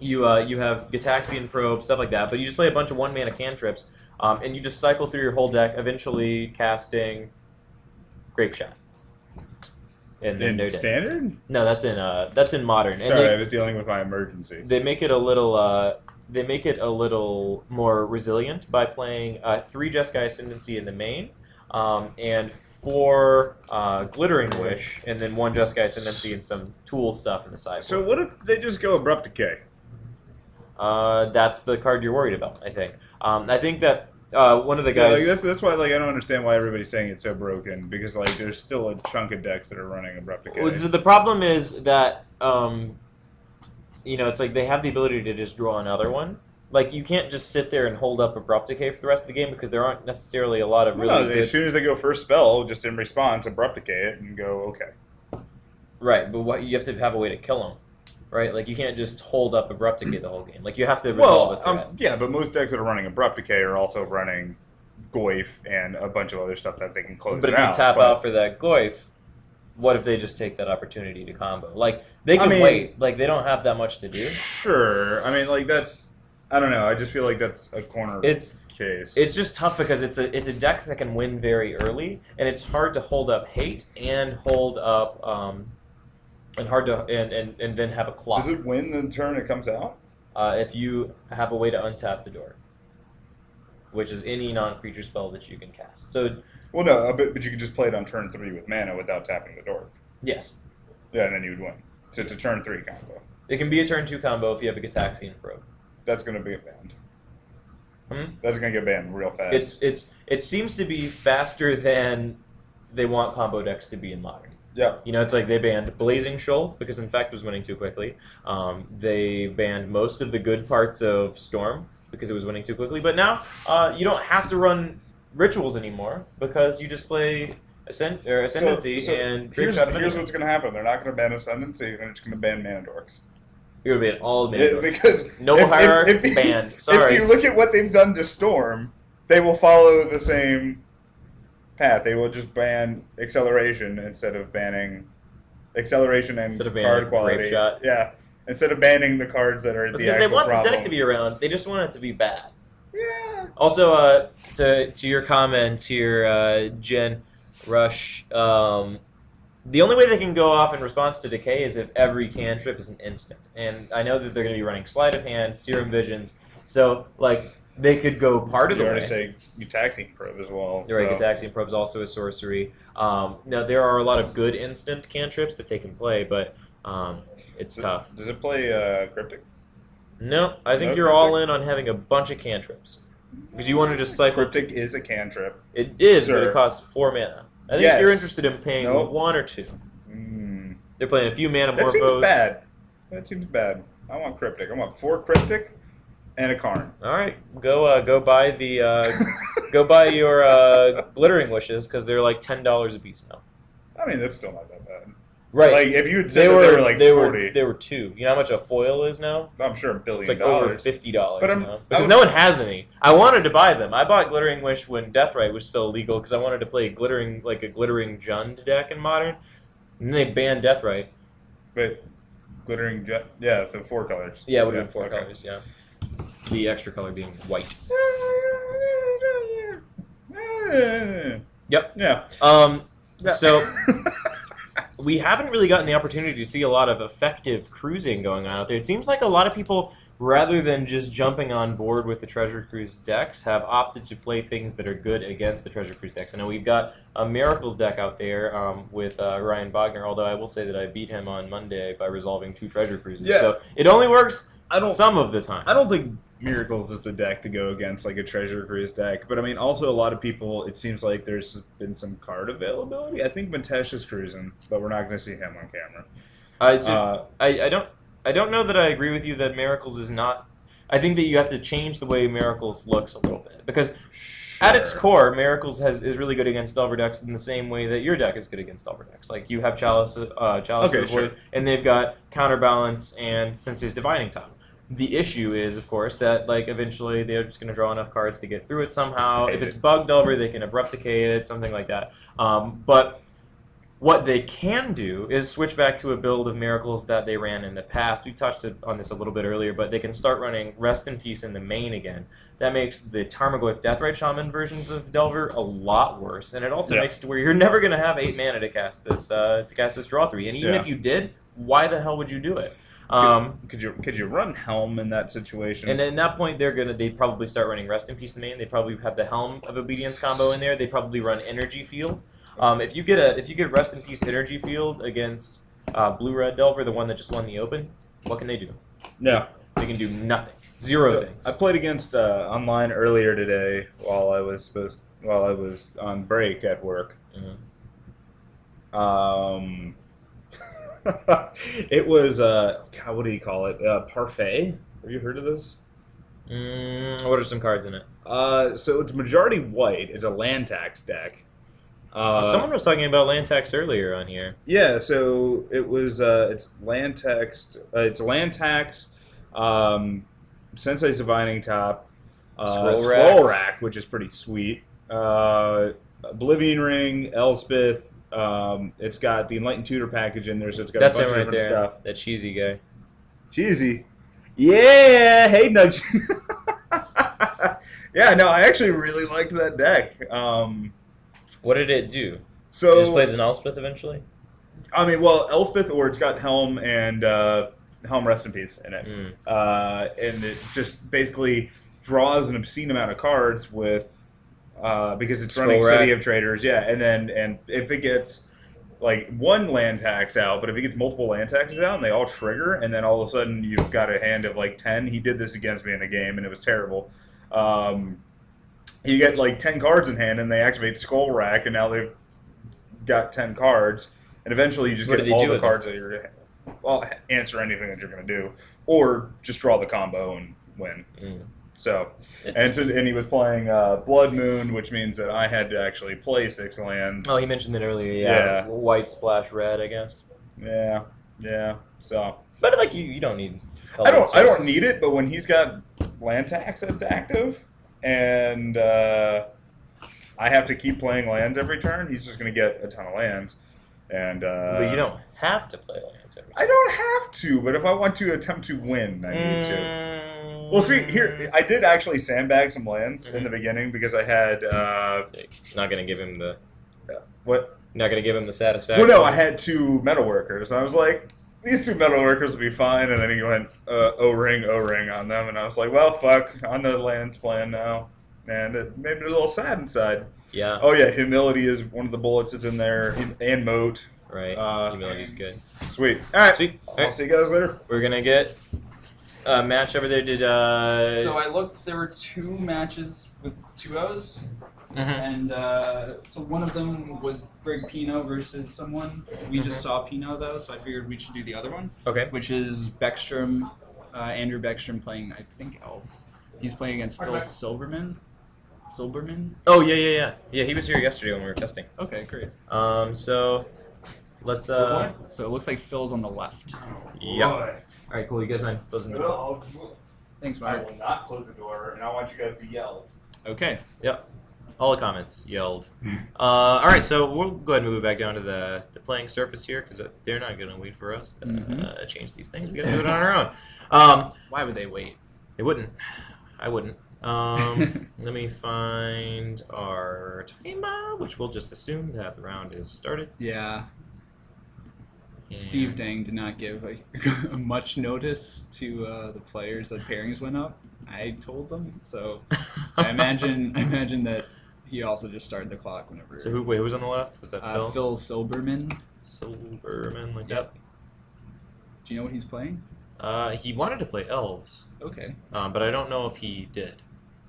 You have Gitaxian Probe, stuff like that, but you just play a bunch of 1 mana cantrips, and you just cycle through your whole deck, eventually casting Grape Shot. And then in Standard? No, that's in Modern. Sorry, I was dealing with my emergency. They make it a little more resilient by playing 3 Jeskai Ascendancy in the main, and 4 Glittering Wish, and then 1 Jeskai Ascendancy and some tool stuff in the sideboard. So what if they just go Abrupt Decay? That's the card you're worried about, I think. I think that one of the guys... Yeah, that's why I don't understand why everybody's saying it's so broken, because there's still a chunk of decks that are running Abrupt Decay. Well, the problem is that it's like they have the ability to just draw another one. Like, you can't just sit there and hold up Abrupt Decay for the rest of the game, because there aren't necessarily a lot of really good... As soon as they go first spell, just in response, Abrupt Decay it and go, okay. Right, but you have to have a way to kill them. Right? Like, you can't just hold up Abrupt Decay the whole game. Like, you have to resolve a threat. Yeah, but most decks that are running Abrupt Decay are also running Goyf and a bunch of other stuff that they can close But if you tap out for that Goyf, what if they just take that opportunity to combo? Like, they can wait. Like, they don't have that much to do. Sure. I mean, that's... I don't know. I just feel like that's a corner case. It's just tough because it's a deck that can win very early, and it's hard to hold up hate and hold up... and then have a clock. Does it win the turn it comes out? If you have a way to untap the door, which is any non-creature spell that you can cast. So, well, no, but you can just play it on turn 3 with mana without tapping the door. Yes. Yeah, and then you would win. So it's a turn 3 combo. It can be a turn 2 combo if you have a Gitaxian Probe. That's going to be banned. That's going to get banned real fast. It seems to be faster than they want combo decks to be in Modern. Yeah. It's like they banned Blazing Shoal because Infect was winning too quickly. They banned most of the good parts of Storm because it was winning too quickly. But now you don't have to run Rituals anymore because you just play Ascendancy and here's what's going to happen. They're not going to ban Ascendancy. They're just going to ban Mana Dorks. You're going to ban all Mana Dorks. Because Noble Hierarchy banned. Sorry. If you look at what they've done to Storm, they will follow the same path. They will just ban Acceleration instead of banning Acceleration and card quality. Grape Shot. Yeah, instead of banning the cards that are the actual problem. Because they want the deck to be around. They just want it to be bad. Yeah. Also, to your comment here, Jen Rush, the only way they can go off in response to Decay is if every cantrip is an instant. And I know that they're going to be running Sleight of Hand, Serum Visions, so, like, they could go part of the You way. already say Utaxian Probe as well. You're right, Gitaxian Probe's also a sorcery. Now, there are a lot of good instant cantrips that they can play, but it's tough. Does it play Cryptic? No, I think No you're all Cryptic? in on having a bunch of cantrips. Because you want to just cycle... Cryptic is a cantrip. It is, but Sir. it costs 4 mana. I think Yes. you're interested in paying Nope. 1 or 2. Mm. They're playing a few mana That seems morphos. bad. That seems bad. I want Cryptic. I want 4 Cryptic and a Karn. All right, go buy the go buy your glittering wishes because they're like $10 a piece now. I mean, that's still not that bad. Right. Like, if you had said they were like 40, they were 2. You know how much a foil is now? I'm sure $1 billion. It's like over $50 But now. Because no one has any. I wanted to buy them. I bought Glittering Wish when Deathrite was still illegal because I wanted to play a glittering Jund deck in Modern. And they banned Deathrite. But glittering jet, yeah, so 4 colors. Yeah, it would have been 4 okay. colors, yeah. The extra color being white. Yep. Yeah. So we haven't really gotten the opportunity to see a lot of effective cruising going on out there. It seems like a lot of people, rather than just jumping on board with the Treasure Cruise decks, have opted to play things that are good against the Treasure Cruise decks. I know we've got a Miracles deck out there with Ryan Bogner, although I will say that I beat him on Monday by resolving 2 Treasure Cruises. Yeah. So it only works I some of the time. I don't think Miracles is the deck to go against like a Treasure Cruise deck, but I mean, also a lot of people. It seems like there's been some card availability. I think Matesh is cruising, but we're not going to see him on camera. I don't know that I agree with you that Miracles is not. I think that you have to change the way Miracles looks a little bit because at its core, Miracles is really good against Delver decks in the same way that your deck is good against Delver decks. Like you have Chalice of the Void, and they've got Counterbalance and Sensei's Divining Top. The issue is, of course, that like eventually they're just going to draw enough cards to get through it somehow. If it's Bug Delver, they can Abrupt Decay it, something like that. But what they can do is switch back to a build of Miracles that they ran in the past. We touched on this a little bit earlier, but they can start running Rest in Peace in the main again. That makes the Tarmogoyf Deathrite Shaman versions of Delver a lot worse, and it also makes it to where you're never going to have 8 mana to cast this draw 3. And even if you did, why the hell would you do it? Could you run Helm in that situation? And at that point, they'd probably start running Rest in Peace in the main. They probably have the Helm of Obedience combo in there. They probably run Energy Field. If you get Rest in Peace Energy Field against Blue Red Delver, the one that just won the Open, what can they do? No, they can do nothing. Zero things. I played against online earlier today while I was on break at work. Mm-hmm. It was God, what do you call it? Parfait. Have you heard of this? What are some cards in it? So it's majority white. It's a land tax deck. Someone was talking about land tax earlier on here. Yeah, so it was it's land tax. Sensei's Divining Top, Scroll Rack, which is pretty sweet. Oblivion Ring, Elspeth. It's got the Enlightened Tutor package in there, so it's got a bunch of different stuff. That cheesy guy. Cheesy. Yeah, hey Nudge. Yeah, no, I actually really liked that deck. What did it do? So it just plays an Elspeth eventually? I mean, well, Elspeth, or it's got Helm and Helm Rest in Peace in it. And it just basically draws an obscene amount of cards with because it's running City of Traders, and if it gets like one land tax out, but if it gets multiple land taxes out and they all trigger, and then all of a sudden you've got a hand of like 10. He did this against me in a game, and it was terrible. You get like 10 cards in hand, and they activate Skull Rack, and now they've got 10 cards, and eventually you just get all the cards that you're answer anything that you're going to do, or just draw the combo and win. So, and he was playing Blood Moon, which means that I had to actually play 6 lands. Oh, he mentioned it earlier. Yeah. White splash red, I guess. Yeah. So, but like you don't need. I don't need it, but when he's got land tax that's active, and I have to keep playing lands every turn, he's just going to get a ton of lands. And But you don't have to play lands every I don't have to, but if I want to attempt to win, I need to. Well, see, here, I did actually sandbag some lands in the beginning because I had... Not going to give him the... what? Not going to give him the satisfaction? Well, no, I had 2 metalworkers. I was like, these 2 metalworkers will be fine, and then he went O-ring on them, and I was like, well, fuck, on the lands plan now. And it made me a little sad inside. Yeah. Oh, yeah, humility is one of the bullets that's in there, and moat. Right, humility's good. Sweet. All right. Sweet. I'll see you guys later. We're going to get a match over there. Did So I looked. There were 2 matches with 2-0s, and so one of them was Brig Pino versus someone. We just saw Pino though, so I figured we should do the other one. Okay. Which is Beckstrom, Andrew Beckstrom playing, I think, Elves. He's playing against Phil Silberman. Oh, yeah. Yeah, he was here yesterday when we were testing. Okay, great. So let's So it looks like Phil's on the left. yeah. All right, cool. You guys mind closing the door? Thanks, I Mark. will not close the door, and I want you guys to yell. Okay. Yep. All the comments yelled. All right, so we'll go ahead and move it back down to the playing surface here because they're not going to wait for us to change these things. We got to do it on our own. Why would they wait? They wouldn't. I wouldn't. Let me find our timer, which we'll just assume that the round is started. Yeah. And Steve Dang did not give much notice to the players that pairings went up. I told them, so I imagine that he also just started the clock whenever. So who was on the left? Was that Phil? Phil Silberman. Silberman, like Yep. Do you know what he's playing? that? He wanted to play Elves, Okay. but I don't know if he did.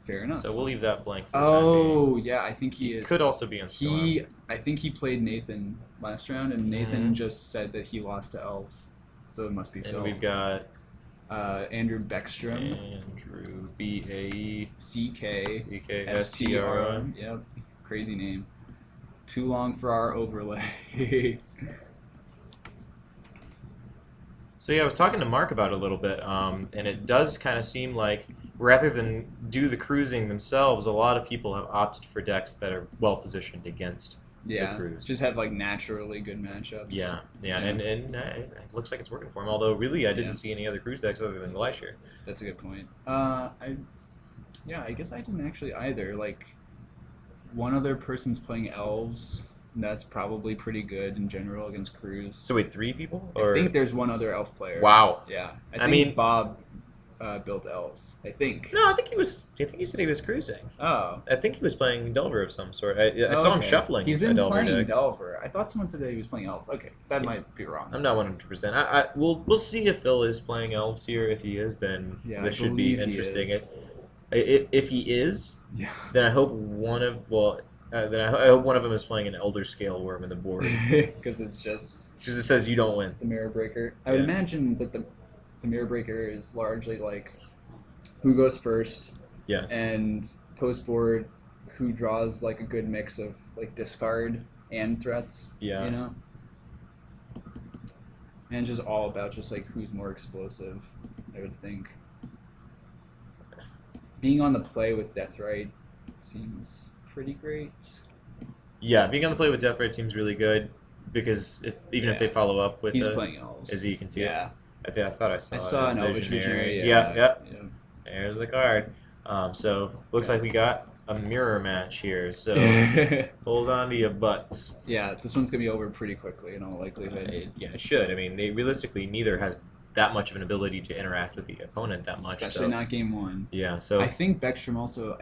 Fair enough. So we'll leave that blank for the time being. Oh, yeah, I think he is. Could also be on Storm. I think he played Nathan last round, and Nathan just said that he lost to Elves. So it must be Phil. And we've got Andrew Beckstrom. Andrew B-A-E C-K-S-T-R. Yep. Crazy name. Too long for our overlay. So yeah, I was talking to Mark about it a little bit, and it does kind of seem like rather than do the cruising themselves, a lot of people have opted for decks that are well positioned against the cruise. Just have like naturally good matchups. Yeah. And it looks like it's working for him. Although really, I didn't see any other cruise decks other than Glacier. That's a good point. I guess I didn't actually either. Like, one other person's playing Elves. And that's probably pretty good in general against crews. So wait, 3 people? I think there's one other Elf player. Wow. Yeah. I mean, Bob built Elves. I think. No, I think he said he was cruising. Oh. I think he was playing Delver of some sort. I saw him shuffling. He's been a Delver playing deck. Delver. I thought someone said that he was playing Elves. Okay, that might be wrong. I'm not 100%. We'll see if Phil is playing Elves here. If he is, then this should be interesting. If he is, then I hope one of them is playing an Elder Scale Worm in the board. Because it says you don't win. The Mirror Breaker. I would imagine that the Mirror Breaker is largely like who goes first. Yes. And post board, who draws like a good mix of like discard and threats. Yeah. You know. And just all about just like who's more explosive, I would think. Being on the play with Deathrite seems pretty great. Yeah, being on the play with Deathrite seems really good because even if they follow up with he's playing Elves. As you can see it. I thought I saw an Elvish Visionary. Yeah. There's the card. So looks like we got a mirror match here. So hold on to your butts. Yeah, this one's gonna be over pretty quickly in all likelihood. It should. I mean, realistically, neither has that much of an ability to interact with the opponent that much. Especially not game one. Yeah. So I think Beckstrom also.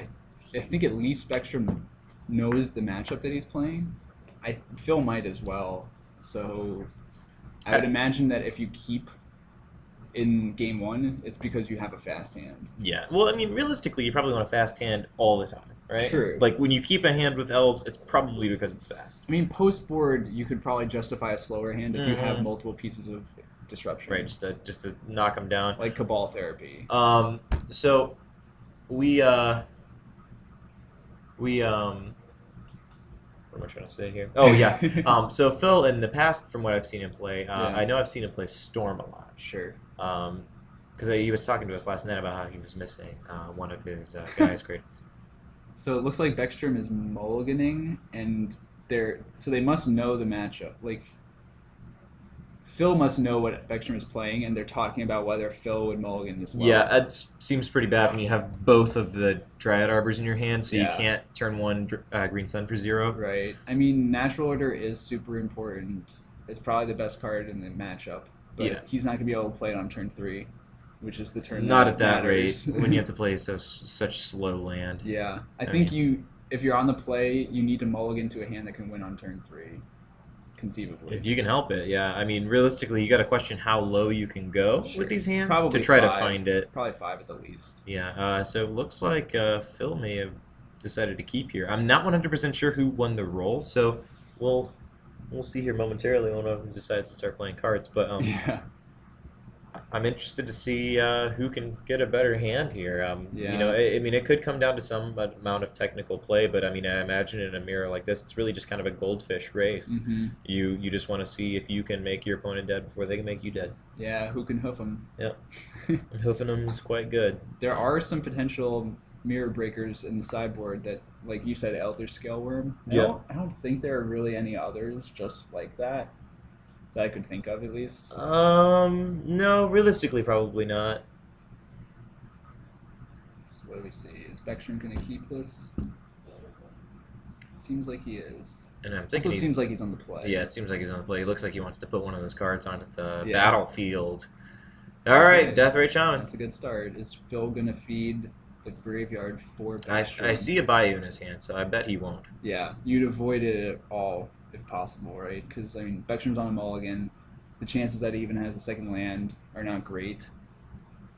I think at least Beckstrom knows the matchup that he's playing. Phil might as well. So I would imagine that if you keep in game one, it's because you have a fast hand. Yeah. Well, I mean, realistically, you probably want a fast hand all the time, right? True. Like when you keep a hand with Elves, it's probably because it's fast. I mean, post board, you could probably justify a slower hand if you have multiple pieces of disruption. Right. Just to knock them down. Like Cabal Therapy. So we what am I trying to say here? Oh yeah. So Phil, in the past, from what I've seen him play, I know I've seen him play Storm a lot. Sure. Because he was talking to us last night about how he was missing one of his guys' cradles. So it looks like Beckstrom is mulliganing, and they must know the matchup. Like Phil must know what Beckstrom is playing, and they're talking about whether Phil would mulligan as well. Yeah, it seems pretty bad when you have both of the Dryad Arbors in your hand, so you Yeah. can't turn one Green Sun for 0. Right. I mean, Natural Order is super important. It's probably the best card in the matchup, but Yeah. he's not going to be able to play it on turn 3, which is the turn Not that at that matters. rate when you have to play such slow land. Yeah. I I think mean- if you're on the play, you need to mulligan to a hand that can win on turn 3, conceivably. If you can help it, yeah. I mean, realistically, you got to question how low you can go Sure. with these hands Probably to try to 5. find it. Probably 5 at the least. Yeah, so it looks like Phil may have decided to keep here. I'm not 100% sure who won the roll, so we'll see here momentarily when one of them decides to start playing cards. But Yeah. I'm interested to see who can get a better hand here. Yeah. You know, I mean, it could come down to some amount of technical play, but I mean, I imagine in a mirror like this, it's really just kind of a goldfish race. Mm-hmm. You just want to see if you can make your opponent dead before they can make you dead. Yeah, who can hoof him? Yep. And hoofing them's quite good. There are some potential mirror breakers in the sideboard that, like you said, Elder Scale Worm. Yeah. I don't think there are really any others just like that I could think of, at least. No, realistically, probably not. So what do we see? Is Beckstrom going to keep this? Seems like he is. And I'm Also thinking seems like he's on the play. yeah, it seems like he's on the play. He looks like he wants to put one of those cards onto the Yeah. battlefield. All right, Okay. Death Ray Shaman. That's a good start. Is Phil going to feed the graveyard for I Beckstrom? see a Bayou in his hand, so I bet he won't. Yeah, you'd avoid it at all if possible, right? Because, I mean, Beckstrom's on a mulligan. The chances that he even has a second land are not great.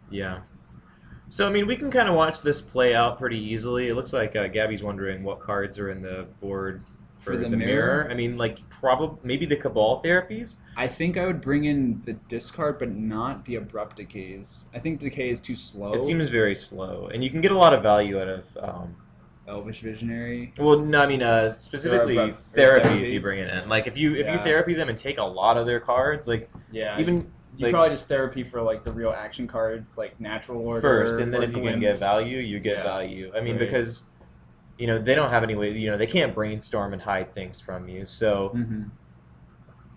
Yeah. So, I mean, we can kind of watch this play out pretty easily. It looks like Gabby's wondering what cards are in the board for the mirror. I mean, like, probably maybe the Cabal therapies. I think I would bring in the discard, but not the abrupt decays. I think decay is too slow. It seems very slow, and you can get a lot of value out of. Elvish Visionary. Well, no, I mean specifically Or therapy, therapy. if you bring it in. Like if you Yeah. therapy them and take a lot of their cards, like Yeah. even you like probably just therapy for like the real action cards, like Natural Order. first, and then or if you can Glimpse. get value, you get Yeah. value. I mean, Right. because you know they don't have any way. You know they can't brainstorm and hide things from you, so Mm-hmm.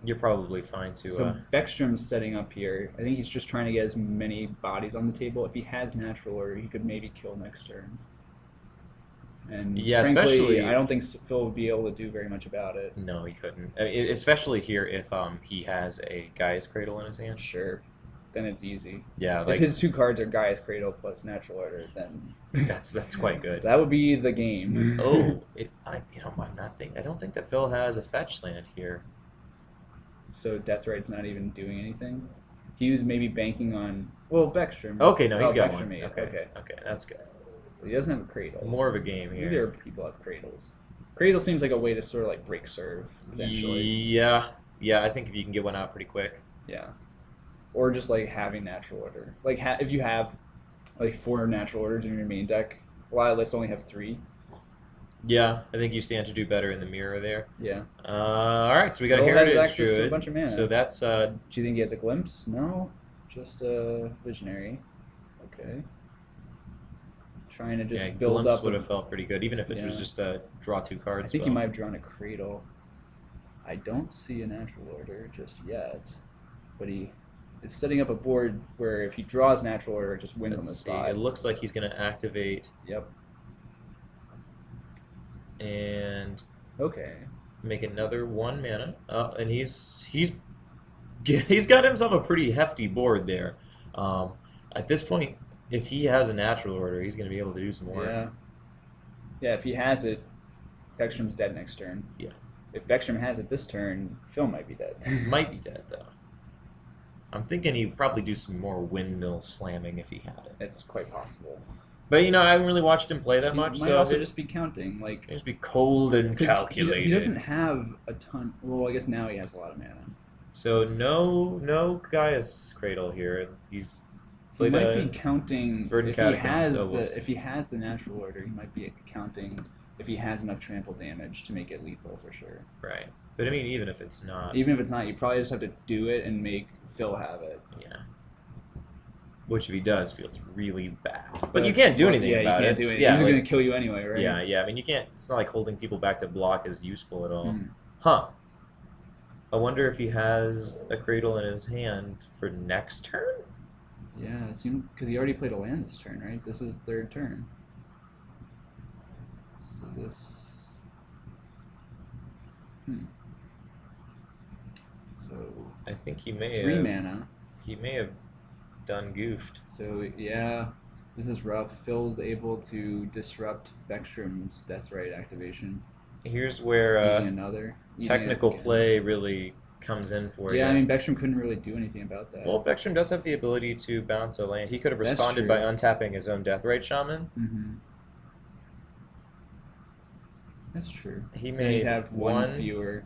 you're probably fine to. So Beckstrom's setting up here. I think he's just trying to get as many bodies on the table. If he has Natural Order, he could maybe kill next turn. And Yeah, frankly, especially- I don't think Phil would be able to do very much about it. no, he couldn't. I mean, especially here if he has a Gaia's Cradle in his hand. Sure, then it's easy. Yeah, If like his two cards are Gaia's Cradle plus Natural Order, then that's quite good. that would be the game. Oh, I don't think that Phil has a fetch land here. So Deathright's not even doing anything. He was maybe banking on Beckstrom. Okay, no, he's got Beckstrom one. made it. Okay, that's good. But he doesn't have a cradle. More of a game Maybe here. there are people have cradles. Cradle seems like a way to sort of like break serve potentially. Yeah, I think if you can get one out pretty quick. Yeah. Or just like having Natural Order. Like if you have like 4 Natural Orders in your main deck, a lot of lists only have 3. Yeah, I think you stand to do better in the mirror there. Yeah. All right, so we got a Phil has Heritage access to a Druid. bunch of mana. So that's Do you think he has a glimpse? No. Just a Visionary. Okay. Trying to just yeah, build Glimpse up. would have felt pretty good, even if it was Yeah. just a draw 2 cards. I think he might have drawn a Cradle. I don't see a Natural Order just yet, but he is setting up a board where if he draws Natural Order, it just wins on the Let's see. spot. It looks like he's going to activate Yep. and Okay. make another 1 mana, and he's got himself a pretty hefty board there. At this point, if he has a Natural Order, he's going to be able to do some more. Yeah. Yeah, if he has it, Beckstrom's dead next turn. Yeah. If Beckstrom has it this turn, Phil might be dead. Might be dead though. I'm thinking he'd probably do some more windmill slamming if he had it. It's quite possible. But you know, I haven't really watched him play that He much, might so also it'd just be counting. Like, just be cold and 'cause calculated. he doesn't have a ton. Well, I guess now he has a lot of mana. So no Gaia's Cradle here. He's He played might a be counting Verdant if he has Catacombs, whoops. if he has the Natural Order. He might be counting if he has enough trample damage to make it lethal for sure. right. But I mean, even if it's not, Even if it's not, you probably just have to do it and make Phil have it. yeah. Which if he does feels really bad. But you can't do anything yeah, about you can't it. do anything. Yeah, He's like- going to kill you anyway, right? yeah. I mean, you can't. It's not like holding people back to block is useful at all. Hmm. Huh. I wonder if he has a Cradle in his hand for next turn? Yeah, it seemed because he already played a land this turn, right? This is third turn. So this. So I think he may 3 have. mana. He may have done goofed. So yeah, this is rough. Phil's able to disrupt Beckstrom's Deathrite activation. Here's where Eating another. Eating technical it again. play really comes in for you. Yeah, I mean Beckstrom couldn't really do anything about that. Well, Beckstrom does have the ability to bounce a land. He could have That's responded by true. untapping his own Deathrite Shaman. Mm-hmm. That's true. He Then made he'd have one fewer.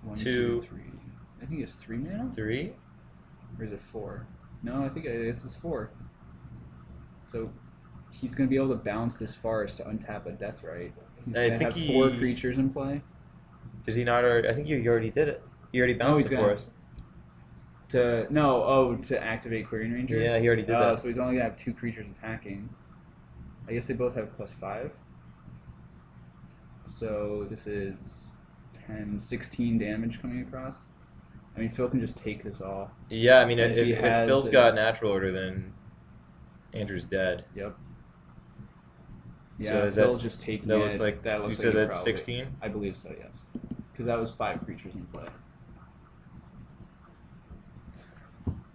1, 2, 2, 3. I think it's 3 mana. 3. Or is it 4? No, I think it's 4. So he's going to be able to bounce this forest to untap a Deathrite. He's I going to think have 4 he- creatures in play. Did he not already? I think you already did it. You already bounced he's the gonna- forest. To activate Querying Ranger? Yeah, he already did that. So he's only going to have 2 creatures attacking. I guess they both have +5. So this is 10, 16 damage coming across. I mean, Phil can just take this all. Yeah, I mean, If he if has Phil's a- got natural order, then Andrew's dead. Yep. Yeah, So is Phil's that- just taking That it. looks like that you looks said like he that's probably- 16. I believe so, yes. Because that was 5 creatures in play.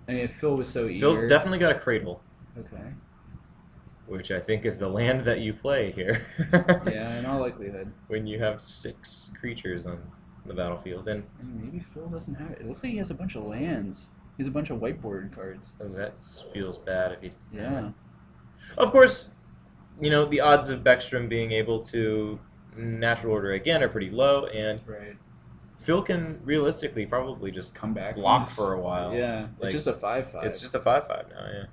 I mean, if Phil was so eager... Phil's definitely got a Cradle, Okay. which I think is the land that you play here. Yeah, in all likelihood. When you have 6 creatures on the battlefield, and I mean, maybe Phil doesn't have it. It looks like he has a bunch of lands. He has a bunch of whiteboard cards. that feels bad if he. Yeah. Of course, you know the odds of Beckstrom being able to natural order again are pretty low, and Right. Phil can realistically probably just Come back. from block this. for a while. Yeah. Like, It's just a 5/5. It's just a 5/5 now,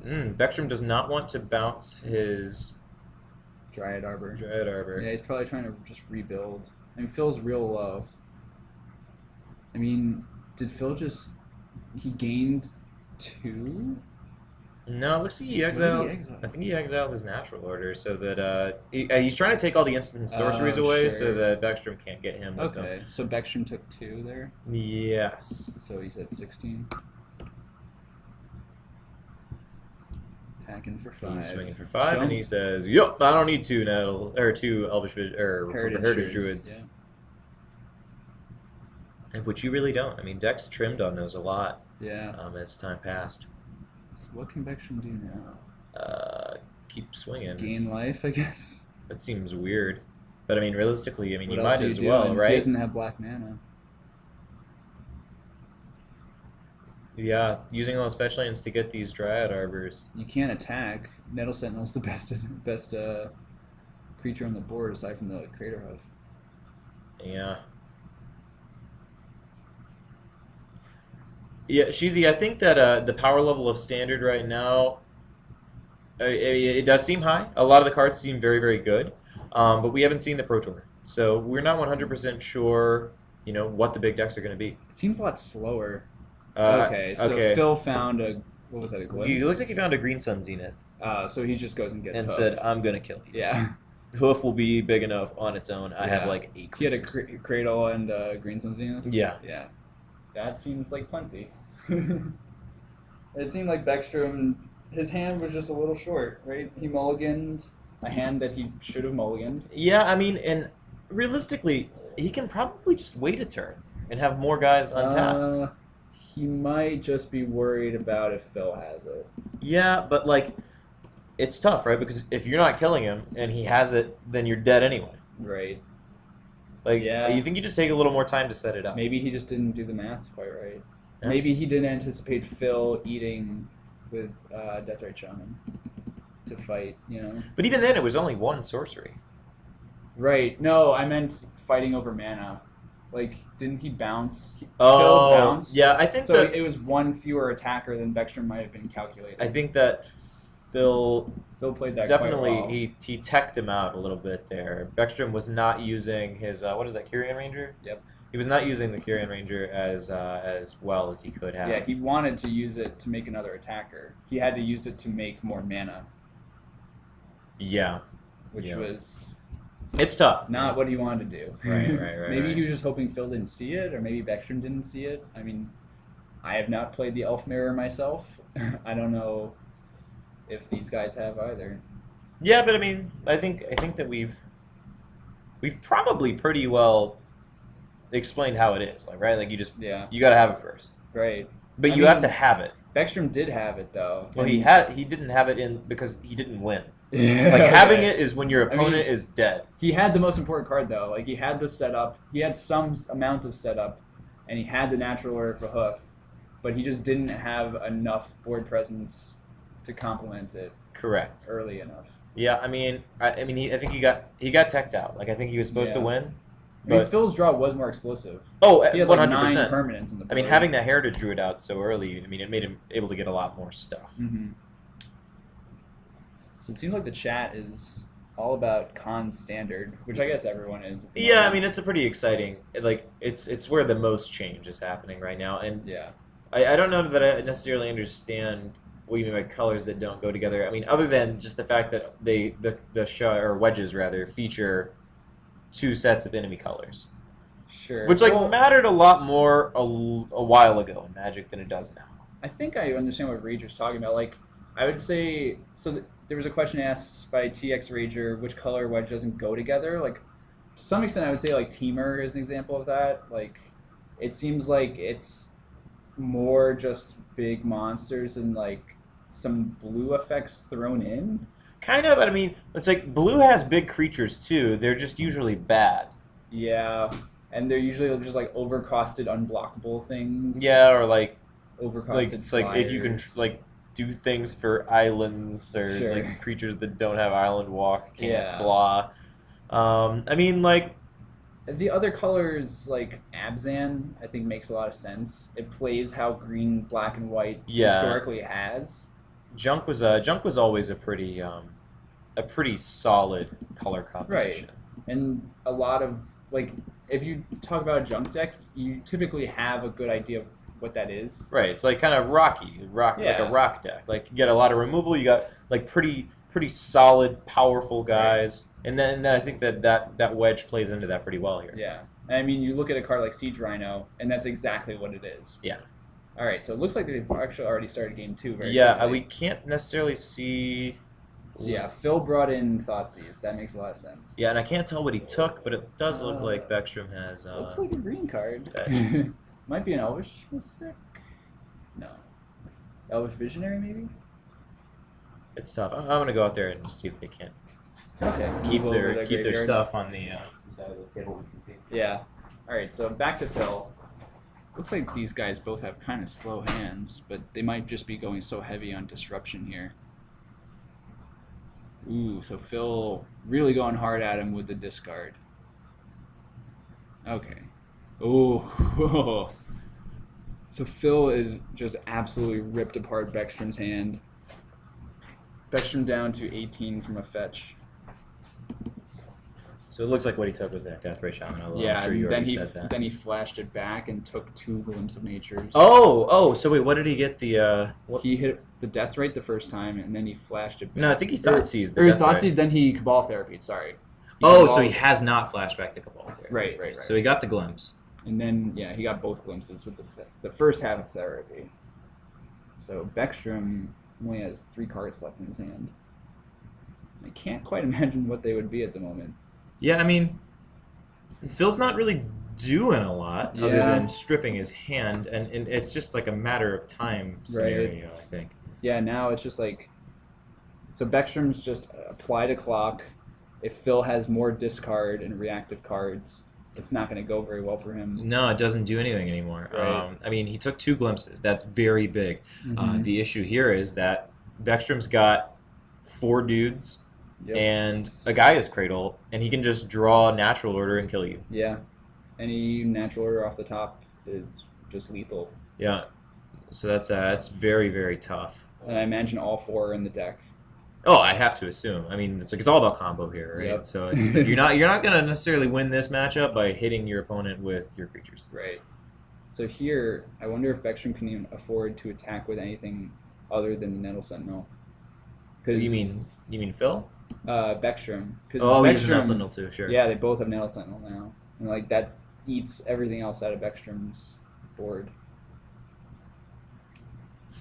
yeah. Beckstrom does not want to bounce his Dryad Arbor. Dryad Arbor. Yeah, he's probably trying to just rebuild. I mean, Phil's real low. I mean, did Phil just... He gained 2? No, it looks like he What did exiled. he exile? I think he exiled his natural order so that he's trying to take all the instant and sorceries Oh, away sure. so that Beckstrom can't get him. With Okay, so Beckstrom took 2 there. them. Yes. So he's at 16. Attacking for 5. He's swinging for 5, Show and him. he says, "Yup, I don't need 2 Elvish Heritage Druids." Yeah. And which you really don't. I mean, Dex trimmed on those a lot Yeah. as time passed. So what can Beckstrom do now? Keep swinging. Gain life, I guess. That seems weird. But I mean, realistically, I mean, What you else might are as you well, doing? He right? doesn't have black mana. Yeah, using those fetch lands to get these Dryad Arbors. You can't attack. Nettle Sentinel's the best creature on the board aside from the Crater Hoof. Yeah. Yeah, Sheezy, I think that the power level of Standard right now, it does seem high. A lot of the cards seem very, very good, but we haven't seen the Pro Tour. So we're not 100% sure, you know, what the big decks are going to be. It seems a lot slower. Uh, Okay, so Phil found a... What was that, a glimpse? It looks like he found a Green Sun Zenith So he just goes and gets and Hoof. said, I'm going to kill you. Yeah. Hoof will be big enough on its own. I have Yeah. like 8 He had a creatures. Cradle and Green Sun Zenith? Yeah. Yeah. That seems like plenty. It seemed like Beckstrom, his hand was just a little short, right? He mulliganed a hand that he should have mulliganed. Yeah, I mean, and realistically, he can probably just wait a turn and have more guys untapped. He might just be worried about if Phil has it. Yeah, but like, it's tough, right? Because if you're not killing him and he has it, then you're dead anyway. Right. Like, Yeah. you think you just take a little more time to set it up. Maybe he just didn't do the math quite right. That's- Maybe he didn't anticipate Phil eating with Deathrite Shaman to fight, you know? But even then, it was only 1 sorcery. Right. No, I meant fighting over mana. Like, didn't he bounce? Phil Oh, bounced. yeah, I think So that it was 1 fewer attacker than Beckstrom might have been calculating. I think that Phil Phil played that definitely quite well. he teched him out a little bit there. Beckstrom was not using his what is that, Kyrian Ranger? Yep. He was not using the Kyrian Ranger as well as he could have. Yeah, he wanted to use it to make another attacker. He had to use it to make more mana, Yeah. which Yeah. was It's tough. Not what he wanted to do. Right. Maybe he was just hoping Phil didn't see it, or maybe Beckstrom didn't see it. I mean, I have not played the Elf Mirror myself. I don't know if these guys have either. Yeah, but I mean, I think that we've probably pretty well explained how it is, like, right? Like, you gotta have it first, Right. but you have to have it. Beckstrom did have it though. Well, he didn't have it in because he didn't win. Like, having it is when your opponent is dead. He had the most important card though. Like, he had the setup. He had some amount of setup, and he had the natural order for Hoof, but he just didn't have enough board presence to complement it. Correct. Early enough. Yeah, I mean, I think he got teched out. Like, I think he was supposed to win. I mean, Phil's draw was more explosive. Oh, he had like 100%. 9 permanents in the board. I mean, having that Heritage Druid out so early, I mean, it made him able to get a lot more stuff. Mm-hmm. So it seems like the chat is all about con standard, which I guess everyone is. Yeah, I mean, it's a pretty exciting. Like, it's where the most change is happening right now, and I don't know that I necessarily understand what you mean by colors that don't go together. I mean, other than just the fact that the wedges rather feature 2 sets of enemy colors. Sure. Which mattered a lot more a while ago in Magic than it does now. I think I understand what Rager's talking about. Like, I would say there was a question asked by TX Rager, which color wedge doesn't go together. Like, to some extent, I would say like Teamer is an example of that. Like, it seems like it's more just big monsters and like some blue effects thrown in. Kind of, I mean, it's like blue has big creatures too. They're just usually bad. Yeah, and they're usually just like overcosted, unblockable things. Yeah, or like overcosted. Like, it's like if you can like do things for islands or like creatures that don't have island walk, can't blah. I mean, like the other colors, like Abzan, I think makes a lot of sense. It plays how green, black, and white historically has. Junk was always a pretty solid color combination. Right. And a lot of like if you talk about a junk deck, you typically have a good idea of what that is. Right. It's like kind of like a rock deck. Like, you get a lot of removal. You got like pretty solid, powerful guys, and then I think that wedge plays into that pretty well here. Yeah. And I mean, you look at a card like Siege Rhino, and that's exactly what it is. Yeah. All right, so it looks like they've actually already started game 2 very quickly. We can't necessarily see. So yeah, Phil brought in Thoughtseize. That makes a lot of sense. Yeah, and I can't tell what he took, but it does look like Beckstrom has. Looks like a green card. Might be an Elvish Mystic. No. Elvish Visionary, maybe? It's tough. I'm going to go out there and see if they can keep their stuff on the side of the table we can see. Yeah. All right, so back to Phil. Looks like these guys both have kind of slow hands, but they might just be going so heavy on disruption here. Ooh, so Phil really going hard at him with the discard. Okay. Ooh. So Phil is just absolutely ripped apart Beckstrom's hand. Beckstrom down to 18 from a fetch. So it looks like what he took was that Deathray Shaman. Yeah, I'm sure you then said that. Then he flashed it back and took 2 Glimpse of Natures. Oh, so wait, what did he get the He hit the Death Rate the first time, and then he flashed it back. No, I think he Thoughtseize the Or Death Thoughtseize, Rate. then he Cabal Therapied, sorry. So he has not flashed back the Cabal Therapy. Right. So he got the Glimpse. And then, yeah, he got both glimpses with the first half of Therapy. So Beckstrom only has 3 cards left in his hand. I can't quite imagine what they would be at the moment. Yeah, I mean, Phil's not really doing a lot other than stripping his hand, and it's just like a matter of time scenario, I think. Yeah, now it's just like... So Beckstrom's just applied a clock. If Phil has more discard and reactive cards, it's not going to go very well for him. No, it doesn't do anything anymore. Right. I mean, he took 2 glimpses. That's very big. Mm-hmm. The issue here is that Beckstrom's got 4 dudes and a Gaia's Cradle, and he can just draw natural order and kill you. Yeah. Any natural order off the top is just lethal. Yeah. So that's very, very tough. And I imagine all 4 are in the deck. Oh, I have to assume. I mean, it's all about combo here, right? Yep. So it's, you're not gonna necessarily win this matchup by hitting your opponent with your creatures. Right. So here, I wonder if Beckstrom can even afford to attack with anything other than the Nettle Sentinel. You mean Phil? Beckstrom. Oh, he's an Beckstrom- Elf Sentinel too. Sure. Yeah, they both have Nail Sentinel now, and like that eats everything else out of Beckstrom's board.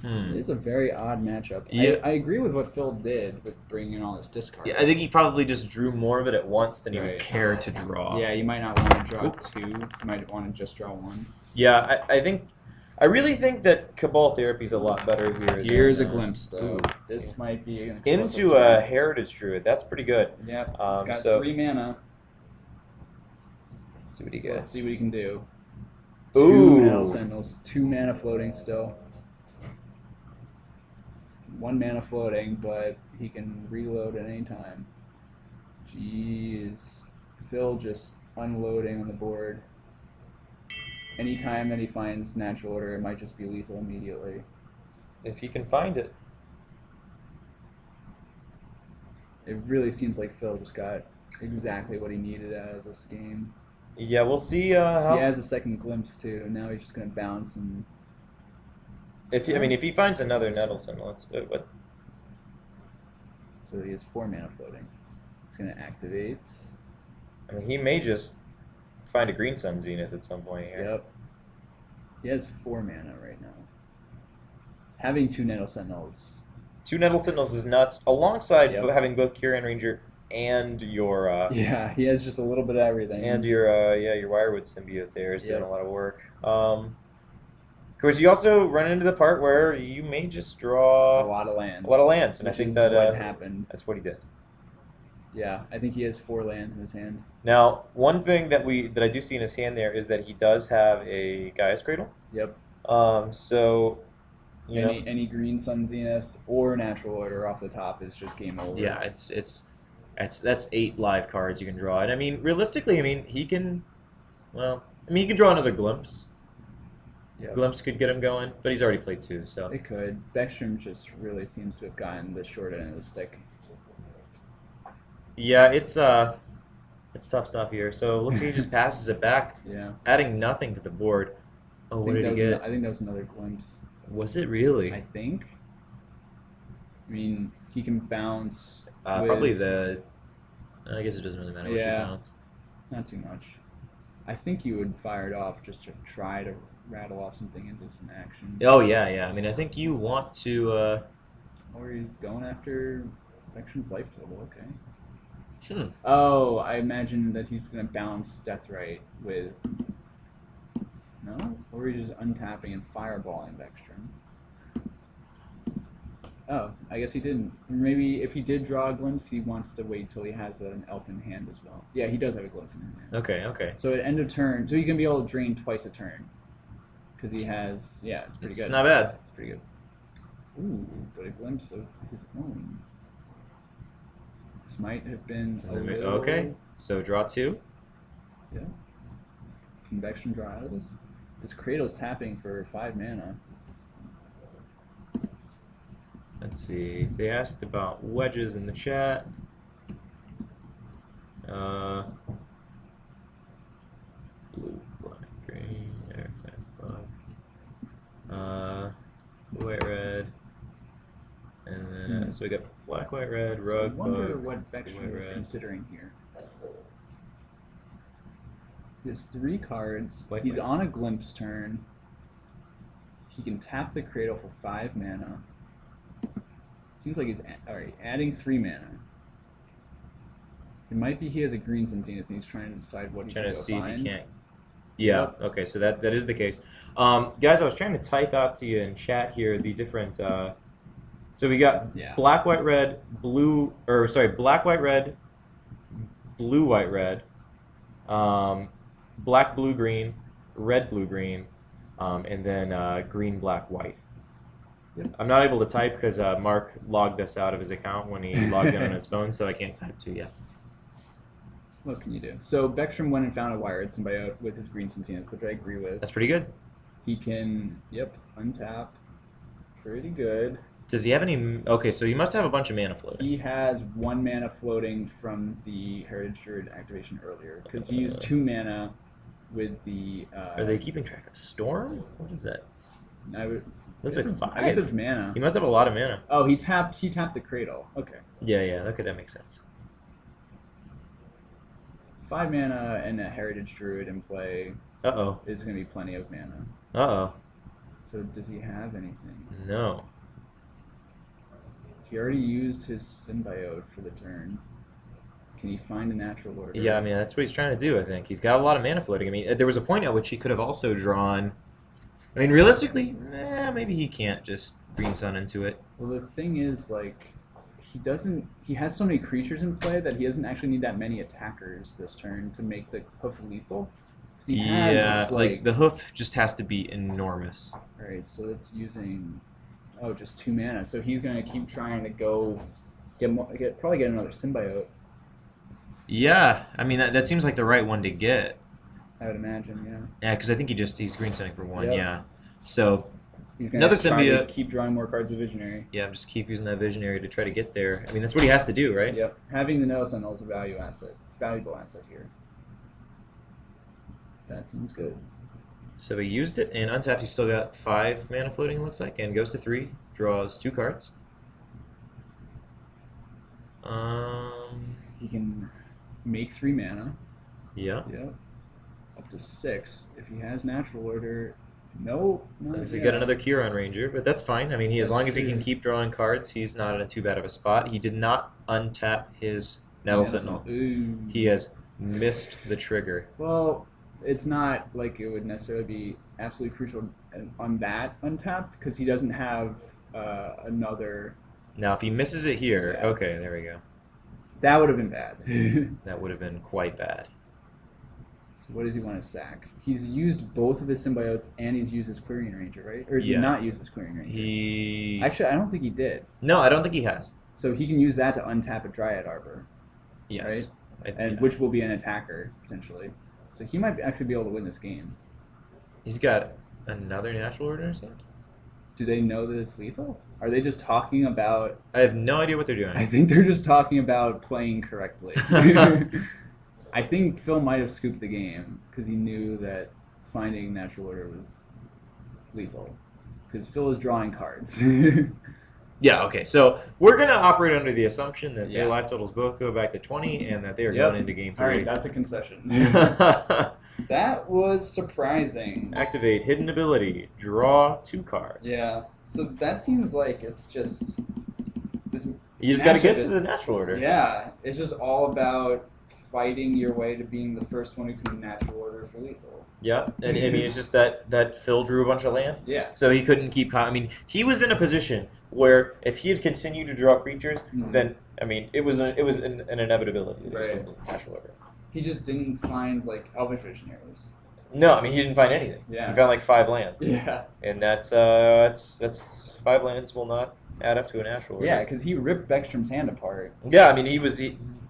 It is a very odd matchup. Yeah. I agree with what Phil did with bringing in all this discard. Yeah, I think he probably just drew more of it at once than he would Right. care to draw. Yeah, you might not want to draw two. You might want to just draw one. Yeah, I really think that Cabal Therapy is a lot better here. Here's a than, glimpse, though. ooh. This might be an Into a Heritage Druid. That's pretty good. Yep. Um, Got so 3 mana. let's see what he So let's gets. see what he can do. Ooh. 2 Nail Sentinels, 2 mana floating still. 1 mana floating, but he can reload at any time. Jeez. Phil just unloading on the board. Anytime that he finds natural order, it might just be lethal immediately. If he can find it. It really seems like Phil just got exactly what he needed out of this game. Yeah, we'll see how. He has a second glimpse too, and now he's just gonna bounce and. If he finds another Nettle Sentinel, what? So he has 4 mana floating. It's gonna activate. I mean, he may just find a Green Sun Zenith at some point here. Yep. He has 4 mana right now. Having 2 Nettle Sentinels. 2 Nettle Sentinels is nuts, alongside Yep. having both Kyrian Ranger and your Yeah, he has just a little bit of everything. and your Wirewood symbiote there is doing Yep. a lot of work. Of course, you also run into the part where you may just draw a lot of lands. and I which think is that what happened. that's what he did. Yeah, I think he has 4 lands in his hand. Now, one thing that I do see in his hand there is that he does have a Gaia's Cradle. Yep. So you know, Any Green Sun Zenith or Natural Order off the top is just game over. yeah, that's 8 live cards you can draw. And I mean, realistically, he can draw another Glimpse. Yep. Glimpse could get him going, but he's already played 2, so. It could. Beckstrom just really seems to have gotten the short end of the stick. Yeah, it's tough stuff here. So looks like he just passes it back, Yeah. adding nothing to the board. Oh, what did he get? I think that was another glimpse. Was it really? I think. I mean, he can bounce. Probably with- I guess it doesn't really matter what Yeah. you bounce. Not too much. I think you would fire it off just to try to rattle off something into some action. Oh yeah. I mean, I think you want to. Or he's going after Beckstrom's life total. Okay. Hmm. Oh, I imagine that he's gonna bounce Deathrite with. No, or he's just untapping and fireballing Beckstrom. Oh, I guess he didn't. Maybe if he did draw a glimpse, he wants to wait till he has an elf in hand as well. Yeah, he does have a glimpse in hand. Okay. So at end of turn, so he can be able to drain twice a turn. Because he has, yeah, it's pretty good. It's not bad. It's pretty good. Ooh, but a glimpse of his own. This might have been a little... Okay. So draw 2. Yeah. Can Beckstrom draw out of this? This Cradle's tapping for 5 mana. Let's see. They asked about wedges in the chat. Blue, black, green, white, red, and then so we got black, white, red, I rug, wonder bug, what Beckstrom is red. considering here. There's 3 cards. White, He's white. on a Glimpse turn. He can tap the Cradle for 5 mana. Seems like he's alright, adding 3 mana. It might be he has a Green Sun Zenith and he's trying to decide what he Trying should to go see find. if he can't. Yeah. Yep. Okay. So that is the case. Guys, I was trying to type out to you in chat here the different. So we got Yeah. black, white, red, blue, or sorry, black, white, red, blue, white, red, black, blue, green, red, blue, green, and then green, black, white. Yep. I'm not able to type because Mark logged us out of his account when he logged in on his phone, so I can't type to you. What can you do? So Beckstrom went and found a Wired Symbiote with his Green Sun Zenith, which I agree with. That's pretty good. He can, untap. Pretty good. Does he have any? Okay, so he must have a bunch of mana floating. He has 1 mana floating from the Heritage Druid activation earlier, because he used 2 mana with the... Are they keeping track of Storm? What is that? I would, Looks guess like it's- 5. I guess it's mana. He must have a lot of mana. Oh, he tapped the Cradle. Okay. Yeah. Okay, that makes sense. 5 mana and a Heritage Druid in play Uh-oh. is going to be plenty of mana. Uh-oh. So does he have anything? No. He already used his Symbiote for the turn. Can he find a natural order? Yeah, I mean, that's what he's trying to do, I think. He's got a lot of mana floating. I mean, there was a point at which he could have also drawn... I mean, realistically, maybe he can't just Green Sun into it. Well, the thing is, like, he has so many creatures in play that he doesn't actually need that many attackers this turn to make the hoof lethal. 'Cause he has, like, the hoof just has to be enormous. Alright, so it's using, just 2 mana. So he's going to keep trying to go probably get another Symbiote, Yeah, I mean, that seems like the right one to get. I would imagine, yeah. Yeah, because I think he's Green Sunning for 1, Yep. yeah. So, He's going another to try to symbiote. keep drawing more cards of Visionary. Yeah, just keep using that Visionary to try to get there. I mean, that's what he has to do, right? Yep. Having the No Sentinel is a valuable asset here. That seems good. So he used it, and untapped, he's still got 5 mana floating, it looks like, and goes to 3, draws 2 cards. He can make 3 mana. Yeah. Yep. Up to 6. If he has Natural Order, no. He's got another Kieran Ranger, but that's fine. I mean, as That's long as he true. can keep drawing cards, he's not in too bad of a spot. He did not untap his Nettle Sentinel. Ooh. He has missed the trigger. Well, it's not like it would necessarily be absolutely crucial on that untapped because he doesn't have another. Now, if he misses it here, Yeah. okay, there we go. That would have been bad. That would have been quite bad. So what does he want to sack? He's used both of his symbiotes and he's used his Quirion Ranger, right? Or has he Yeah. not used his Quirion Ranger? He... Actually, I don't think he did. No, I don't think he has. So he can use that to untap a Dryad Arbor, Yes. and Yeah. which will be an attacker potentially. So he might actually be able to win this game. He's got another Natural Order in his hand? Do they know that it's lethal? Are they just talking about? I have no idea what they're doing. I think they're just talking about playing correctly. I think Phil might have scooped the game because he knew that finding Natural Order was lethal. Because Phil is drawing cards. Yeah, okay. So we're going to operate under the assumption that their Yeah. life totals both go back to 20 and that they are Yep. going into game 3. All right, that's a concession. That was surprising. Activate hidden ability. Draw 2 cards. Yeah. So that seems like it's just this. You just got to get matchup to the Natural Order. Yeah, it's just all about fighting your way to being the first one who can Natural Order for lethal. Yeah, and I mean, it's just that Phil drew a bunch of land. Yeah. So he couldn't keep. I mean, he was in a position where if he had continued to draw creatures, Mhm. then I mean, it was an inevitability that he was Right. going to Natural Order. He just didn't find like Elvish Visionaries. No, I mean, he didn't find anything. Yeah. He found like 5 lands. Yeah. And that's 5 lands will not add up to a Natural Order. Yeah, because he ripped Beckstrom's hand apart. Yeah, I mean, he was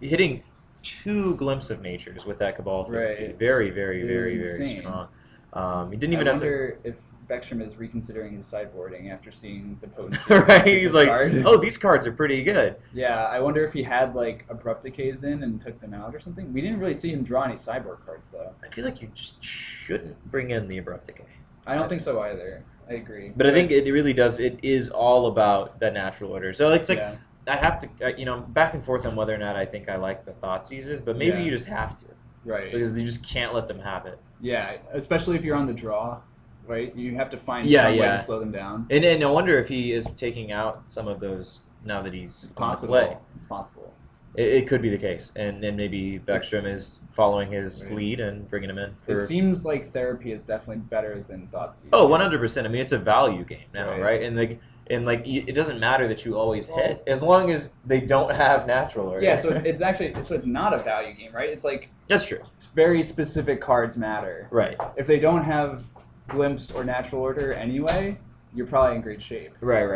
hitting 2 Glimpse of Natures with that Cabal. Right. Very, very, It very, was very insane. strong. He didn't even I have to. wonder if Beckstrom is reconsidering his sideboarding after seeing the potency. Right, of he's this like, card. oh, these cards are pretty good. Yeah, I wonder if he had like Abrupt Decays in and took them out or something. We didn't really see him draw any sideboard cards though. I feel like you just shouldn't bring in the Abrupt Decay. I don't think so either. I agree. But I think it really does. It is all about that Natural Order. So it's like yeah. I have to, back and forth on whether or not I think I like the Thoughtseizes, but maybe Yeah. you just have to Right. because you just can't let them have it. Yeah, especially if you're on the draw, right? You have to find Yeah, some way yeah. to slow them down. And I wonder if he is taking out some of those now that he's It's on the possible. play. It's possible. It could be the case, and maybe Beckstrom is following his Right. lead and bringing him in for. It seems like Therapy is definitely better than Thoughtseize. Oh, 100%. I mean, it's a value game now, Right. right? And it doesn't matter that you always hit as long as they don't have Natural Order. Yeah, so it's actually it's not a value game, right? It's like That's true. very specific cards matter. Right. If they don't have Glimpse or Natural Order anyway, you're probably in great shape. Right.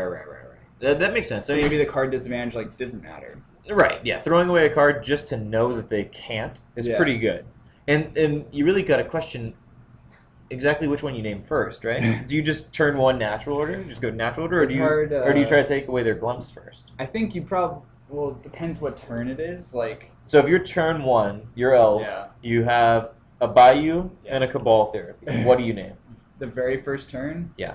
That makes sense. So I mean, maybe the card disadvantage like doesn't matter. right. Yeah. Throwing away a card just to know that they can't is Yeah. pretty good. And you really got to question exactly which one you name first, right? Do you just turn one Natural Order, just go Natural Order, or It's do you hard, or do you try to take away their Glimpse first? I think you probably it depends what turn it is. Like So if you're turn 1, your Elves, Yeah. you have a Bayou Yeah. and a Cabal Therapy. What do you name? the very first turn. Yeah.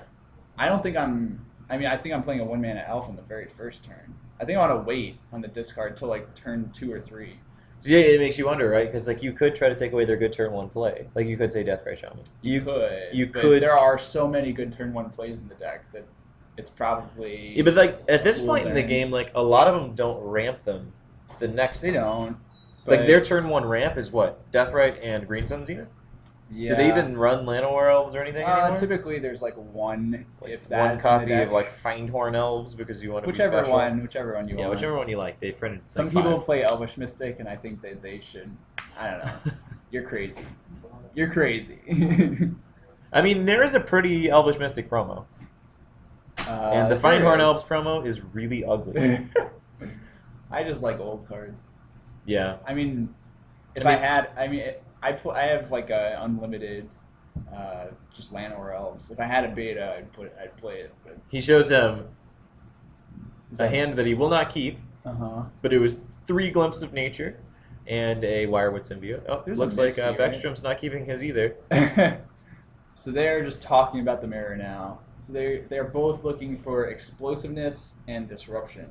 I don't think I think I'm playing a 1-mana elf on the very first turn. I think I want to wait on the discard till like turn 2 or 3. Yeah, it makes you wonder, right? Because like you could try to take away their good turn 1 play. Like you could say Deathray Shaman. You could. You but could. There are so many good turn 1 plays in the deck that it's probably. Yeah, but like at this fool's point in the errand. game, like a lot of them don't ramp them. The next They don't. like but- their turn 1 ramp is what? Deathrite and Green Sun Zenith. Yeah. Do they even run Llanowar Elves or anything anymore? Typically, there's like one, Like if that, one in the copy deck. of like Findhorn Elves because you want to be whichever special. whichever one you Yeah, want. whichever one you like. They printed Some like people 5. play Elvish Mystic, and I think that they should. I don't know. You're crazy. You're crazy. I mean, there is a pretty Elvish Mystic promo, and the there Findhorn is. Elves promo is really ugly. I just like old cards. Yeah. I mean, if I I mean- had, I have like a unlimited, just Llanowar Elves. If I had a beta, I'd play it. But He shows him a hand that he will not keep, but it was 3 Glimpses of Nature and a Wirewood Symbiote. Oh, There's looks a like Misty, right? Beckstrom's not keeping his either. So they're just talking about the mirror now. So they're both looking for explosiveness and disruption,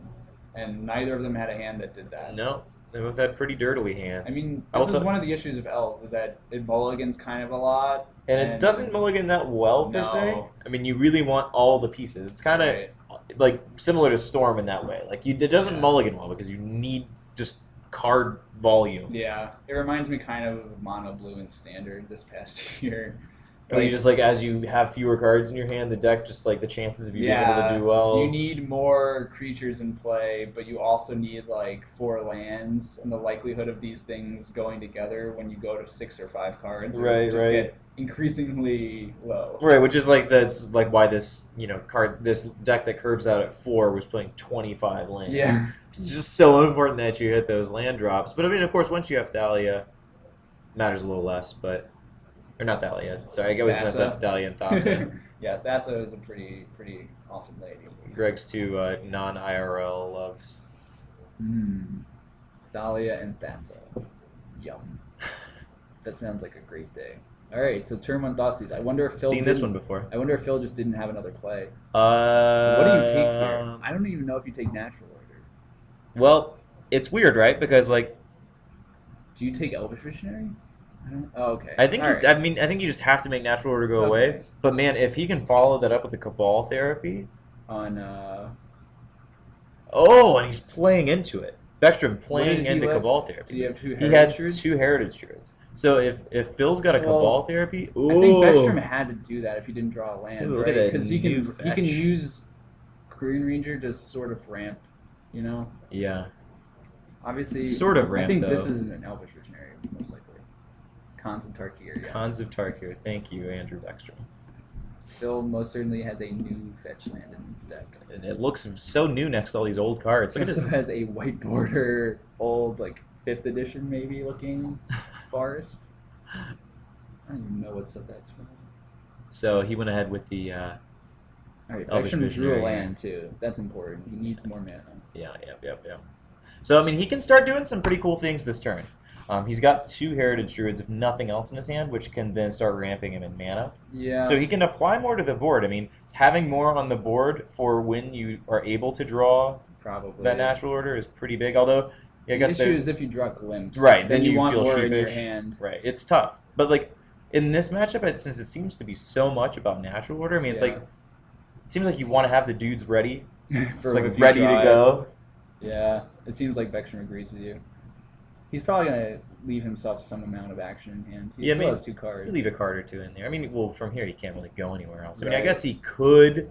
and neither of them had a hand that did that. No, they both had pretty dirtily hands. I mean, I this also- is one of the issues of Elves is that it mulligans kind of a lot. and it doesn't mulligan that well, per No. se. I mean, you really want all the pieces. It's kind of Right. like similar to Storm in that way. Like, it doesn't Yeah. mulligan well because you need just card volume. Yeah, it reminds me kind of Mono Blue and Standard this past year. Or you just, like, as you have fewer cards in your hand, the deck just, like, the chances of you being able to do well. You need more creatures in play, but you also need like 4 lands, and the likelihood of these things going together when you go to 6 or 5 cards Right, just right. get increasingly low. Right, which is like that's like why this this deck that curves out at 4 was playing 25 lands. Yeah. It's just so important that you hit those land drops. But I mean, of course, once you have Thalia, matters a little less. But or not Thalia. Sorry, I always mess Thassa. up Thalia and Thassa. Yeah, Thassa is a pretty awesome lady. Greg's 2 non-IRL loves. Thalia and Thassa. Yum. That sounds like a great day. All right, so turn 1 Thoughtseize. I wonder if Phil Seen this didn't- one before. I wonder if Phil just didn't have another play. So So what do you take here? I don't even know if you take natural order. Well, it's weird, right? Because like Do you take Elvish Visionary? I don't. Oh, okay. I think All it's. right. I mean, I think you just have to make natural order go away. Okay. But man, if he can follow that up with the Cabal therapy, On oh, and he's playing into it. Beckstrom playing did he into let- Cabal do therapy. you have 2 He heritage had Druids? 2 heritage druids. So if Phil's got a Well, Cabal therapy, ooh, I think Beckstrom had to do that if he didn't draw a land, Ooh, look right? at that Because he new can fetch. use Green Ranger to sort of ramp, you know. yeah, Obviously, Sort of ramp, I think this though. is an Elvish Visionary, most likely. Cons of Tarkir, yes. Cons of Tarkir. Thank you, Andrew Beckstrom. Phil most certainly has a new fetch land in his deck. And it looks so new next to all these old cards. He Look at also this. has a white border, old like 5th edition maybe looking forest. I don't even know what set that's from. So he went ahead with the All right, Elvish Beckstrom drew a Visionary. land too. That's important. He needs more mana. yeah. So I mean, he can start doing some pretty cool things this turn. He's got 2 heritage druids, if nothing else, in his hand, which can then start ramping him in mana. Yeah. So he can apply more to the board. I mean, having more on the board for when you are able to draw probably that natural order is pretty big. Although, yeah, I the guess issue there's is if you draw Glimpse, right. then you want feel more in your sheepish. hand. Right. It's tough, but like in this matchup, since it seems to be so much about natural order, I mean, it's Yeah. like it seems like you want to have the dudes ready, For it's like if you ready to draw it. go. Yeah, it seems like Beckstrom agrees with you. He's probably gonna leave himself some amount of action in hand. He Yeah, I still mean, has 2 cards. You leave a card or 2 in there. I mean, well, from here you can't really go anywhere else. I mean, I Right. guess he could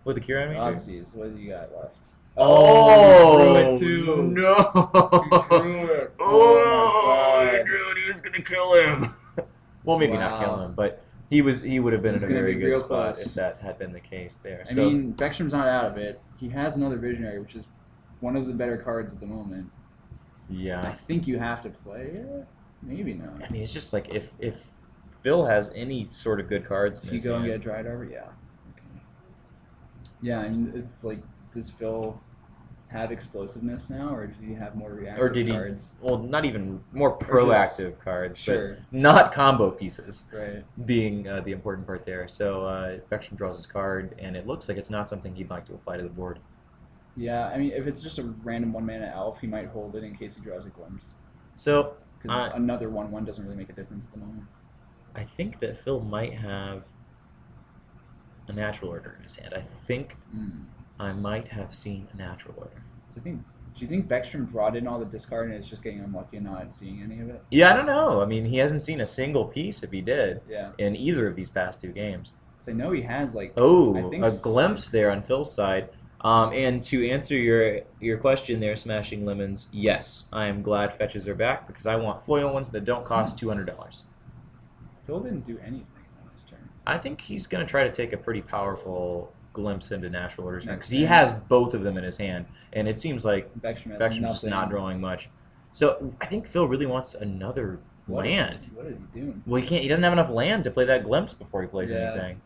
with the Kieran Ranger. Let's see. So what do you got left? Oh, you threw it too. No! You threw it. Oh, my he God. drew it. He was gonna kill him. Well, maybe not kill Wow. him, but he would have been He's in a gonna very be good real spot close. if that had been the case there. I So mean, Beckstrom's not out of it. He has another Visionary, which is one of the better cards at the moment. I yeah, think you have to play it. Maybe not. I mean, it's just like if Phil has any sort of good cards, Does in he his go and hand- get a Dried Arbor? Yeah. Okay. Yeah, I mean, it's like, does Phil have explosiveness now, or does he have more reactive or did he? cards? Well, not even more Or just- proactive cards, Sure. but not combo pieces. Right. Being the important part there. So Beckstrom draws his card, and it looks like it's not something he'd like to apply to the board. Yeah, I mean, if it's just a random 1 mana elf, he might hold it in case he draws a Glimpse. So Because another 1/1 doesn't really make a difference at the moment. I think that Phil might have a natural order in his hand. I think I might have seen a natural order. So do you think Beckstrom brought in all the discard and is just getting unlucky and not seeing any of it? Yeah, I don't know. I mean, he hasn't seen a single piece, if he did, Yeah. in either of these past 2 games. So I know he has like. Oh, I think a glimpse there on Phil's side. And to answer your question there, Smashing Lemons, yes, I am glad fetches are back because I want foil ones that don't cost $200. Phil didn't do anything on this turn. I think he's going to try to take a pretty powerful glimpse into natural orders Next because he turn. has both of them in his hand, and it seems like Beckstrom's Beckstrom's just not drawing much. So I think Phil really wants another land. What is he doing? Well, he doesn't have enough land to play that glimpse before he plays Yeah. anything.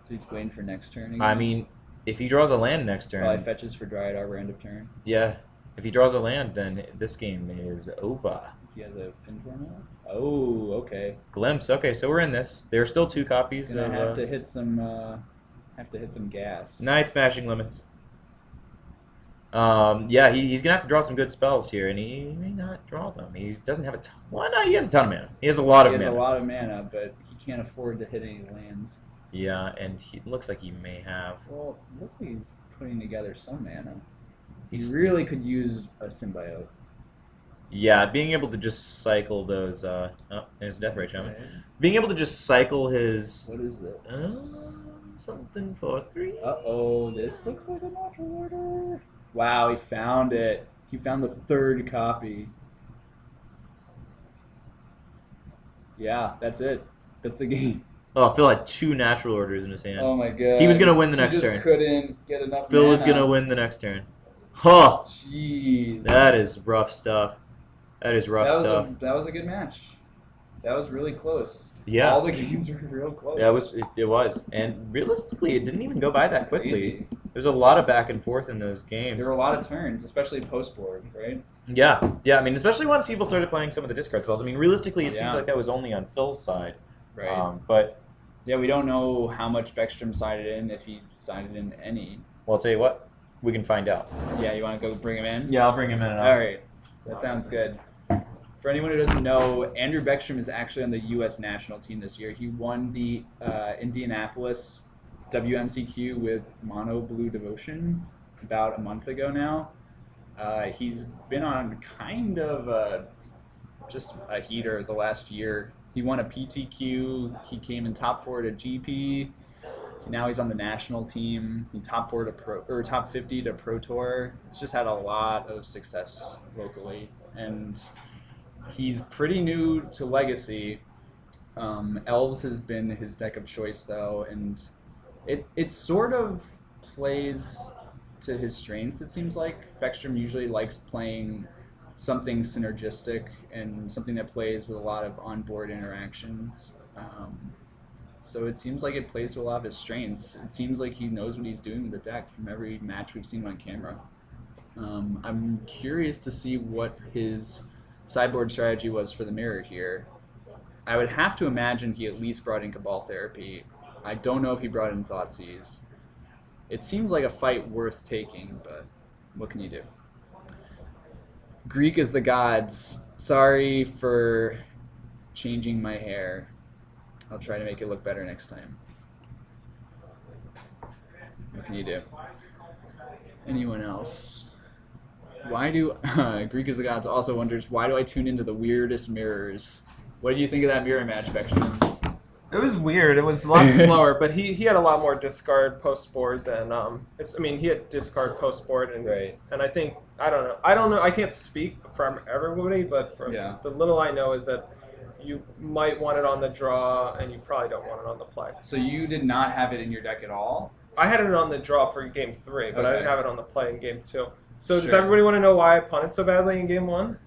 So he's waiting for next turn again? I mean, if he draws a land next turn, Probably fetches for Dryad Arbor end of turn. yeah, if he draws a land, then this game is over. If he has a Fintorn elf. Oh, okay. Glimpse. Okay, so we're in this. There are still 2 copies Gonna of have to hit some gas. Night Smashing Limits. Yeah, he's gonna have to draw some good spells here, and he may not draw them. He doesn't have a ton. Well, no, he has a ton of mana. He has a lot of He has mana. a lot of mana, but he can't afford to hit any lands. Yeah, and he looks like he may have. Well, it looks like he's putting together some mana. He He's- really could use a symbiote. Yeah, being able to just cycle those. Oh, there's Death Ray Shaman. Being able to just cycle his. What is this? Something for 3. Uh-oh, this looks like a natural order. Wow, he found it. He found the 3rd copy. Yeah, that's it. That's the game. Oh, Phil had 2 natural orders in his hand. Oh my god. He was gonna win the next He turn. just couldn't get enough Phil was mana. gonna win the next turn. Huh! Jeez. That is rough stuff. That is rough stuff. That was a good match. That was really close. Yeah. All the games were real close. Yeah, it was. And realistically, it didn't even go by that quickly. Crazy. There's a lot of back and forth in those games. There were a lot of turns, especially post board, right? Yeah. I mean, especially once people started playing some of the discard spells. I mean, realistically, it Yeah. seemed like that was only on Phil's side. Right. But, Yeah, we don't know how much Beckstrom sided in, if he sided in any. well, I'll tell you what, we can find out. Yeah, you want to go bring him in? Yeah, I'll bring him in. All right. That sounds good. For anyone who doesn't know, Andrew Beckstrom is actually on the U.S. national team this year. He won the Indianapolis WMCQ with Mono Blue Devotion about a month ago now. He's been on kind of just a heater the last year. He won a PTQ. He came in top 4 at a GP. Now he's on the national team. He top 4 to top 50 to Pro Tour. He's just had a lot of success locally, and he's pretty new to Legacy. Elves has been his deck of choice though, and it sort of plays to his strengths. It seems like Beckstrom usually likes playing something synergistic and something that plays with a lot of onboard interactions. So it seems like it plays to a lot of his strengths. It seems like he knows what he's doing with the deck from every match we've seen on camera. I'm curious to see what his sideboard strategy was for the mirror here. I would have to imagine he at least brought in Cabal Therapy. I don't know if he brought in Thoughtseize. It seems like a fight worth taking, but what can you do? Greek is the gods. Sorry for changing my hair. I'll try to make it look better next time. What can you do? Anyone else? Why do Greek is the gods also wonders, why do I tune into the weirdest mirrors? What did you think of that mirror match, Beckstrom? It was weird. It was a lot slower, but he had a lot more discard post board than he had discard post board, and Right. and I think I don't know. I can't speak from everybody, but from Yeah. the little I know is that you might want it on the draw, and you probably don't want it on the play. So you did not have it in your deck at all? I had it on the draw for game 3, but I Okay. didn't have it on the play in game 2. So does Sure. everybody want to know why I punted so badly in game 1?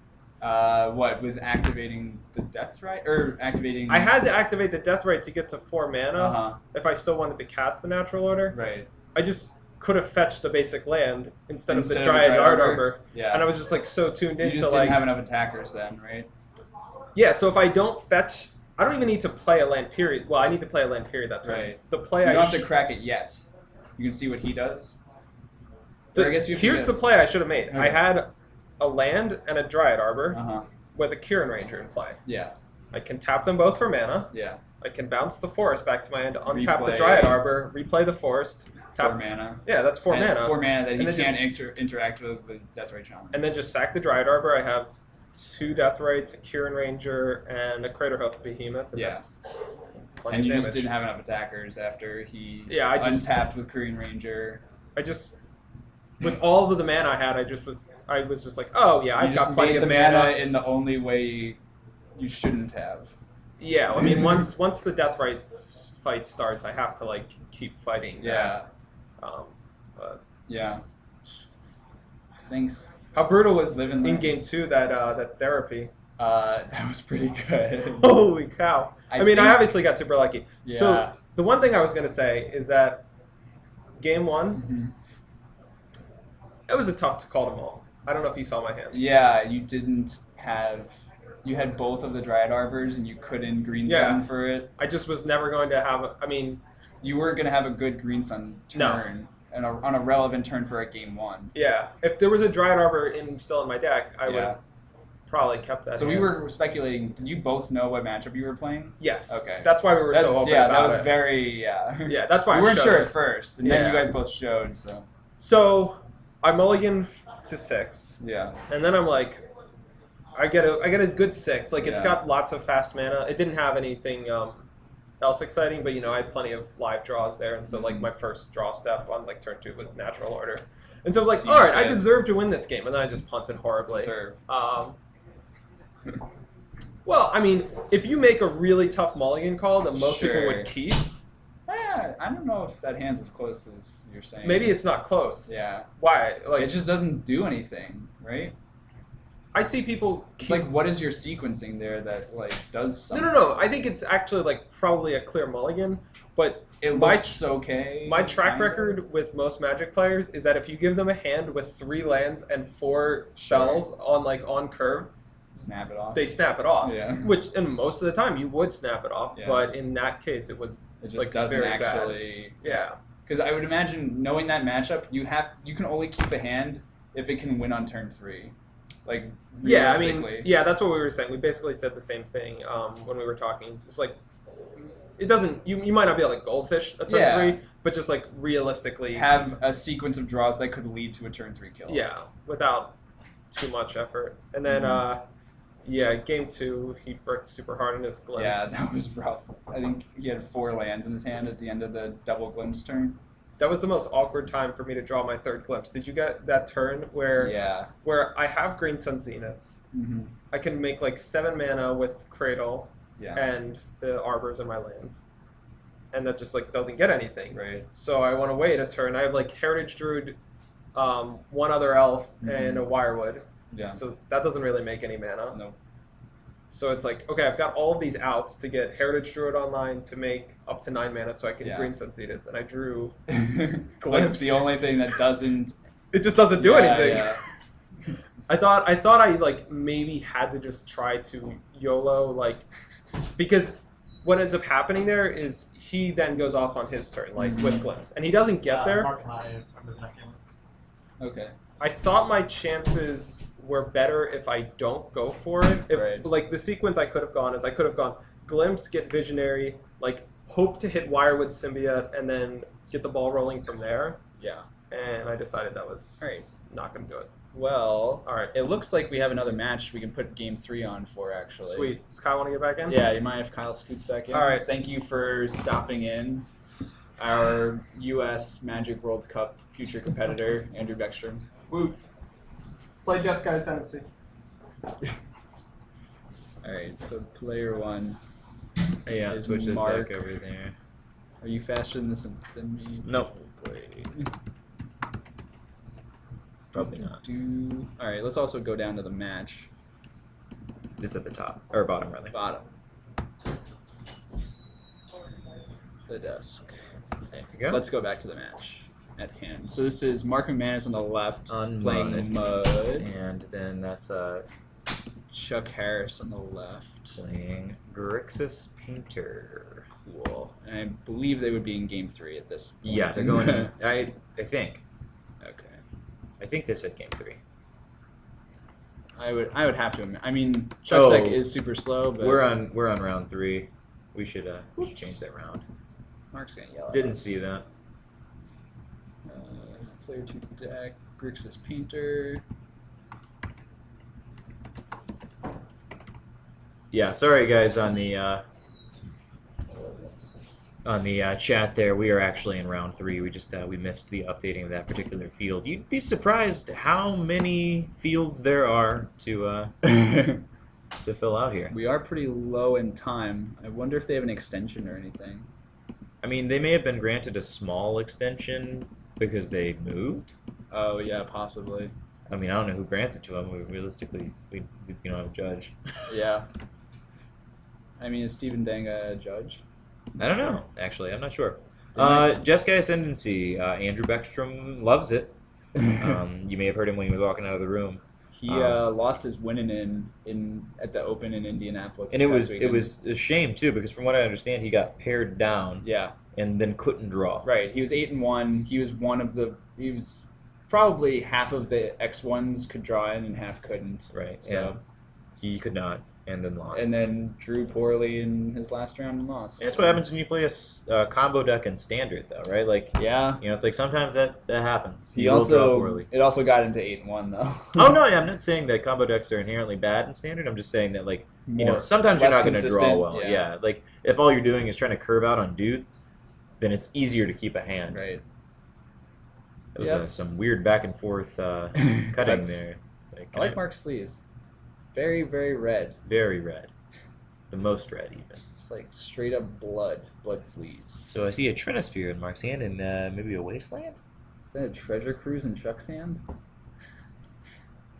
What, with activating the Death Right? Or activating... I had to activate the Death Right to get to 4 mana Uh-huh. if I still wanted to cast the Natural Order. Right. I just could have fetched the basic land instead of the Instead Dryad Dryad Arbor. Yeah. And I was just like so tuned You into just like didn't have enough attackers then, right? yeah. So if I don't fetch, I don't even need to play a land period. Well, I need to play a land period that turn. Right. The play You I don't have to crack it yet. You can see what he does. Or I guess you have to here's get- the play I should have made. Okay. I had a land and a Dryad Arbor. Uh-huh. with a Kieran Ranger in play. Yeah. I can tap them both for mana. Yeah. I can bounce the forest back to my hand, untap the Replay. Dryad Arbor, replay the forest, tap 4 mana. Yeah, that's 4 And mana. 4 mana that he And then can't just- interact with Deathrite Shaman. And then just sack the Dryad Arbor. I have 2 Deathrights, a Kieran Ranger, and a Craterhoof Behemoth. And Yeah. that's plenty And of you damage. just didn't have enough attackers after he I just untapped with Green Ranger. with all of the mana I had, I was just like, oh yeah, I've You got just plenty made of the mana. in the only way you shouldn't have. Yeah, I mean once the Deathrite fight starts, I have to like keep fighting. Yeah. But Yeah. Thanks. how brutal was Live and in learn. game 2 that therapy? That was pretty good. Holy cow! I mean, I think- obviously got super lucky. Yeah. So the one thing I was gonna say is that game 1, Mhm. it was a tough call to mull. I don't know if you saw my hand. Yeah, you didn't have. You had both of the Dryad Arbors, and you couldn't Green Yeah. Sun for it. I just was never going to have. I mean, You weren't gonna have a good Green Sun No. turn and on a relevant turn for a game 1. yeah. If there was a Dryad Arbor still in my deck, I would Yeah. have probably kept that. So we hand. were speculating. Did you both know what matchup you were playing? Yes. Okay. That's why we were so open yeah, about that was it. very Yeah, that's why We I weren't showed sure it. at first, and then you Yeah. guys both showed. So So I mulligan to 6, yeah, and then I'm like, I get a good 6. Like it's Yeah. got lots of fast mana. It didn't have anything else exciting, but I had plenty of live draws there, and so like my first draw step on like turn 2 was natural order, and so I was like, Seems all right, I good. deserve to win this game, and then I just punted horribly. serve. Well, I mean, if you make a really tough mulligan call that most people Sure. would keep, Yeah, I don't know if that hand's as close as you're saying. maybe it's not close. Yeah, Why? Like it just doesn't do anything, right? I see people. It's like, what is your sequencing there that like does something? No. I think it's actually like probably a clear mulligan, but It my looks okay. my track kinda. record with most Magic players is that if you give them a hand with 3 lands and 4 spells on curve, Snap it off. they snap it off. Yeah. Which, and most of the time, you would snap it off. Yeah. But in that case, it was It just like, doesn't very bad. actually. yeah. Because I would imagine knowing that matchup, you can only keep a hand if it can win on turn 3. Like Yeah, I mean, realistically. yeah, that's what we were saying. We basically said the same thing when we were talking. It's like it doesn't. You might not be able to goldfish a turn Yeah. 3, but just like realistically, have a sequence of draws that could lead to a turn 3 kill. yeah, without too much effort. And then game 2, he bricked super hard in his glimpse. Yeah, that was rough. I think he had 4 lands in his hand at the end of the double glimpse turn. That was the most awkward time for me to draw my 3rd glimpse. Did you get that turn where Yeah. I have Green Sun Zenith? Mm-hmm. I can make like 7 mana with Cradle Yeah. and the Arbors in my lands, and that just like doesn't get anything. Right. So I want to wait a turn. I have like Heritage Druid, 1 other Elf, and a Wirewood. Yeah. So that doesn't really make any mana. Nope. So it's like, okay, I've got all of these outs to get Heritage Druid online to make up to 9 mana so I can Yeah. Green Sun Zenith, and I drew. Like Glimpse. the only thing that doesn't It just doesn't do Yeah, anything. yeah. I thought I like maybe had to just try to YOLO, like, because what ends up happening there is he then goes off on his turn, like with Glimpse, and he doesn't get there. Mark and I remember that game. Okay. I thought my chances were better if I don't go for it. Right. Like the sequence I could have gone is I could have gone Glimpse, get Visionary, like hope to hit Wirewood Symbiote, and then get the ball rolling from there. Yeah. And I decided that was Right. not going to do it. Well, All right. it looks like we have another match we can put game 3 on for, actually. Sweet. Does Kyle want to get back in? Yeah, you mind if Kyle scoots back in? All right. Thank you for stopping in. Our U.S. Magic World Cup future competitor, Andrew Beckstrom. Woo. Play Jessica Ascendancy. All right, so player 1. Yeah, Is switch this Mark- back over there. Are you faster than this than me? Nope. Boy. Probably not. All right, let's also go down to the match. It's at the top or bottom, rather. Bottom. The desk. There you go. Let's go back to the match at hand. So this is Mark McManus on the left, On playing Mud. And then that's Chuck Harris on the left. playing Grixis Painter. Cool. And I believe they would be in game 3 at this point. Yeah, they're going. I think. Okay. I think this at game 3. I would have to admit. I mean, Chuck's deck Oh. is super slow, but We're on round 3. We should change that round. Mark's gonna yell at Didn't us. see that. Player 2 deck, Grixis Painter. Yeah, sorry guys on the chat there. We are actually in round 3. We just we missed the updating of that particular field. You'd be surprised how many fields there are to to fill out here. We are pretty low in time. I wonder if they have an extension or anything. I mean, they may have been granted a small extension because they moved. Oh yeah, possibly. I mean, I don't know who grants it to them. Realistically, we don't have a judge. Yeah. I mean, is Steven Danga a judge? I don't know, actually. I'm not sure. Jessica Ascendancy. Andrew Beckstrom loves it. You may have heard him when he was walking out of the room. He lost his winning in at the Open in Indianapolis. And it was a shame, too, because from what I understand, he got paired down Yeah, and then couldn't draw. right. He was 8-1. He was He was probably half of the X1s could draw in and half couldn't. Right, So. and he could not, and then lost. And then drew poorly in his last round and lost. And that's what happens when you play a combo deck in Standard, though, right? Like, Yeah. you know, it's like sometimes that happens. He You will draw also poorly. it also got him to 8-1 though. Oh no, I'm not saying that combo decks are inherently bad in Standard. I'm just saying that, like, you know, More- sometimes you're less not going to draw consistent, well. yeah. Yeah, like if all you're doing is trying to curve out on dudes, then it's easier to keep a hand. Right. It was Yep. some weird back and forth cutting That's- there. I like Mark's sleeves. Very, very red. Very red, the most red even. Just like straight up blood sleeves. So I see a Trinosphere in Mark's hand and maybe a Wasteland. Is that a treasure cruise in Chuck's hand?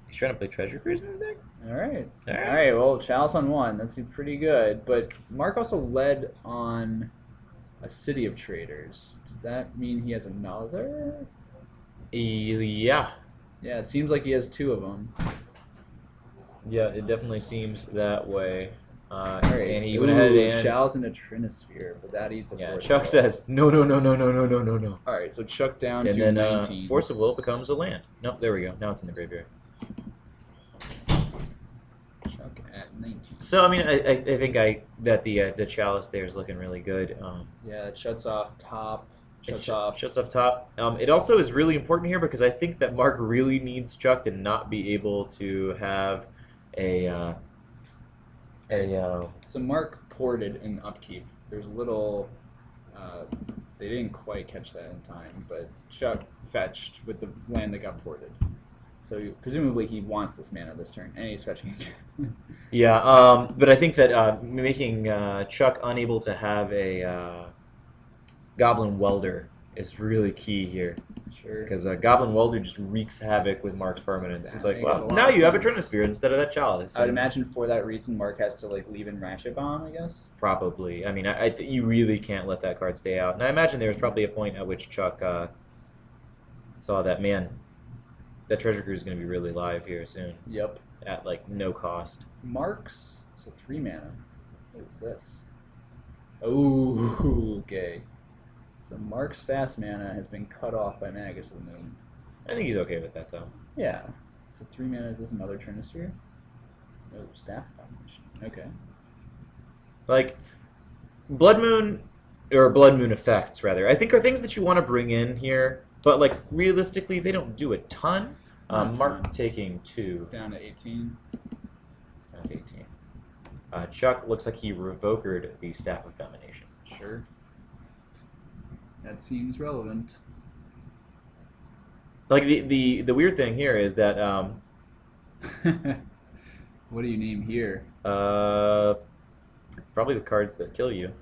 He's trying to play Treasure Cruise in his deck. All right. All right. All right. Well, Chalice on 1. That's pretty good. But Mark also led on a City of Traders. Does that mean he has another? Yeah. Yeah, it seems like he has 2 of them. Yeah, it definitely seems that way. All right. And he went ahead and Chalice and a Trinosphere, but that eats a yeah. force. Chuck of will. says no. All right, so Chuck down And to then 19. Force of Will becomes a land. Nope, there we go. Now it's in the graveyard. Chuck at 19. So I mean, I think that the Chalice there is looking really good. Yeah, it shuts off top. Shuts off top. It also is really important here because I think that Mark really needs Chuck to not be able to have a So Mark ported in upkeep. There's a little. They didn't quite catch that in time, but Chuck fetched with the land that got ported. So presumably he wants this mana this turn, and he's fetching again. yeah. But I think that making Chuck unable to have a Goblin Welder is really key here. Sure. Because Goblin Welder just wreaks havoc with Mark's permanence. That He's like, makes well, a lot now of you have a sense. Trinosphere instead of that Chalice. I would imagine for that reason Mark has to like leave in Ratchet Bomb, I guess. Probably. I mean, you really can't let that card stay out. And I imagine there was probably a point at which Chuck saw that, man, that Treasure Cruise is going to be really live here soon Yep. at, like, no cost. Mark's so 3 mana. What is this? Oh, okay. So Mark's fast mana has been cut off by Magus of the Moon. I think he's okay with that, though. Yeah. So 3 mana, is this another Trinosphere? No, Staff Domination. Okay. Like, Blood Moon effects, rather, I think are things that you want to bring in here, but, like, realistically, they don't do a ton. Not a Mark ton. taking 2. Down to 18. Not 18. Chuck looks like he revokered the Staff of Domination. Sure. That seems relevant. Like, the weird thing here is that, What do you name here? probably the cards that kill you.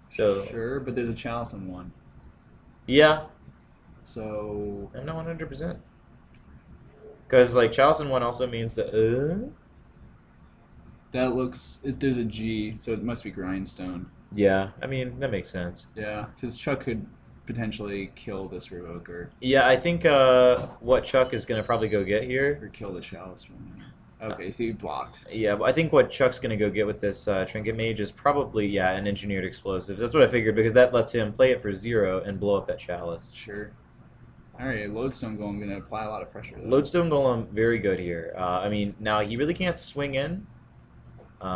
So, Sure, but there's a Chalice on 1. yeah, So I'm not 100%. Because, like, Chalice in 1 also means that, that looks. There's a G, so it must be Grindstone. yeah, I mean, that makes sense. Yeah, because Chuck could potentially kill this Revoker Yeah, I think what Chuck is going to probably go get here. or kill the Chalice one. Okay, so you blocked. Yeah, but I think what Chuck's going to go get with this Trinket Mage is probably, yeah, an Engineered Explosives. That's what I figured, because that lets him play it for 0 and blow up that Chalice. Sure. All right, Lodestone Golem going to apply a lot of pressure. Though. Lodestone Golem, very good here. I mean, now he really can't swing in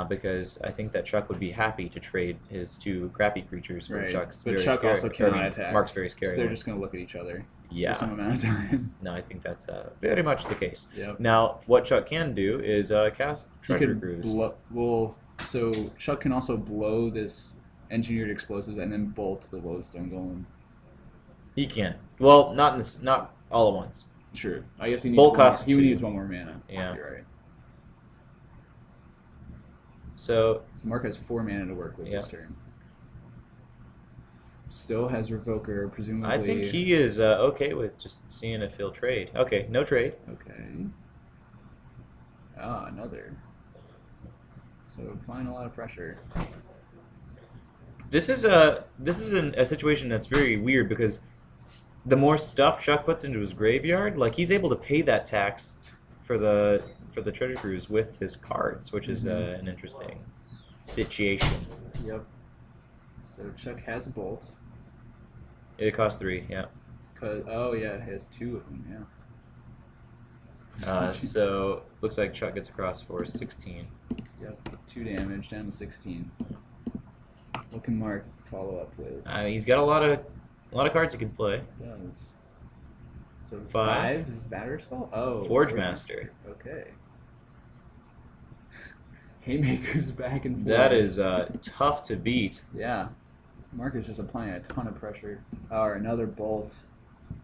because I think that Chuck would be happy to trade his 2 crappy creatures for Right. Chuck's But very Chuck scary, also cannot attack. Mark's very So scary. they're one. just going to look at each other Yeah. for some amount of time. No, I think that's very much the case. Yep. Now, what Chuck can do is cast He Treasure could Cruise. so Chuck can also blow this engineered explosive and then bolt the Lodestone Golem. He can. Well, not all at once. Sure. I guess he needs Bolt one more, costs he 2. needs 1 more mana. Yeah. You're right. So So Mark has 4 mana to work with this turn. Still has Revoker, presumably. I think he is okay with just seeing if he'll trade. Okay, no trade. Okay. Ah, another. So applying a lot of pressure. This is a situation that's very weird because the more stuff Chuck puts into his graveyard, like he's able to pay that tax for the Treasure Cruise with his cards, which is an interesting situation. Yep. So Chuck has a bolt. It costs 3, yeah. Oh yeah, he has 2 of them. Yeah. So looks like Chuck gets across for 16. Yep. 2 damage down to 16. What can Mark follow up with? He's got a lot of cards he can play. Does. So 5. 5 is Batter Spell? Oh. Forge Master. Okay. Haymakers back and forth. That is tough to beat. Yeah. Mark is just applying a ton of pressure. Or another bolt.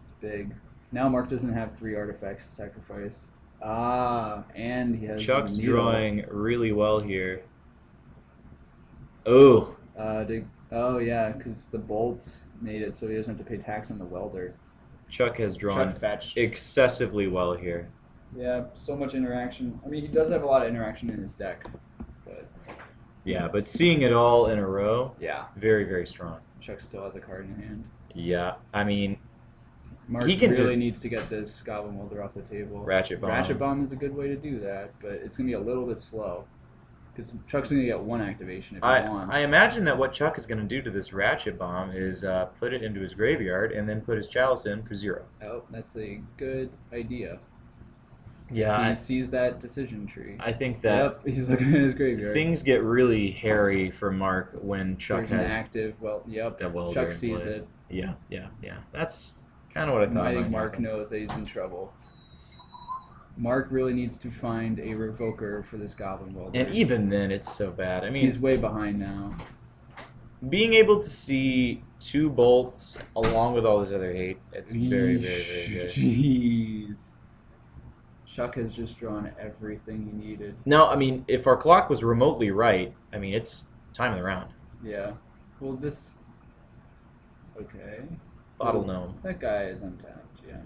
It's big. Now Mark doesn't have 3 artifacts to sacrifice. Ah, and he has Chuck's needle. drawing really well here. Oh, Oh yeah, because the bolt made it so he doesn't have to pay tax on the welder. Chuck has drawn Chuck fetched. excessively well here. Yeah, so much interaction. I mean, he does have a lot of interaction in his deck, but Yeah, but seeing it all in a row, yeah, very, very strong. Chuck still has a card in hand. Yeah, I mean, Mark He can really just- needs to get this Goblin Welder off the table. Ratchet Bomb. Ratchet Bomb is a good way to do that, but it's going to be a little bit slow. Because Chuck's going to get 1 activation if he wants. I imagine that what Chuck is going to do to this Ratchet Bomb is put it into his graveyard and then put his Chalice in for 0. Oh, that's a good idea. Yeah, He sees that decision tree. I think that Yep, he's looking at his graveyard. things get really hairy for Mark when Chuck There's an has active, that welder Chuck in sees play. it. Yeah. That's kind of what I thought. I think might Mark happen. knows that he's in trouble. Mark really needs to find a Revoker for this Goblin Welder. And even then, it's so bad. I mean, He's way behind now. being able to see 2 bolts along with all this other hate, it's very, very, very good. Jeez. Chuck has just drawn everything he needed. Now, I mean, if our clock was remotely right, I mean, it's time of the round. Yeah. Well, this... Okay. Bottle Gnome. That guy is untapped, yeah.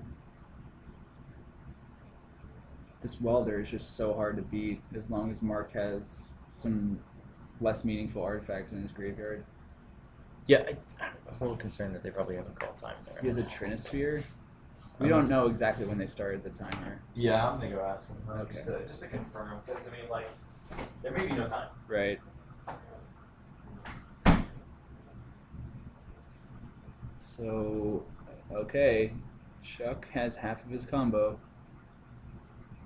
This Welder is just so hard to beat as long as Mark has some less meaningful artifacts in his graveyard. Yeah, I'm a little concerned that they probably haven't called time there. He has a Trinisphere. We don't know exactly when they started the timer. Yeah, I'm gonna go ask him. Okay. Just to confirm, because I mean, like, there may be no time. Right. So, okay. Chuck has half of his combo.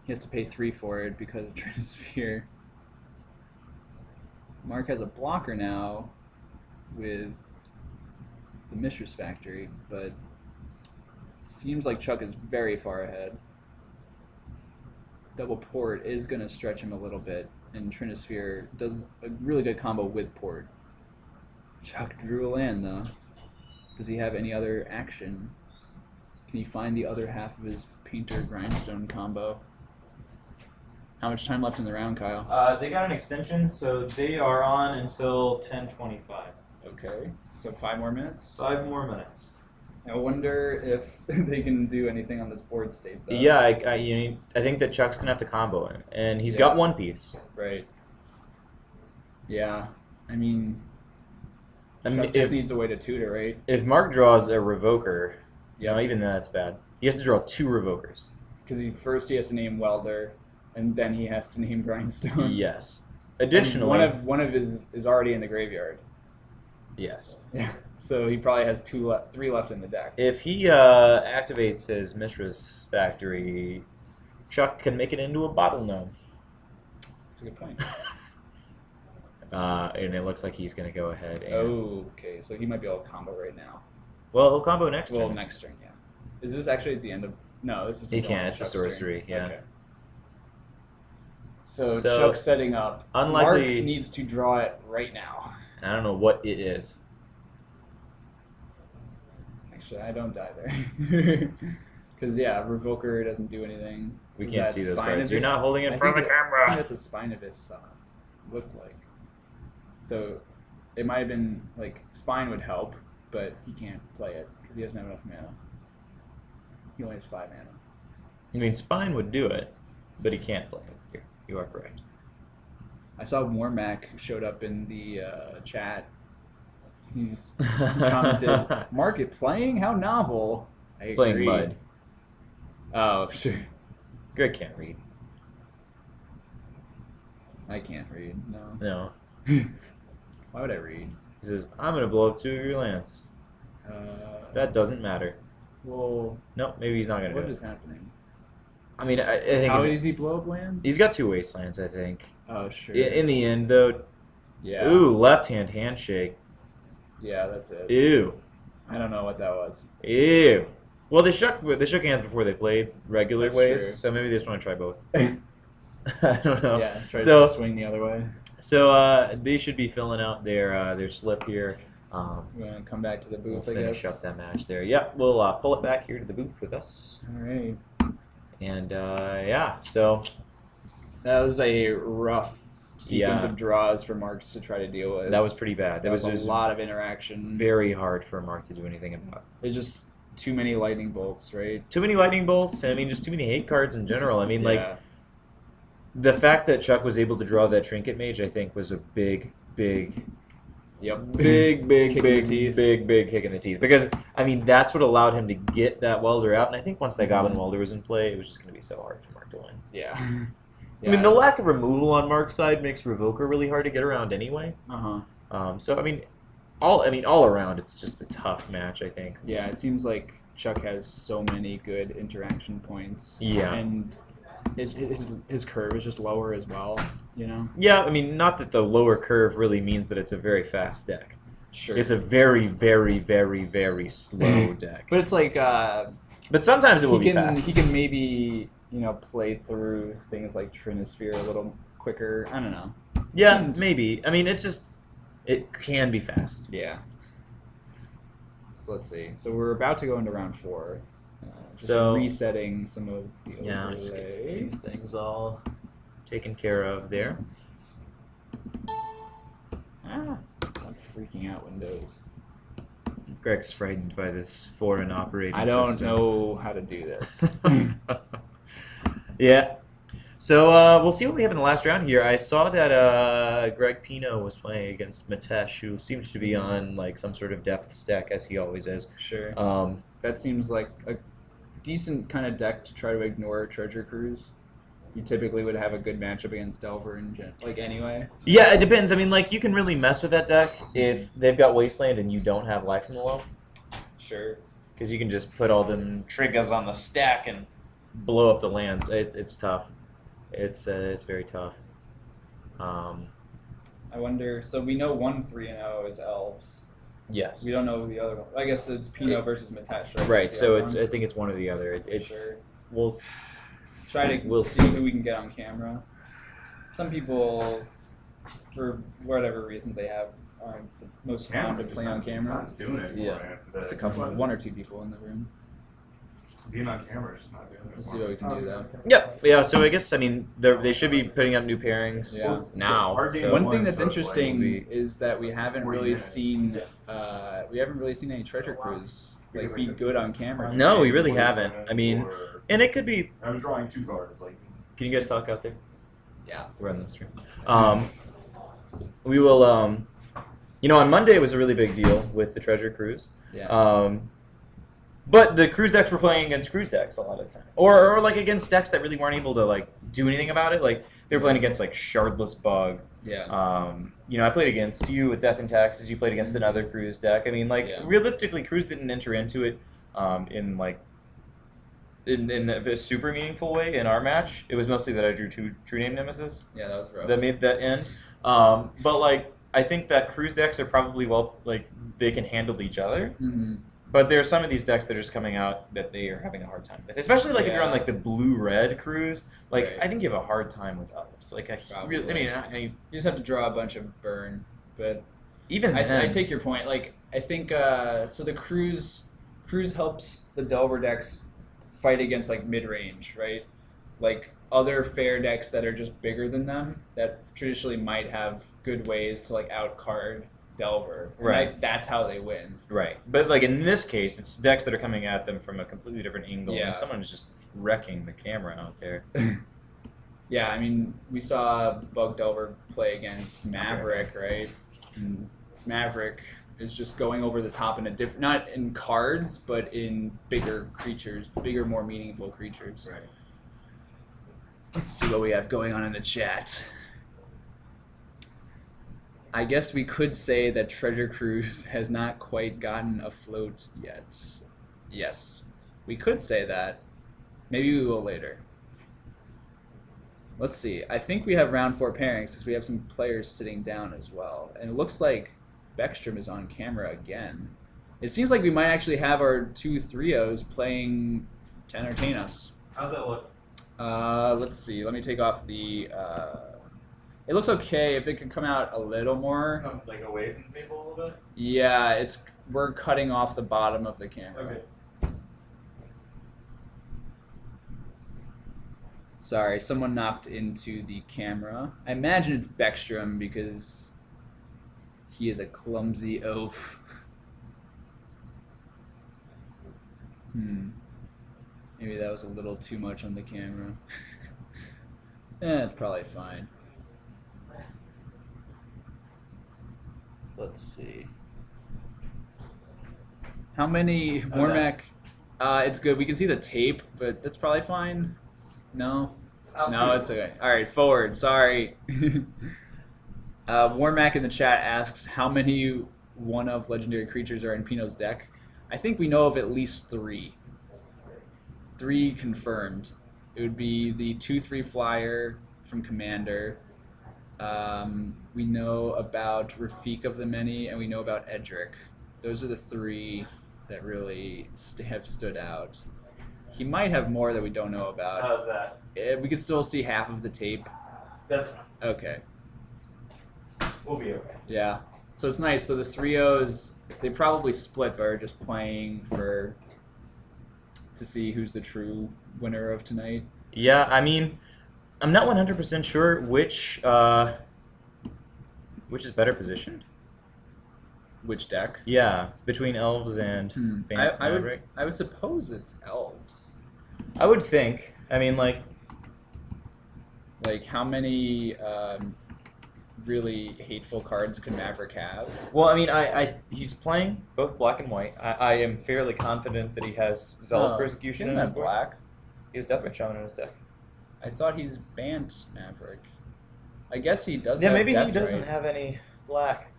He has to pay 3 for it because of Trinisphere. Mark has a blocker now with the Mistress Factory, but it seems like Chuck is very far ahead. Double Port is going to stretch him a little bit, and Trinisphere does a really good combo with Port. Chuck drew a land, though. Does he have any other action? Can he find the other half of his Painter Grindstone combo? How much time left in the round, Kyle? They got an extension, so they are on until 10:25. Okay, so 5 more minutes. 5 more minutes. I wonder if they can do anything on this board state, though. Yeah, I think that Chuck's gonna have to combo him, and he's Yeah. got 1 piece. Right. Yeah, I mean, I mean, Chuck just needs a way to tutor, right? if Mark draws a Revoker, even then that's bad. He has to draw 2 Revokers. Because he has to name Welder, and then he has to name Grindstone. Yes. And Additionally, one of his is already in the graveyard. yes. Yeah. So he probably has 3 left in the deck. If he activates his Mishra's Factory, Chuck can make it into a bottle gnome. That's a good point. And it looks like he's going to go ahead and... Oh, okay. So he might be able to combo right now. Well, he'll combo next Well, turn. next turn, yeah. Is this actually at the end of... No, this is... He going can't. on It's a Chuck's sorcery, turn. yeah. Okay. So So, Chuck's setting up. unlikely- Mark needs to draw it right now. I don't know what it is. Actually, I don't die there. Because, yeah, Revoker doesn't do anything. We Is can't that see those Spine cards. of You're his- not holding it I in front of think the I think camera. that's a Spine of his looked like. So it might have been, like, Spine would help, but he can't play it because he doesn't have enough mana. He only has 5 mana. I mean, Spine would do it, but he can't play it. You are correct. I saw Warmac showed up in the chat. He's commented, "Market playing? How novel." I agree. Playing Mud. Oh, sure. Greg can't read. I can't read. No. No. Why would I read? He says, I'm going to blow up 2 of your lands. That doesn't matter. Well, Nope, maybe he's not going to what do it. is happening? I mean, I think How does he blow up lands? he's got 2 wastelands, I think. Oh, sure. In the end, though, Yeah. ooh, left-hand handshake. Yeah, that's it. Ew. I don't know what that was. Ew. Well, they shook hands before they played regular That's ways, true. so maybe they just want to try both. I don't know. Yeah, try So- to swing the other way. So they should be filling out their slip here. We're gonna come back to the We'll booth, I finish guess. up that match there. Yep, we'll pull it back here to the booth with us. All right. And yeah, so That was a rough sequence Yeah. of draws for Mark to try to deal with. that was pretty bad. That was a just lot of interaction. very hard for Mark to do anything about. There's just too many lightning bolts, right? Too many lightning bolts, and I mean, just too many hate cards in general. I mean, like, Yeah. the fact that Chuck was able to draw that Trinket Mage, I think, was a big Yep. big Kick in the teeth. kick in the teeth. Because, I mean, that's what allowed him to get that Welder out, and I think once that Goblin Welder was in play, it was just going to be so hard for Mark to win. Yeah. I mean, the lack of removal on Mark's side makes Revoker really hard to get around anyway. So, I mean, all around, it's just a tough match, I think. Yeah, it seems like Chuck has so many good interaction points. Yeah. And his curve is just lower as well, you know? Yeah, I mean, not that the lower curve really means that it's a very fast deck. Sure. It's a very, very, very, very slow deck. But it's like But sometimes it will be fast. he can maybe, you know, play through things like Trinisphere a little quicker. I don't know. Yeah, Seems- maybe. I mean, it can be fast. Yeah. So let's see. So we're about to go into round 4. Just So- resetting some of the Yeah, I'll just get overlay. these things all taken care of there. I'm freaking out Windows. Greg's frightened by this foreign operating I don't system. know how to do this. Yeah. So we'll see what we have in the last round here. I saw that Greg Pino was playing against Matesh, who seems to be on like some sort of depth deck, as he always is. Sure. Um, That seems like a decent kind of deck to try to ignore Treasure Cruise. You typically would have a good matchup against Delver anyway. yeah, it depends. I mean, like, you can really mess with that deck if they've got Wasteland and you don't have Life from the Low. Sure. Because you can just put all them triggers on the stack and blow up the lands. It's tough. It's very tough. I wonder. So we know 1 3-0 is Elves. Yes. We don't know the other one. I guess it's Pino versus Matesh, right? Right. The So other I one? think it's one or the other. Sure. We'll Try to we'll see see. who we can get on camera. Some people, for whatever reason they have, aren't the most fond of playing on camera. Not doing it. Yeah. Just a couple, 1 or 2 people in the room. Being on camera is just not doing it. Let's see what we can do though. Yeah. So I guess they should be putting up new pairings Yeah. now. Our game So. One thing that's so it's interesting like is that we haven't 40 really minutes. seen any Treasure Cruise like be good on camera. No, we really haven't. I mean, and it could be. I was drawing 2 cards. Like, Can you guys talk out there? Yeah. We're on the stream. We will. On Monday was a really big deal with the Treasure Cruise. Yeah. But the cruise decks were playing against cruise decks a lot of the time, or like against decks that really weren't able to like do anything about it. Like they were playing against like Shardless Bug. Yeah. You know, I played against you with Death and Taxes. You played against another cruise deck. I mean, like Yeah. realistically, cruise didn't enter into it in like in a super meaningful way in our match. It was mostly that I drew 2 True Name Nemesis Yeah, that was rough. that made that end. But like I think that cruise decks are probably they can handle each other. Mm-hmm. But there are some of these decks that are just coming out that they are having a hard time with, especially like if you're on like the blue-red cruise. Like Right. I think you have a hard time with Elves. Like Probably. I mean, You just have to draw a bunch of burn, but even I then, take your point. Like I think so. The cruise helps the Delver decks fight against like mid range, right? Like other fair decks that are just bigger than them that traditionally might have good ways to like outcard Delver. And, Right. like, that's how they win. right. But like in this case, it's decks that are coming at them from a completely different angle, Yeah. and someone is just wrecking the camera out there. Yeah, I mean we saw Bug Delver play against Maverick, right? And Maverick is just going over the top in a different, not in cards, but in bigger creatures, bigger, more meaningful creatures. Right. Let's see what we have going on in the chat. I guess we could say that Treasure Cruise has not quite gotten afloat yet. Yes, we could say that. Maybe we will later. Let's see. I think we have round 4 pairings because we have some players sitting down as well. And it looks like Beckstrom is on camera again. It seems like we might actually have our 2 3-0s playing to entertain us. How's that look? Let's see. Let me take off the... It looks okay if it could come out a little more. Come like away from the table a little bit. Yeah, we're cutting off the bottom of the camera. Okay. Sorry, someone knocked into the camera. I imagine it's Beckstrom because he is a clumsy oaf. Maybe that was a little too much on the camera. It's probably fine. Let's see. How many Warmac? It's good. We can see the tape, but that's probably fine. No? No, it's okay. Alright, forward. Sorry. Warmac in the chat asks how many one of legendary creatures are in Pino's deck. I think we know of at least 3. 3 confirmed. It would be the 2/3 flyer from Commander. We know about Rafik of the Many, and we know about Edric. Those are the 3 that really have stood out. He might have more that we don't know about. How's that? We could still see half of the tape. That's fine. Okay. We'll be okay. Yeah. So it's nice. So the 3-0s, they probably split, but are just playing to see who's the true winner of tonight. Yeah, I mean, I'm not 100% sure which is better positioned. Which deck? Yeah, between Elves and Bant Maverick. I would suppose it's Elves. I would think. I mean, like how many really hateful cards could Maverick have? well, I mean, he's playing both black and white. I am fairly confident that he has Zealous He Persecution doesn't in his have board. black. He has Deathwing Shaman in his deck. I thought he's Bant Maverick. I guess he does. Yeah, have maybe Death he doesn't Ray. have any black.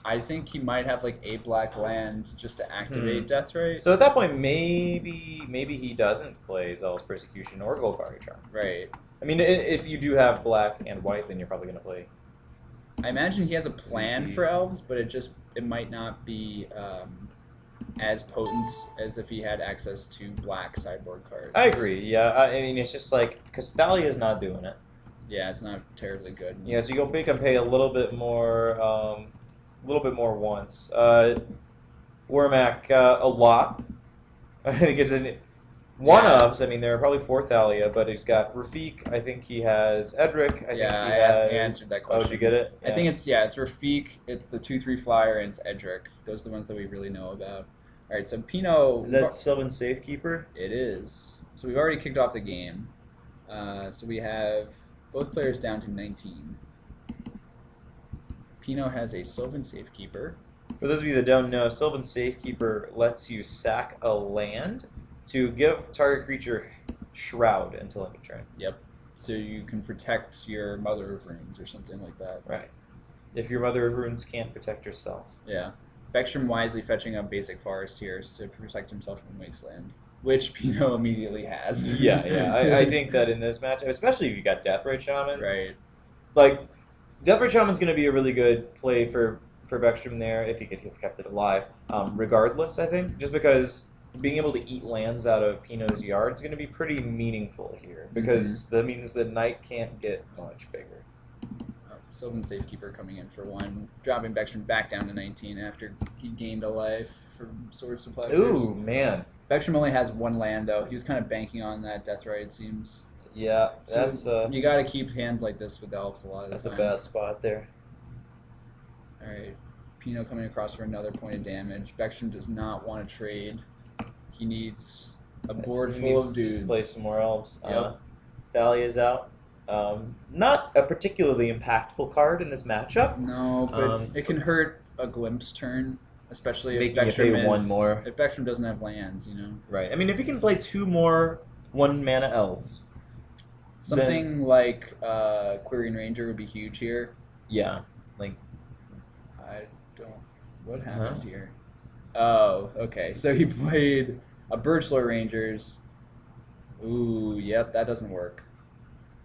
I think he might have like a black land just to activate Death Ray. So at that point, maybe he doesn't play Zealous Persecution or Golgari Charm. Right. I mean, if you do have black and white, then you're probably going to play. I imagine he has a plan ZP. for Elves, but it might not be as potent as if he had access to black sideboard cards. I agree. Yeah, I mean, it's just like because Thalia's not doing it. Yeah, it's not terribly good. Yeah, so you'll make him pay a little bit more once. Wormack, a lot. I think is one ofs. I mean, there are probably 4 Thalia, but he's got Rafik. I think he has Edric. I answered that question. Oh, did you get it? I think it's Rafik, it's the 2/3 flyer, and it's Edric. Those are the ones that we really know about. All right, so Pino. Is that Sylvan Safekeeper? It is. So we've already kicked off the game. So we have both players down to 19. Pino has a Sylvan Safekeeper. For those of you that don't know, Sylvan Safekeeper lets you sack a land to give target creature Shroud until end of turn. Yep. So you can protect your Mother of Runes or something like that. Right. If your Mother of Runes can't protect herself. Yeah. Beckstrom wisely fetching up basic forest here to protect himself from Wasteland, which Pino immediately has. Yeah. I think that in this match, especially if you got Deathrite Shaman, Right. like Deathrite Shaman's going to be a really good play for Beckstrom there if he could have kept it alive. Regardless, I think, just because being able to eat lands out of Pino's yard is going to be pretty meaningful here because that means the Knight can't get much bigger. Sylvan Safekeeper coming in for 1, dropping Beckstrom back down to 19 after he gained a life from Swords to Plowshares. Ooh, man. Beckstrom only has 1 land though. He was kind of banking on that Deathrite, it seems. Yeah, that's So you got to keep hands like this with the Elves a lot of the that's a time. bad spot there. All right, Pino coming across for another point of damage. Beckstrom does not want to trade. He needs a board He full needs of to just dudes. play some more Elves. Yep. Thalia's out. Not a particularly impactful card in this matchup. No, but Um, it can hurt a Glimpse turn, especially if Making you Beckstrom pay 1 more. If Beckstrom doesn't have lands, you know. Right. I mean, if you can play 2 more 1-mana Elves, Something like Quirion Ranger would be huge here. yeah. Like, I don't. What happened here? Oh, okay. So he played a Birchlore Rangers. Ooh, yep, that doesn't work.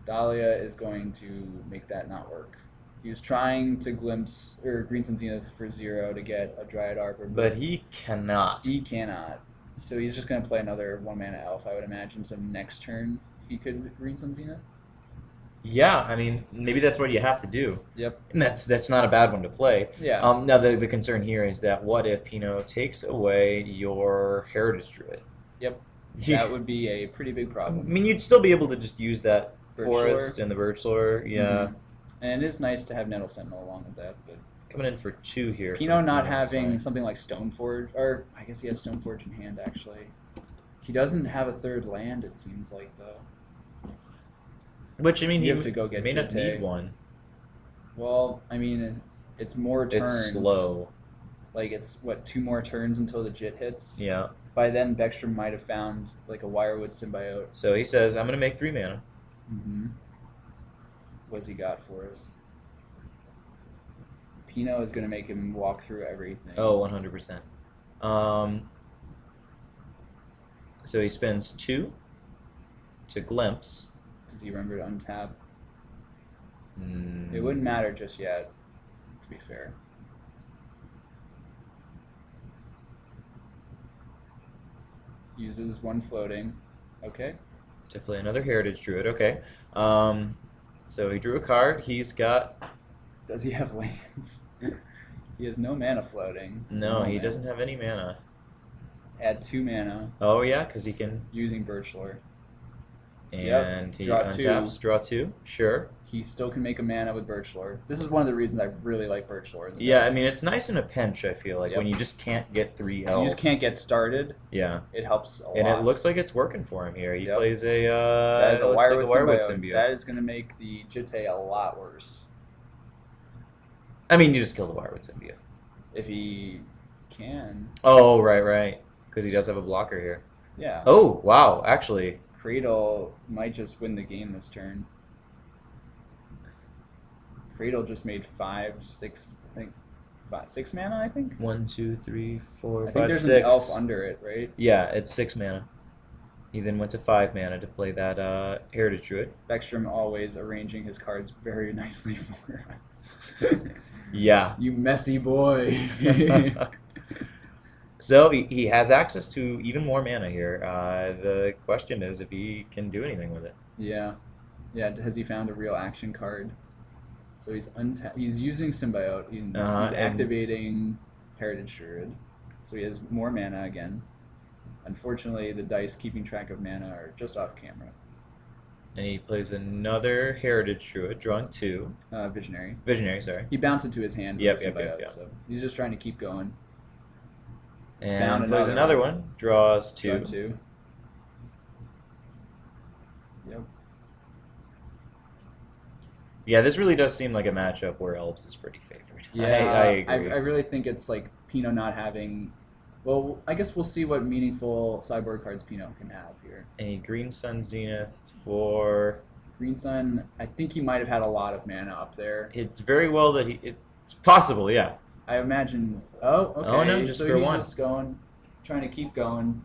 Dahlia is going to make that not work. He was trying to glimpse Green Sun Zenith for 0 to get a Dryad Arbor, but he cannot. he cannot. So he's just going to play another 1-mana elf, I would imagine. So next turn he could Green Sun Zenith. Yeah, I mean, maybe that's what you have to do. Yep. And that's not a bad one to play. Yeah. Now, the concern here is that what if Pino takes away your Heritage Druid? Yep. That would be a pretty big I problem. mean, you'd still be able to just use that Birchlore. Forest and the Birchlore. Yeah. Mhm. And it is nice to have Nettle Sentinel along with that, but Coming in for 2 here. Pino for not Pino's having side. something like Stoneforge, or I guess he has Stoneforge in hand actually. He doesn't have a 3rd land, it seems like, though. Which, I mean, You he have to go get may not Jitte. need one. Well, I mean, it's more turns. It's slow. Like, it's, what, 2 more turns until the Jit hits? Yeah. By then, Beckstrom might have found, like, a Wirewood Symbiote. So he says, I'm going to make 3 mana. Mm-hmm. What's he got for us? Pino is going to make him walk through everything. Oh, 100%. So he spends 2 to Glimpse. Does he remember to untap? Mm. It wouldn't matter just yet, to be fair. Uses 1 floating. Okay. To play another Heritage Druid, okay. So he drew a card. He's got... Does he have lands? He has no mana floating. No, he mana. doesn't have any mana. Add 2 mana Oh, yeah, because he can... using Birchlore. And he draw untaps, draw 2. Sure. He still can make a mana with Birchlore. This is one of the reasons I really like Birchlore. Yeah, I mean, it's nice in a pinch, I feel like, Yep. when you just can't get 3 You elves. just can't get started. Yeah. It helps a lot. And it looks like it's working for him here. He Yep. plays a, that is a looks like Wirewood Wirewood symbiote. That is going to make the Jitte a lot worse. I mean, you just kill the Wirewood symbiote. If he can. Oh, right. Because he does have a blocker here. Yeah. Oh, wow, actually. Cradle might just win the game this turn. Cradle just made 6 mana, I think. 1, 2, 3, 4, I 5, think there's 6. an elf under it, right? Yeah, it's 6 mana. He then went to 5 mana to play that Heritage Druid. Beckstrom always arranging his cards very nicely for us. Yeah. You messy boy. So he has access to even more mana here. The question is if he can do anything with it. Yeah. Has he found a real action card? So he's using Symbiote. He's and- activating Heritage Druid. So he has more mana again. Unfortunately, the dice keeping track of mana are just off camera. And he plays another Heritage Druid, drawing 2. Visionary. Visionary, sorry. He bounced it to his hand with Yep, the yep, Symbiote, yep. so he's just trying to keep going. He's And found plays another one, draws 2. Draw 2. Yep. Yeah, this really does seem like a matchup where Elves is pretty favored. Yeah, I agree. I really think it's like Pino not having. Well, I guess we'll see what meaningful sideboard cards Pino can have here. A Green Sun Zenith for... Green Sun, I think he might have had a lot of mana up there. It's very well that it's possible, yeah. I imagine. Oh, okay. Oh, no, just so for he's one. Just going, trying to keep going.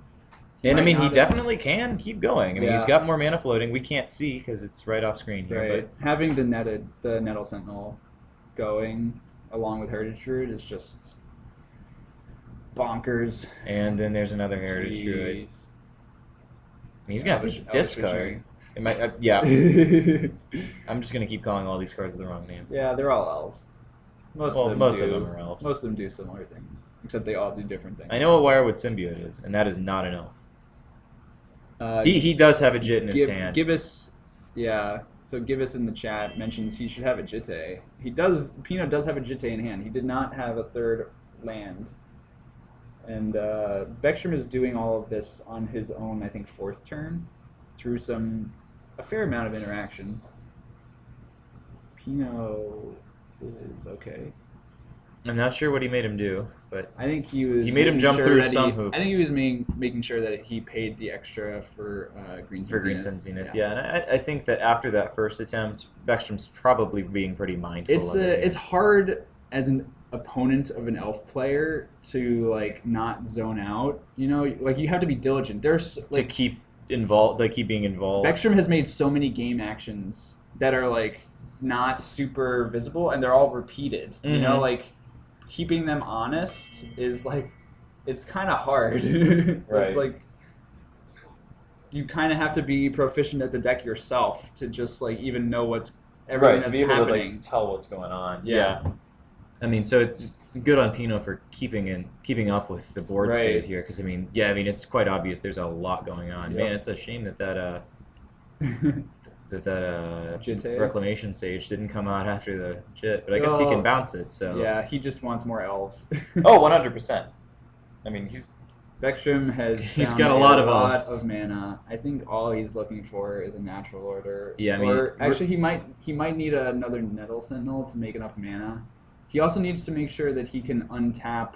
And I might mean, he not have- definitely can keep going. I mean, he's Yeah. got more mana floating. We can't see because it's right off screen here. Right. Having the Nettle Sentinel going along with Heritage Druid is just bonkers. But, and then there's another Heritage Druid. Jeez. He's going to have to discard. It might, yeah. I'm just going to keep calling all these cards the wrong name. Yeah, they're all elves. Most Well, of them most do. of them are elves. Most of them do similar things, except they all do different things. I know what Wirewood Symbiote is, and that is not an elf. Uh, He does have a Jit in his hand. Gibbous, yeah. So Gibbous in the chat mentions he should have a Jitte. He does. Pino does have a Jitte in hand. He did not have a third land. And Beckstrom is doing all of this on his own, I think, fourth turn, through a fair amount of interaction. Pino is okay. I'm not sure what he made him do, but I think he was. He made him making jump sure through that some he, hoop. I think he was making sure that he paid the extra for Green Sun for Green Zenith. Sun Zenith, yeah. And I think that after that first attempt, Beckstrom's probably being pretty mindful It's of it. it's hard as an opponent of an elf player to like not zone out. You know, like you have to be diligent. There's to like keep involved, like keep being involved. Beckstrom has made so many game actions that are like not super visible and they're all repeated. You know, Mhm. like keeping them honest is like it's kind of hard. Right. It's like you kind of have to be proficient at the deck yourself to just like even know what's everything Right, to that's be able happening. to like tell what's going on. Yeah. I mean, so it's good on Pino for keeping up with the board Right. state here, because I mean, it's quite obvious there's a lot going on. Yep. Man, it's a shame that Jitte? Reclamation Sage didn't come out after the Jit, but I guess he Well, can bounce it. So Yeah, he just wants more elves. Oh, 100%. I mean, he's Beckstrom has He's found got a lot of elves. mana. I think all he's looking for is a natural order. Yeah, I mean, or actually he might need another Nettle Sentinel to make enough mana. He also needs to make sure that he can untap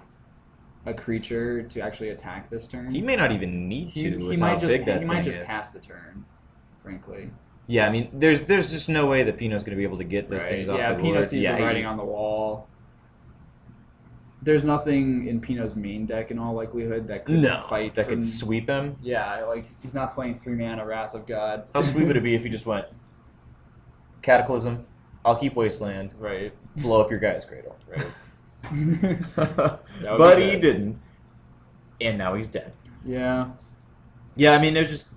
a creature to actually attack this turn. he may not even need to. he with might how just big that he might thing just is. pass the turn, frankly. Yeah, I mean, there's just no way that Pino's going to be able to get those things off Yeah, the Pino board. sees the writing on the wall. There's nothing in Pino's main deck in all likelihood that could fight that from- could sweep him. Yeah, like he's not playing 3 mana Wrath of God. How sweet would it be if you just went Cataclysm, I'll keep Wasteland, Right. blow up your guy's cradle, right? That would But be he good. didn't, and now he's dead. Yeah. Yeah, I mean, there's just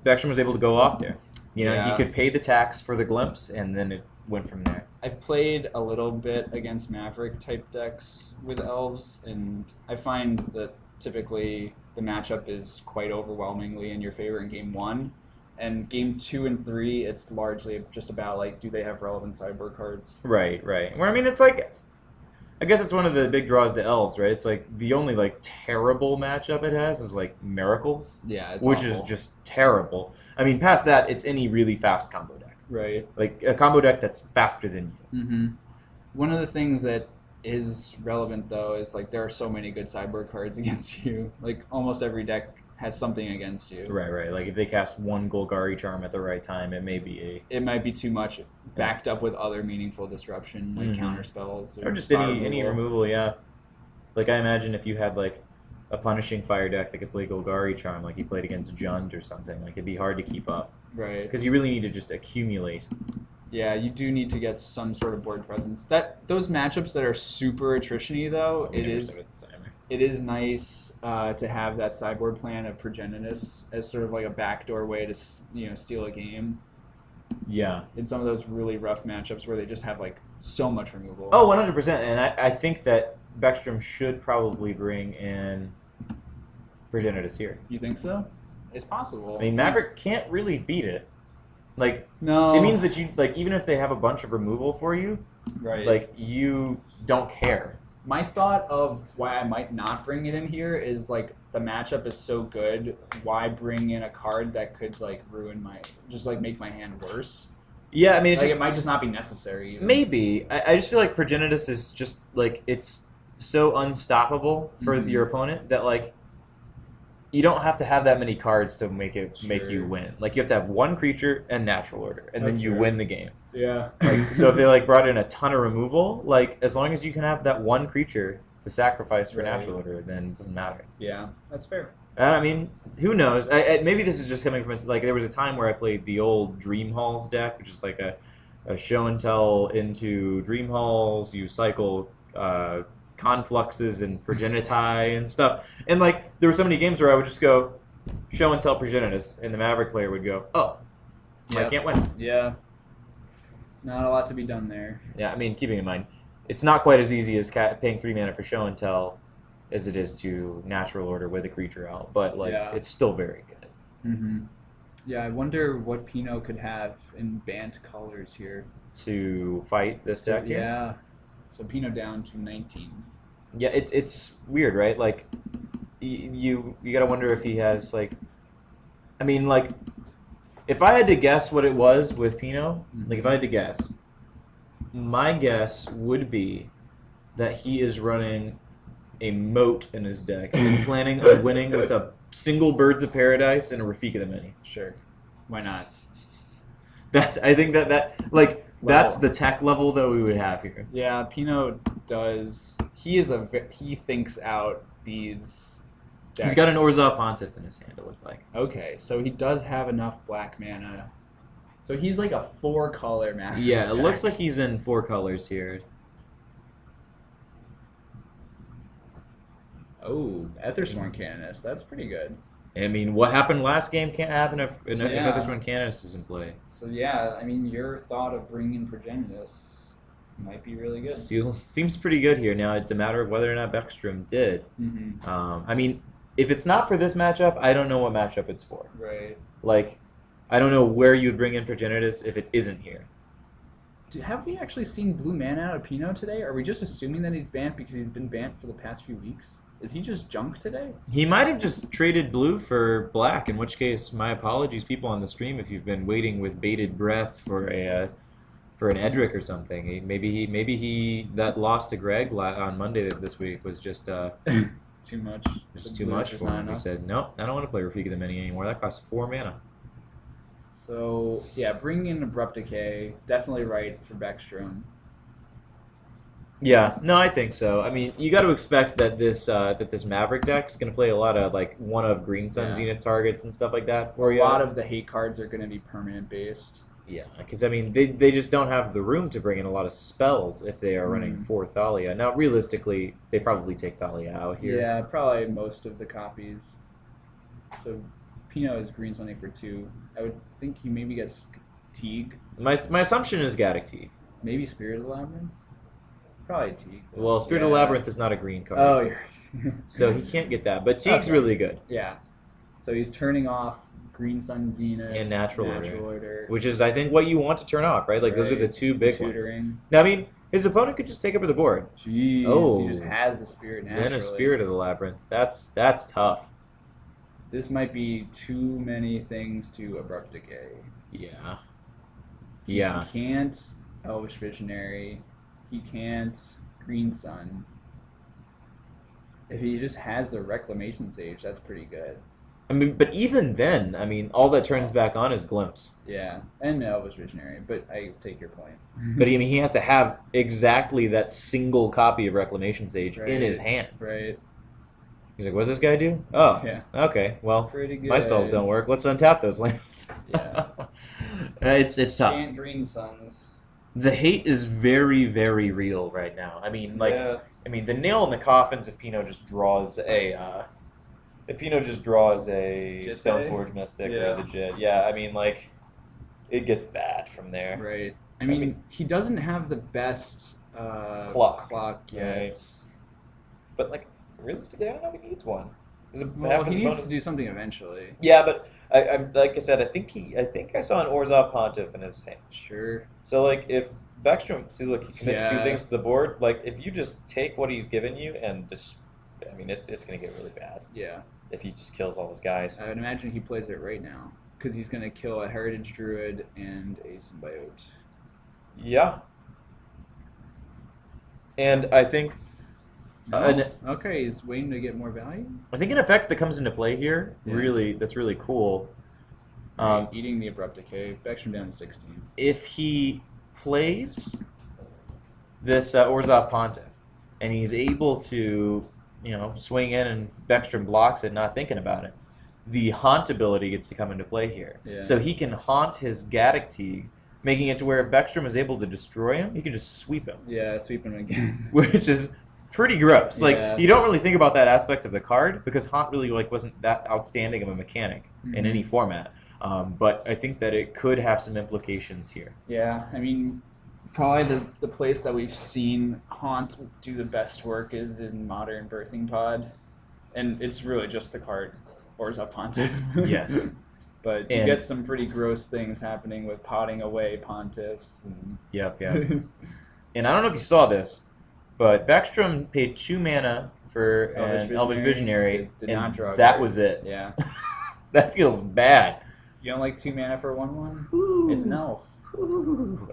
Beckstrom was able to go off there. You know, Yeah. he could pay the tax for the glimpse, and then it went from there. I've played a little bit against Maverick type decks with elves, and I find that typically the matchup is quite overwhelmingly in your favor in game 1. And game 2 and 3, it's largely just about like, do they have relevant sideboard cards? Right. Where I mean, it's like, I guess it's one of the big draws to elves, right? It's like the only like terrible matchup it has is like Miracles, Yeah, it's which awful. is just terrible. I mean, past that, it's any really fast combo deck, right. like a combo deck that's faster than you. Mm-hmm. One of the things that is relevant though is like there are so many good sideboard cards against you. Like almost every deck has something against you. Right. Like if they cast one Golgari Charm at the right time, it may be It might be too much, backed up with other meaningful disruption like Mhm. counter spells or just spell any removal. Yeah. Like I imagine if you had like a punishing fire deck that could play Golgari Charm, like you played against Jund or something, like it'd be hard to keep up Right. because you really need to just accumulate. Yeah, you do need to get some sort of board presence. Those matchups that are super attrition-y though, We never started the timer. it is nice to have that sideboard plan of Progenitus as sort of like a backdoor way to steal a game Yeah. in some of those really rough matchups where they just have like so much removal. Oh, 100%. And I think that Beckstrom should probably bring in Progenitus here. You think so? It's possible. I mean, Maverick can't really beat it. Like, No. it means that you, like, even if they have a bunch of removal for you, right. like, you don't care. My thought of why I might not bring it in here is like the matchup is so good. Why bring in a card that could like ruin make my hand worse? Yeah, I mean, it's Like just, it might just not be necessary. Even. maybe. I just feel like Progenitus is just, like, it's so unstoppable for your opponent that like you don't have to have that many cards to make you win. Like you have to have one creature and natural order, and then you win the game. Yeah. Like, so if they like brought in a ton of removal, like as long as you can have that one creature to sacrifice for natural order, then it doesn't matter. Yeah, that's fair. I mean, who knows? Maybe this is just coming from like there was a time where I played the old Dream Halls deck, which is like a show and tell into Dream Halls. You cycle confluxes and progeniti and stuff, and like there were so many games where I would just go show and tell progenitus, and the Maverick player would go, "Oh, I can't win." Yeah. Not a lot to be done there. Yeah, I mean, keeping in mind, it's not quite as easy as paying 3 mana for show and tell as it is to natural order with a creature out, but like it's still very good. Mm-hmm. Yeah, I wonder what Pinot could have in Bant colors here To fight this deck here? Yeah. So Pinot down to 19. Yeah, it's weird, right? Like, you gotta wonder if he has, like... I mean, like, if I had to guess what it was with Pinot, like, if I had to guess, my guess would be that he is running a moat in his deck and planning on winning with a single Birds of Paradise and a Rafika the Many. Sure. Why not? I think that's the tech level that we would have here. Yeah, Pinot does. He thinks out these decks. He's got an Orzhov Pontiff in his hand, it looks like. Okay, so he does have enough black mana. So he's like a 4-color mana. Yeah, attack. it looks like he's in 4 colors here. Oh, Ethersworn Canonist. That's pretty good. I mean, what happened last game can't happen if Yeah. Ethersworn Canonist is in play. So yeah, I mean, your thought of bringing Progenitus might be really good. Seems pretty good here. Now, it's a matter of whether or not Beckstrom did. Mm-hmm. I mean, if it's not for this matchup, I don't know what matchup it's for. Right. Like, I don't know where you'd bring in Progenitus if it isn't here. Have we actually seen blue mana out of Pinot today? Are we just assuming that he's banned because he's been banned for the past few weeks? Is he just junk today? He might have just traded blue for black, in which case, my apologies, people on the stream, if you've been waiting with bated breath for an Edric or something. Maybe he that loss to Greg on Monday this week was just too much. Just too much for him. He said, "Nope, I don't want to play Rafika the Many anymore. That costs 4 mana." So yeah, bringing in Abrupt Decay, definitely right for Beckstrom. Yeah, no, I think so. I mean, you got to expect that this Maverick deck is going to play a lot of like one of Green Sun Zenith targets and stuff like that for you. A lot of the hate cards are going to be permanent based. Yeah, because I mean, they just don't have the room to bring in a lot of spells if they are running 4 Thalia. Now, realistically, they probably take Thalia out here. Yeah, probably most of the copies. So Pinot is Green Sunny for 2. I would think he maybe gets Teague. My assumption is Gaddock Teague. Maybe Spirit of the Labyrinth. Probably Teague. Well, Spirit of the Labyrinth is not a green card. Oh, you're right. So he can't get that. But Teague's really good. Yeah. So he's turning off Green Sun Zenith and Natural Order. Which is, I think, what you want to turn off, right? Like, those are the 2 big ones. Tutoring. Now, I mean, his opponent could just take over the board. Jeez, he just has the Spirit naturally. Then a Spirit of the Labyrinth. That's tough. This might be too many things to Abrupt Decay. Yeah. Yeah. He can't Elvish Visionary. He can't Green Sun. If he just has the Reclamation Sage, that's pretty good. I mean, but even then, I mean, all that turns back on is Glimpse. Yeah, and Elvish Visionary, but I take your point. But I mean, he has to have exactly that single copy of Reclamation Sage in his hand. Right. He's like, what's this guy do? Oh, yeah. Okay, well, pretty good. My spells don't work. Let's untap those lands. Yeah. It's tough. And Green Suns. The hate is very, very real right now. I mean, like, I mean, the nail in the coffins if Pinot just draws a Stoneforge Mystic or the Jit. Yeah, I mean, like, it gets bad from there. Right. I mean, he doesn't have the best clock yet. Right. But, like, realistically, I don't know if he needs one. Well, he needs to do something eventually. Yeah, but I like I said, I think I saw an Orzhov Pontiff in his hand. Sure. So like if Beckstrom, see, look, he commits 2 things to the board. Like if you just take what he's given you and just, I mean, it's gonna get really bad. Yeah. If he just kills all his guys. I would imagine he plays it right now because he's gonna kill a Heritage Druid and a Symbiote. Yeah. And I think Okay, he's waiting to get more value. I think an effect that comes into play here, Yeah. that's really cool. Eating the Abrupt Decay, Beckstrom down to 16. If he plays this Orzhov Pontiff, and he's able to, swing in and Beckstrom blocks it, not thinking about it, the haunt ability gets to come into play here. Yeah. So he can haunt his Gaddock Teeg, making it to where if Beckstrom is able to destroy him, he can just sweep him. Yeah, sweep him again. Which is pretty gross. Yeah. Like, you don't really think about that aspect of the card, because haunt really wasn't that outstanding of a mechanic in any format. But I think that it could have some implications here. Yeah, I mean, probably the place that we've seen Haunt do the best work is in Modern Birthing Pod. And it's really just the card, Orzhov Pontiff. Yes. But you get some pretty gross things happening with potting away Pontiffs. And Yep. And I don't know if you saw this, but Beckstrom paid 2 mana for an Elvish Visionary, did not and draw a that card. was it. Yeah. That feels bad. You don't like 2 mana for 1/1? It's an elf.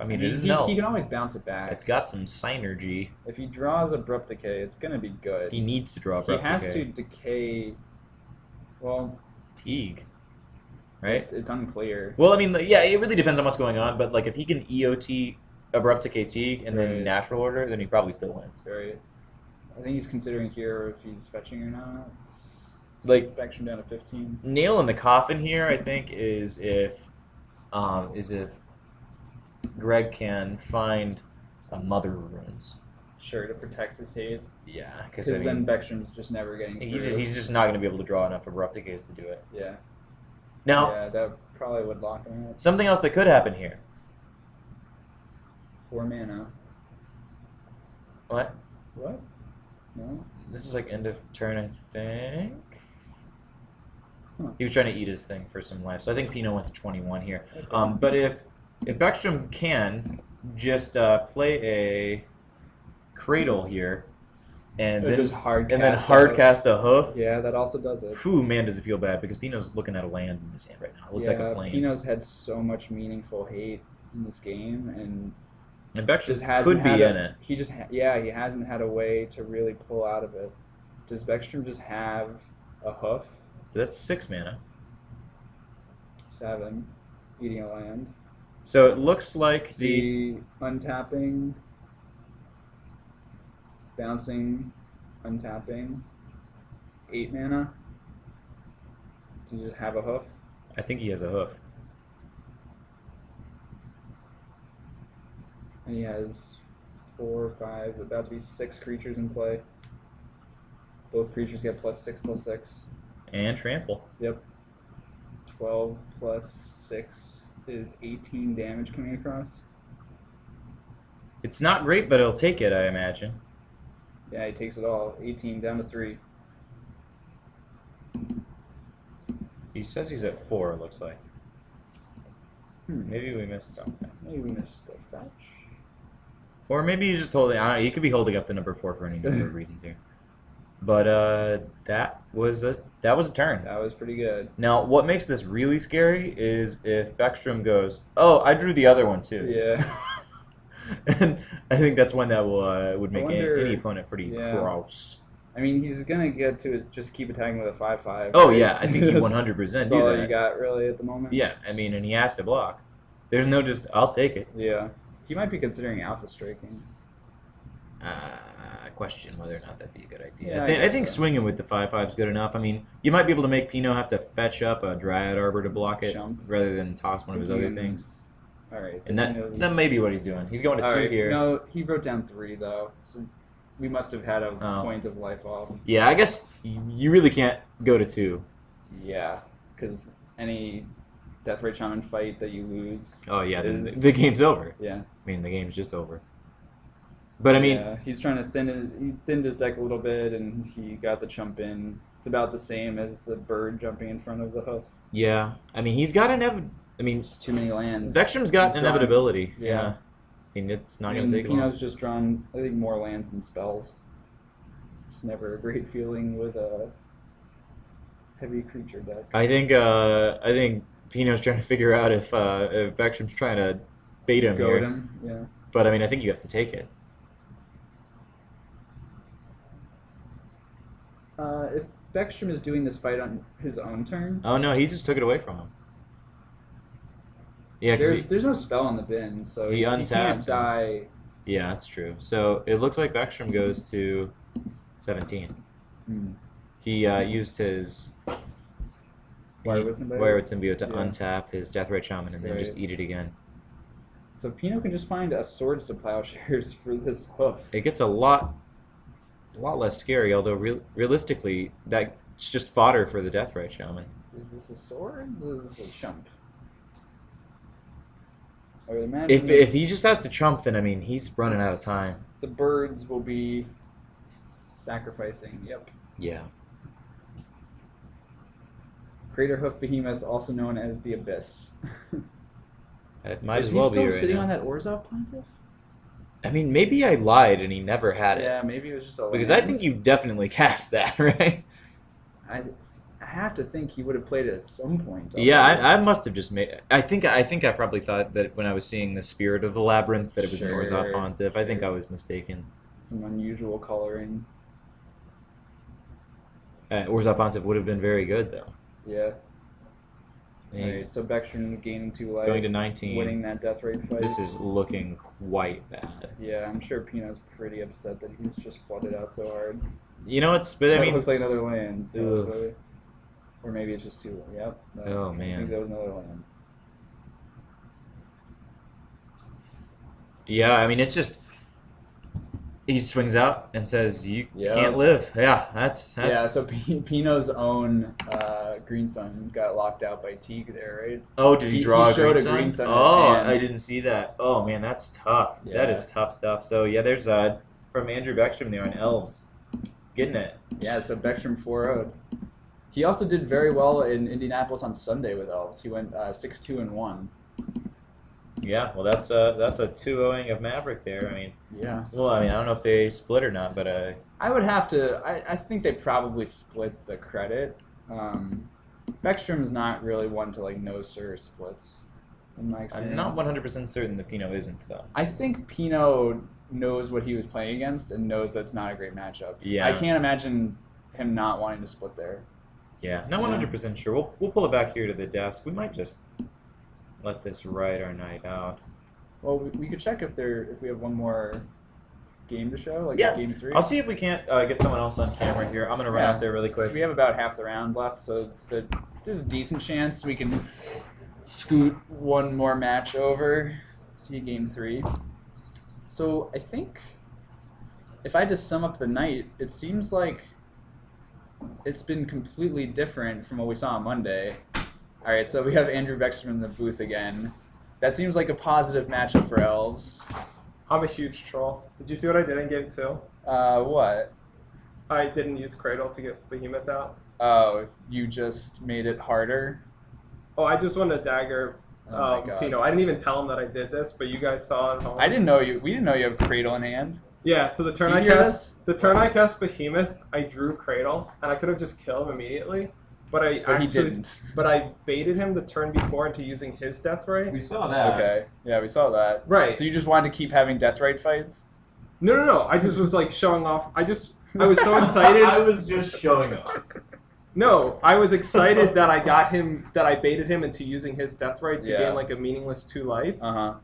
I mean, it is an elf. He can always bounce it back. It's got some synergy. If he draws Abrupt Decay, it's going to be good. He needs to draw Abrupt He has Decay. to decay. Well, Teague. Right? it's unclear. Well, I mean, yeah, it really depends on what's going on, but like if he can EOT Abrupt Decay Teague and then Right. Natural Order, then he probably still wins. Right. I think he's considering here if he's fetching or not. Like, Beckstrom down to 15. Nail in the coffin here, I think, is if Greg can find a Mother of Runes. Sure, to protect his hate. Yeah, because Because then Beckstrom's just never getting through. he's just not going to be able to draw enough Abrupt Decays to do it. Yeah. Now, Yeah, that probably would lock him out. something else that could happen here. 4 mana. What? What? No? This is like end of turn, I think. Huh. He was trying to eat his thing for some life, so I think Pino went to 21 here. Okay. But if Beckstrom can just play a Cradle here, and Or then just hard and then cast hard out. cast a Hoof, Yeah, that also does it. whew, man, does it feel bad because Pino's looking at a land in his hand right now. It looks like a Plains. Pino's had so much meaningful hate in this game, and And Beckstrom just hasn't could be had in a, it. He just he hasn't had a way to really pull out of it. Does Beckstrom just have a hoof? So that's 6 mana. 7, eating a land. So it looks like the The untapping, bouncing, untapping, 8 mana. To just have a hoof. I think he has a hoof. And he has 4, 5, about to be 6 creatures in play. Both creatures get +6/+6. And trample. Yep. 12 plus 6 is 18 damage coming across. It's not great, but he'll take it, I imagine. Yeah, he takes it all. 18 down to 3. He says he's at 4, it looks like. Hmm. Maybe we missed something. Maybe we missed a fetch. Or maybe he's just holding... I don't know, he could be holding up the number 4 for any number of reasons here. But that was a turn. That was pretty good. Now, what makes this really scary is if Beckstrom goes, oh, I drew the other one too. Yeah. And I think that's one that would make wonder- any opponent pretty yeah. gross. I mean, he's gonna get to just keep attacking with a 5/5. Oh, right? yeah, I think he That's- 100% That's do all that. you got really at the moment. Yeah, I mean, and he has to block. There's no just, I'll take it. Yeah. He might be considering alpha striking. Question whether or not that'd be a good idea. Yeah, I I think guess so. swinging with the 5/5 is good enough. I mean, you might be able to make Pino have to fetch up a Dryad Arbor to block it Jump. rather than toss one of his other things. All right. So And that may be what he's doing. He's going to 2 here. No, he wrote down 3 though, so we must have had a Oh. point of life off. Yeah, I guess you really can't go to 2. Yeah, because any Death Ray Shaman fight that you lose. Oh, yeah, then is- the game's over. Yeah. I mean, the game's just over. But, I mean, Yeah, he's trying to he thinned his deck a little bit, and he got the chump in. It's about the same as the bird jumping in front of the hoof. yeah. I mean, he's got I mean, Just too many lands. Beckstrom's got He's drawn- inevitability. Yeah. I mean, it's not I going mean, to take long. Pino's just drawn, I think, more lands than spells. It's never a great feeling with a heavy creature deck. I think Pino's trying to figure out if Beckstrom's trying to bait him Goad here. him, yeah. But I mean, I think you have to take it. If Beckstrom is doing this fight on his own turn, Oh no, he just took it away from him. Yeah, because there's no spell in the bin, so he he can't untapped die. yeah, that's true. So it looks like Beckstrom goes to 17. Hmm. He used his Wireward Symbiote? Wireward Symbiote to Yeah. untap his Deathrite Shaman and then Right. just eat it again. So Pino can just find a Swords to Plowshares for this hoof. It gets a lot less scary, although realistically, that's just fodder for the Deathrite Shaman. Is this a Swords or is this a Chump? I would imagine If he just has to chump, then I mean he's running out of time. the birds will be sacrificing. Yep. Yeah. Crater Hoof Behemoth, also known as the Abyss. It might Is as he well still be right sitting now. on that Orzhov Pontiff? I mean, maybe I lied and he never had it. Yeah, maybe it was just a Because I land. think you definitely cast that, right? I have to think he would have played it at some point. Yeah, I must have just made. I think I probably thought that when I was seeing the Spirit of the Labyrinth that it was an Sure. Orzhov Pontiff. I think I was mistaken. Some unusual coloring. Orzhov Pontiff would have been very good though. Yeah. Hey, Right. So Beckstrom gaining 2 life. Going to 19. Winning that death rate fight. This is looking quite bad. Yeah, I'm sure Pino's pretty upset that he's just flooded out so hard. You know what's? But I That mean, looks like another land. Ugh. Probably. Or maybe it's just 2. Yep. Oh, I man. think that was another land. yeah, I mean it's just. He swings out and says, "You Yeah. can't live." Yeah, that's Yeah, so Pino's own Green Sun got locked out by Teague there, right? Oh, did he He draw showed a a green green sun? sun in his Oh, hand. I didn't see that. Oh man, that's tough. That Yeah. is tough stuff. So yeah, there's from Andrew Beckstrom there on Elves, getting it. Yeah, so Beckstrom 4-0'd. He also did very well in Indianapolis on Sunday with Elves. He went 6-2-1. Yeah, well that's a 2-0ing of Maverick there. I mean, Yeah. well, I don't know if they split or not, but I would have to. I think they probably split the credit. Beckstrom's not really one to like no sir splits, in my experience. I'm not 100% certain that Pino isn't though. I think Pino knows what he was playing against and knows that's not a great matchup. Yeah. I can't imagine him not wanting to split there. Yeah, not 100% sure. We'll pull it back here to the desk. We might just let this ride our night out. Well, we could check if we have one more game to show, like Yeah. game 3. I'll see if we can't get someone else on camera here. I'm gonna run Yeah. out there really quick. We have about half the round left, so there's a decent chance we can scoot one more match over. See game 3. So I think if I just sum up the night, it seems like it's been completely different from what we saw on Monday. All right, so we have Andrew Beckstrom in the booth again. That seems like a positive matchup for Elves. I'm a huge troll. Did you see what I did in game 2? What? I didn't use Cradle to get Behemoth out. Oh, you just made it harder? Oh, I just wanted to dagger Oh my God. Pino. I didn't even tell him that I did this, but you guys saw it at home. I didn't know you. We didn't know you have Cradle in hand. Yeah, so the turn Did I you hear cast Behemoth, I drew Cradle, and I could have just killed him immediately, but But he didn't. But I baited him the turn before into using his Death Ray. We saw that. Okay. Yeah, we saw that. Right. So you just wanted to keep having death rate fights? No. I just was like showing off. I was so excited. I was just showing off. No, I was excited that I got him, that I baited him into using his Death Ray to Yeah. gain like a meaningless 2 life. Uh-huh.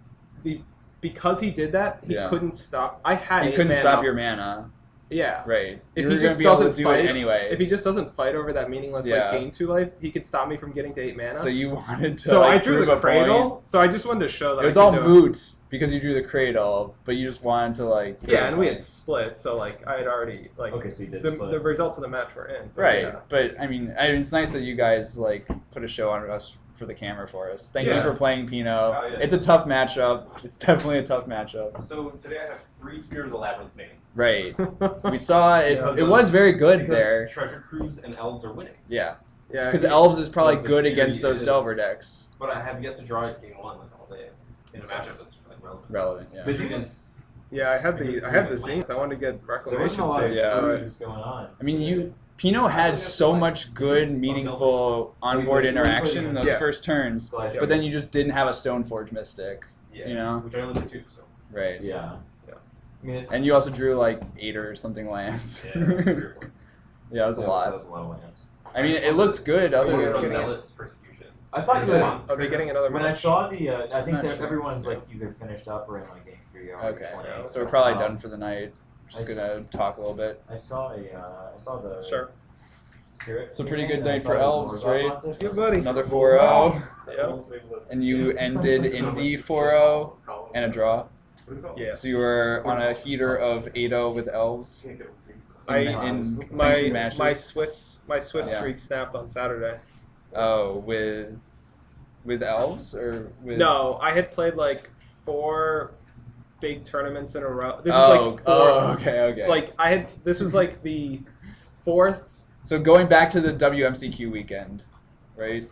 Because he did that, he Yeah. couldn't stop. I had You 8 couldn't mana. stop your mana. Yeah. Right. If You he were just gonna be able to doesn't do fight it anyway. If he just doesn't fight over that meaningless Yeah. like gain 2 life, he could stop me from getting to 8 mana. So you wanted to So like, I drew prove the a point. Cradle. So I just wanted to show that It was I all could do moot because you drew the Cradle, but you just wanted to like prove Yeah, a and we had point. split, so like I had already like Okay, so you did the split. results of the match were in. But Right, yeah. but I mean, it's nice that you guys like put a show on us for the camera for us. Thank you Yeah. for playing Pino. Oh, yeah. It's a tough matchup. It's definitely a tough matchup. So today I have 3 Spirit of the Labyrinth main. Right. We saw it. Because It of- was very good Because there. Treasure Cruise and Elves are winning. Yeah. Yeah, Because he- Elves is probably so the good theory against those is- Delver decks. But I have yet to draw it game 1 like all day in a matchup that's like relevant. Relevant, yeah. But against Yeah, I had the Zenith. I wanted to get There Reclamation wasn't a lot of Sage. Yeah. cruise going on. I mean, Pino had so much good, meaningful onboard interaction in those Yeah. first turns, Glass- but then you just didn't have a Stoneforge Mystic, Yeah. you know? Which I only did 2, so. Right. Yeah. Yeah. I mean, it's And you also drew like 8 or something lands. Yeah, 3 or 4. Yeah, it was a That lot. was a lot of lands. I mean, it looked good. Other Yeah, than it's Zealous Persecution. I thought you had, Are they getting another when I match? saw the, I think Not that sure. everyone's like either finished up or in like game 3 already Okay, playing. so we're probably done for the night. Just I gonna talk a little bit. I saw the Sure. Spirit. So pretty good and I night thought for it was Elves, more right? about it. Yeah, buddy. Another 4-0, Yeah. and you ended in D 4-0 and a draw. Yeah. So you were on a heater of 8-0 with Elves. I in my sanctioned matches. my Swiss Yeah. streak snapped on Saturday. Oh, with Elves or with? No, I had played like 4 big tournaments in a row. This was Oh, like 4. okay. Like I had. This was like the 4th. So going back to the WMCQ weekend, right?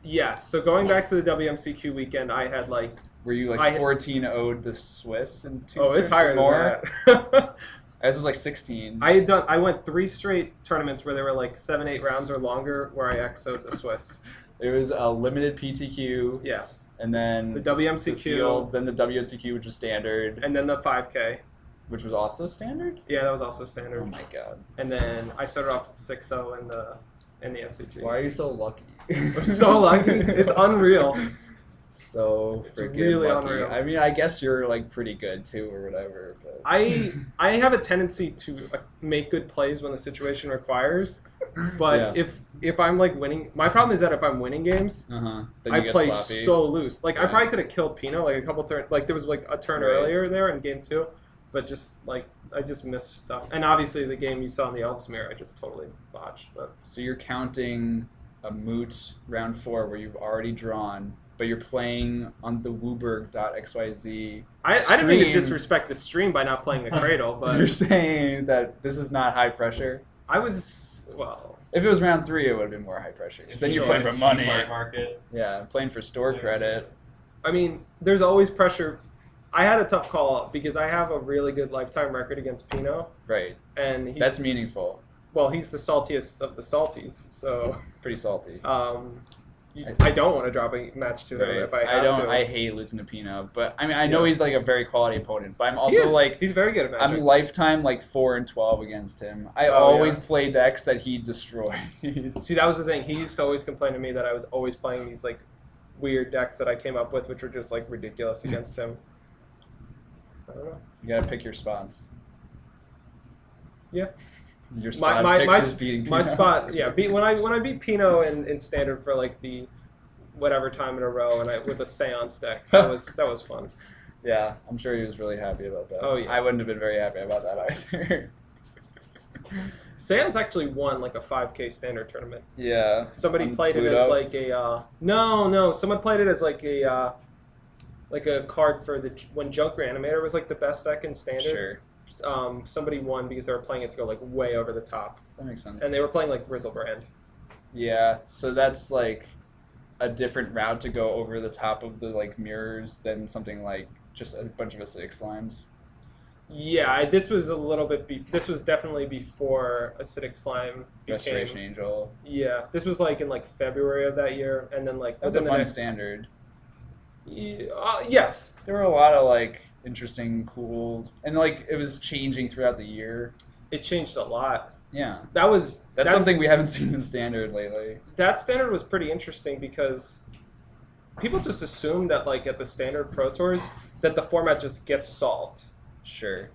Yes. So going back to the WMCQ weekend, I had like. Were you I like had- 14-0'd the Swiss in 2? Oh, it's higher more? than that. This was like 16. I went 3 straight tournaments where they were like 7-8 rounds or longer, where I XO'd the Swiss. It was a limited PTQ, Yes. and then The WMCQ. sealed, then the WMCQ, which was standard, And then the 5K. which was also standard. Yeah, that was also Oh standard. my god! And then I started off 6-0 in the SCG. Why are you so lucky? I'm so lucky. It's unreal. So It's freaking really lucky. unreal. I mean, I guess you're like pretty good too, or whatever. But... I have a tendency to make good plays when the situation requires, but Yeah. if I'm like winning, my problem is that if I'm winning games, Then I you get play sloppy. so loose. Like I Yeah. probably could have killed Pino like a couple turns. Like there was like a turn Right. earlier there in game 2, but just like I just missed stuff. And obviously the game you saw in the Elves mirror, I just totally botched. But So you're counting a moot round 4 where you've already drawn, but you're playing on the WUBRGxyz. I didn't mean to Stream. disrespect the stream by not playing the Cradle, You're but saying that this is not high pressure. I was well. If it was round 3, it would have been more high pressure. Because then you're playing for money. Market. Yeah, playing for store credit. I mean, there's always pressure. I had a tough call because I have a really good lifetime record against Pino, Right. and he's That's meaningful. well, he's the saltiest of the salties. So Pretty salty. I don't want to drop a match to him Right. if I have don't. to. I hate losing to Pino, but I mean, I know Yeah. he's like a very quality opponent. But I'm He also is. like, he's very good at Magic. I'm lifetime like 4-12 against him. I Oh, always yeah. play decks that he destroys. See, that was the thing. He used to always complain to me that I was always playing these like weird decks that I came up with, which were just like ridiculous against him. I don't know. You gotta pick your spots. Yeah. Your spot My pick my, is beating my Pino. spot, yeah. When I beat Pino in standard for like the whatever time in a row, and with a Seance deck, that was fun. Yeah, I'm sure he was really happy about that. Oh, yeah. I wouldn't have been very happy about that either. Seance actually won like a 5K standard tournament. Yeah. Somebody On played it Pluto? as like a no. Someone played it as like a card for the when Junk Reanimator was like the best deck in standard. Sure. Somebody won because they were playing it to go like way over the top, That makes sense. and they were playing like Grizzlebrand. Yeah, so that's like a different route to go over the top of the like mirrors than something like just a bunch of acidic slimes. Yeah, this was a little bit. This was definitely before Acidic Slime became. Restoration Angel. Yeah, this was like in like February of that year, and then like That was a within fun the next. standard. Yes, There were a lot of like interesting, cool, and like it was changing throughout the year. it changed a lot. Yeah, That's something we haven't seen in standard lately. That standard was pretty interesting because people just assume that like at the standard Pro Tours that the format just gets solved, Sure,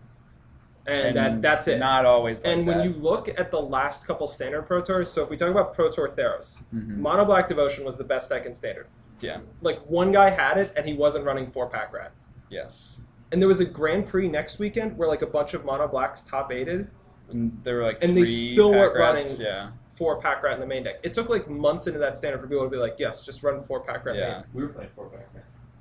and that's it. Not always. Like And when that. you look at the last couple standard Pro Tours, so if we talk about Pro Tour Theros, Mhm. Mono Black Devotion was the best deck in standard. Yeah. Like one guy had it and he wasn't running 4-pack rat. Yes. And there was a Grand Prix next weekend where like a bunch of Mono Blacks top 8'd And there were like And they 3 still weren't pack rats. running- Yeah. 4-pack rat in the main deck. It took like months into that standard for people to be like, yes, just run 4-pack rat Yeah. main. We were playing 4-pack.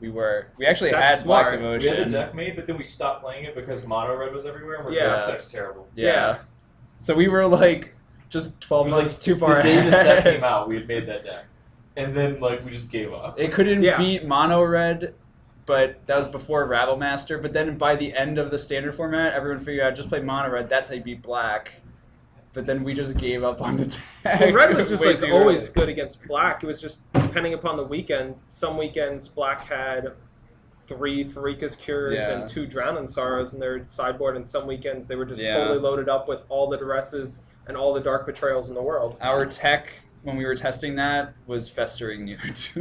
We actually That's had Black smart. Devotion. We had the deck made, but then we stopped playing it because mono red was everywhere, and we're Yeah. just, this deck's terrible. Yeah. So we were like just 12 It was months like too far the day this deck ahead. came out, we had made that deck, and then like we just gave up. It couldn't Yeah. beat Mono Red, but that was before Rabble Master. But then by the end of the standard format, everyone figured out just play Mono Red. That's how you beat Black. But then we just gave up on the deck. Well, red was just way like too always early. good against black. It was just depending upon the weekend. Some weekends black had 3 Farika's Cures Yeah. and 2 Drowning Sorrows in their sideboard, and some weekends they were just Yeah. totally loaded up with all the Duresses and all the dark betrayals in the world. Our tech, when we were testing that, was festering newt.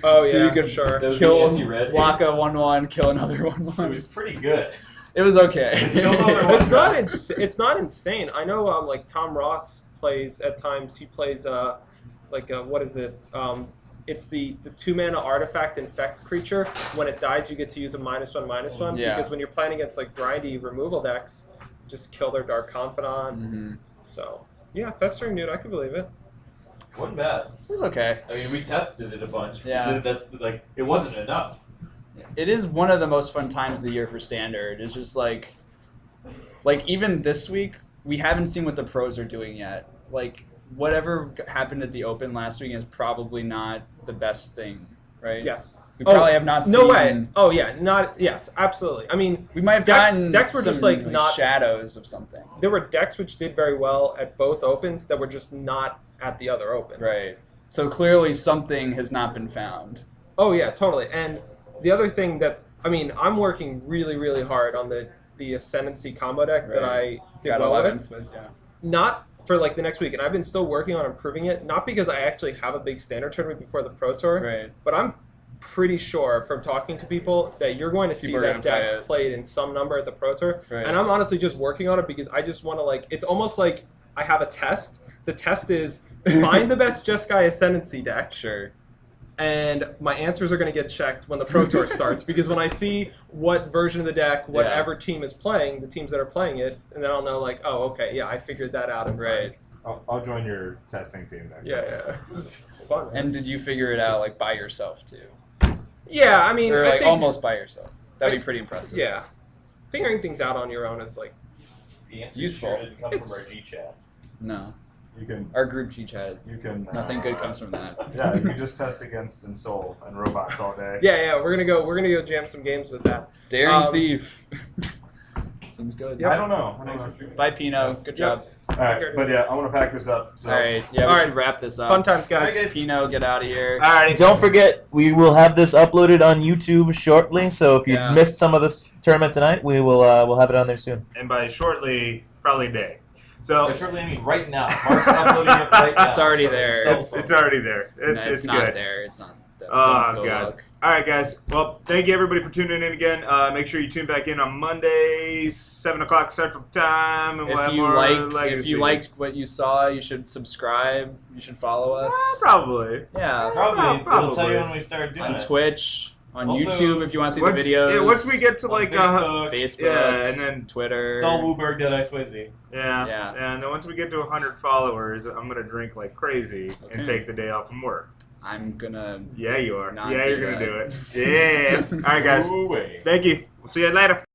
Oh So yeah, you could sure. That was kill, the anti-red block a 1/1, kill another 1/1. It was pretty good. It was okay. It's not insane. I know like Tom Ross plays at times. He plays what is it? It's the 2-mana artifact infect creature. When it dies, you get to use a -1/-1. Yeah. Because when you're playing against like grindy removal decks, just kill their Dark Confidant. Mm-hmm. So yeah, Festering Newt, I can believe it. Wasn't bad. It was okay. I mean, we tested it a bunch. Yeah. That's like, it wasn't enough. It is one of the most fun times of the year for Standard. It's just like even this week, we haven't seen what the pros are doing yet. Like, whatever happened at the Open last week is probably not the best thing, right? Yes. We probably have not seen... No way. Oh yeah, yes, absolutely. I mean, We might have decks gotten were just some, like not shadows of something. There were decks which did very well at both Opens that were just not at the other Open. Right. So clearly something has not been found. Oh yeah, totally. And the other thing that I'm working really, really hard on the Ascendancy combo deck that I did Got well 11th with. with, yeah. Not for like the next week, and I've been still working on improving it. Not because I actually have a big Standard tournament before the Pro Tour, Right. but I'm pretty sure from talking to people that you're going to see People are that gonna play deck it. played in some number at the Pro Tour. Right. And I'm honestly just working on it because I just want to it's almost like I have a test. The test is find the best Jeskai Ascendancy deck. Sure. And my answers are going to get checked when the Pro Tour starts because when I see what version of the deck whatever team is playing, the teams that are playing it, and then I'll know oh, okay, yeah, I figured that out in time. Right. I'll join your testing team next. Yeah. It's fun. Man. And did you figure it out by yourself too? Yeah, I mean, Or I think, almost by yourself? That'd be pretty impressive. Yeah. Figuring things out on your own is The answer Useful. sure didn't come from our It's- G-chat. No. You can. Our group G-chat. You can. Nothing good comes from that. Yeah, you just test against Ensoul and robots all day. Yeah, we're gonna go jam some games with that. Daring Thief. Seems good. I don't know. Bye, Pino. Good job. All right, but yeah, I want to pack this up. So. All right. Yeah, we All should right. wrap this up. Fun times, guys. Pino, get out of here. Alrighty. Don't forget, we will have this uploaded on YouTube shortly. So if you Yeah. missed some of this tournament tonight, we will we'll have it on there soon. And by shortly, probably a day. So By shortly, I mean right now. Mark's uploading it right now. It's already from his there. cell it's phone. already there. No, It's not good. there. It's not. Don't Oh go god. look. All right, guys. Well, thank you everybody for tuning in again. Make sure you tune back in on Monday, 7 o'clock Central Time, and we'll have If you more if Legacy. you liked what you saw, you should subscribe. You should follow us. Probably. Yeah. Probably. Probably. It'll tell you when we start doing On it. Twitch, on Also, YouTube if you want to see Once, the videos. yeah, once we get to On like Facebook. Facebook, yeah, and then Twitter. It's all WUBRGxyz. yeah, Yeah. and then once we get to 100 followers, I'm gonna drink like crazy and Okay. take the day off from work. I'm gonna. Yeah, you are. Not Yeah, do you're gonna that. do it. Yeah. All right, guys. Ooh-wee. Thank you. We'll see you later.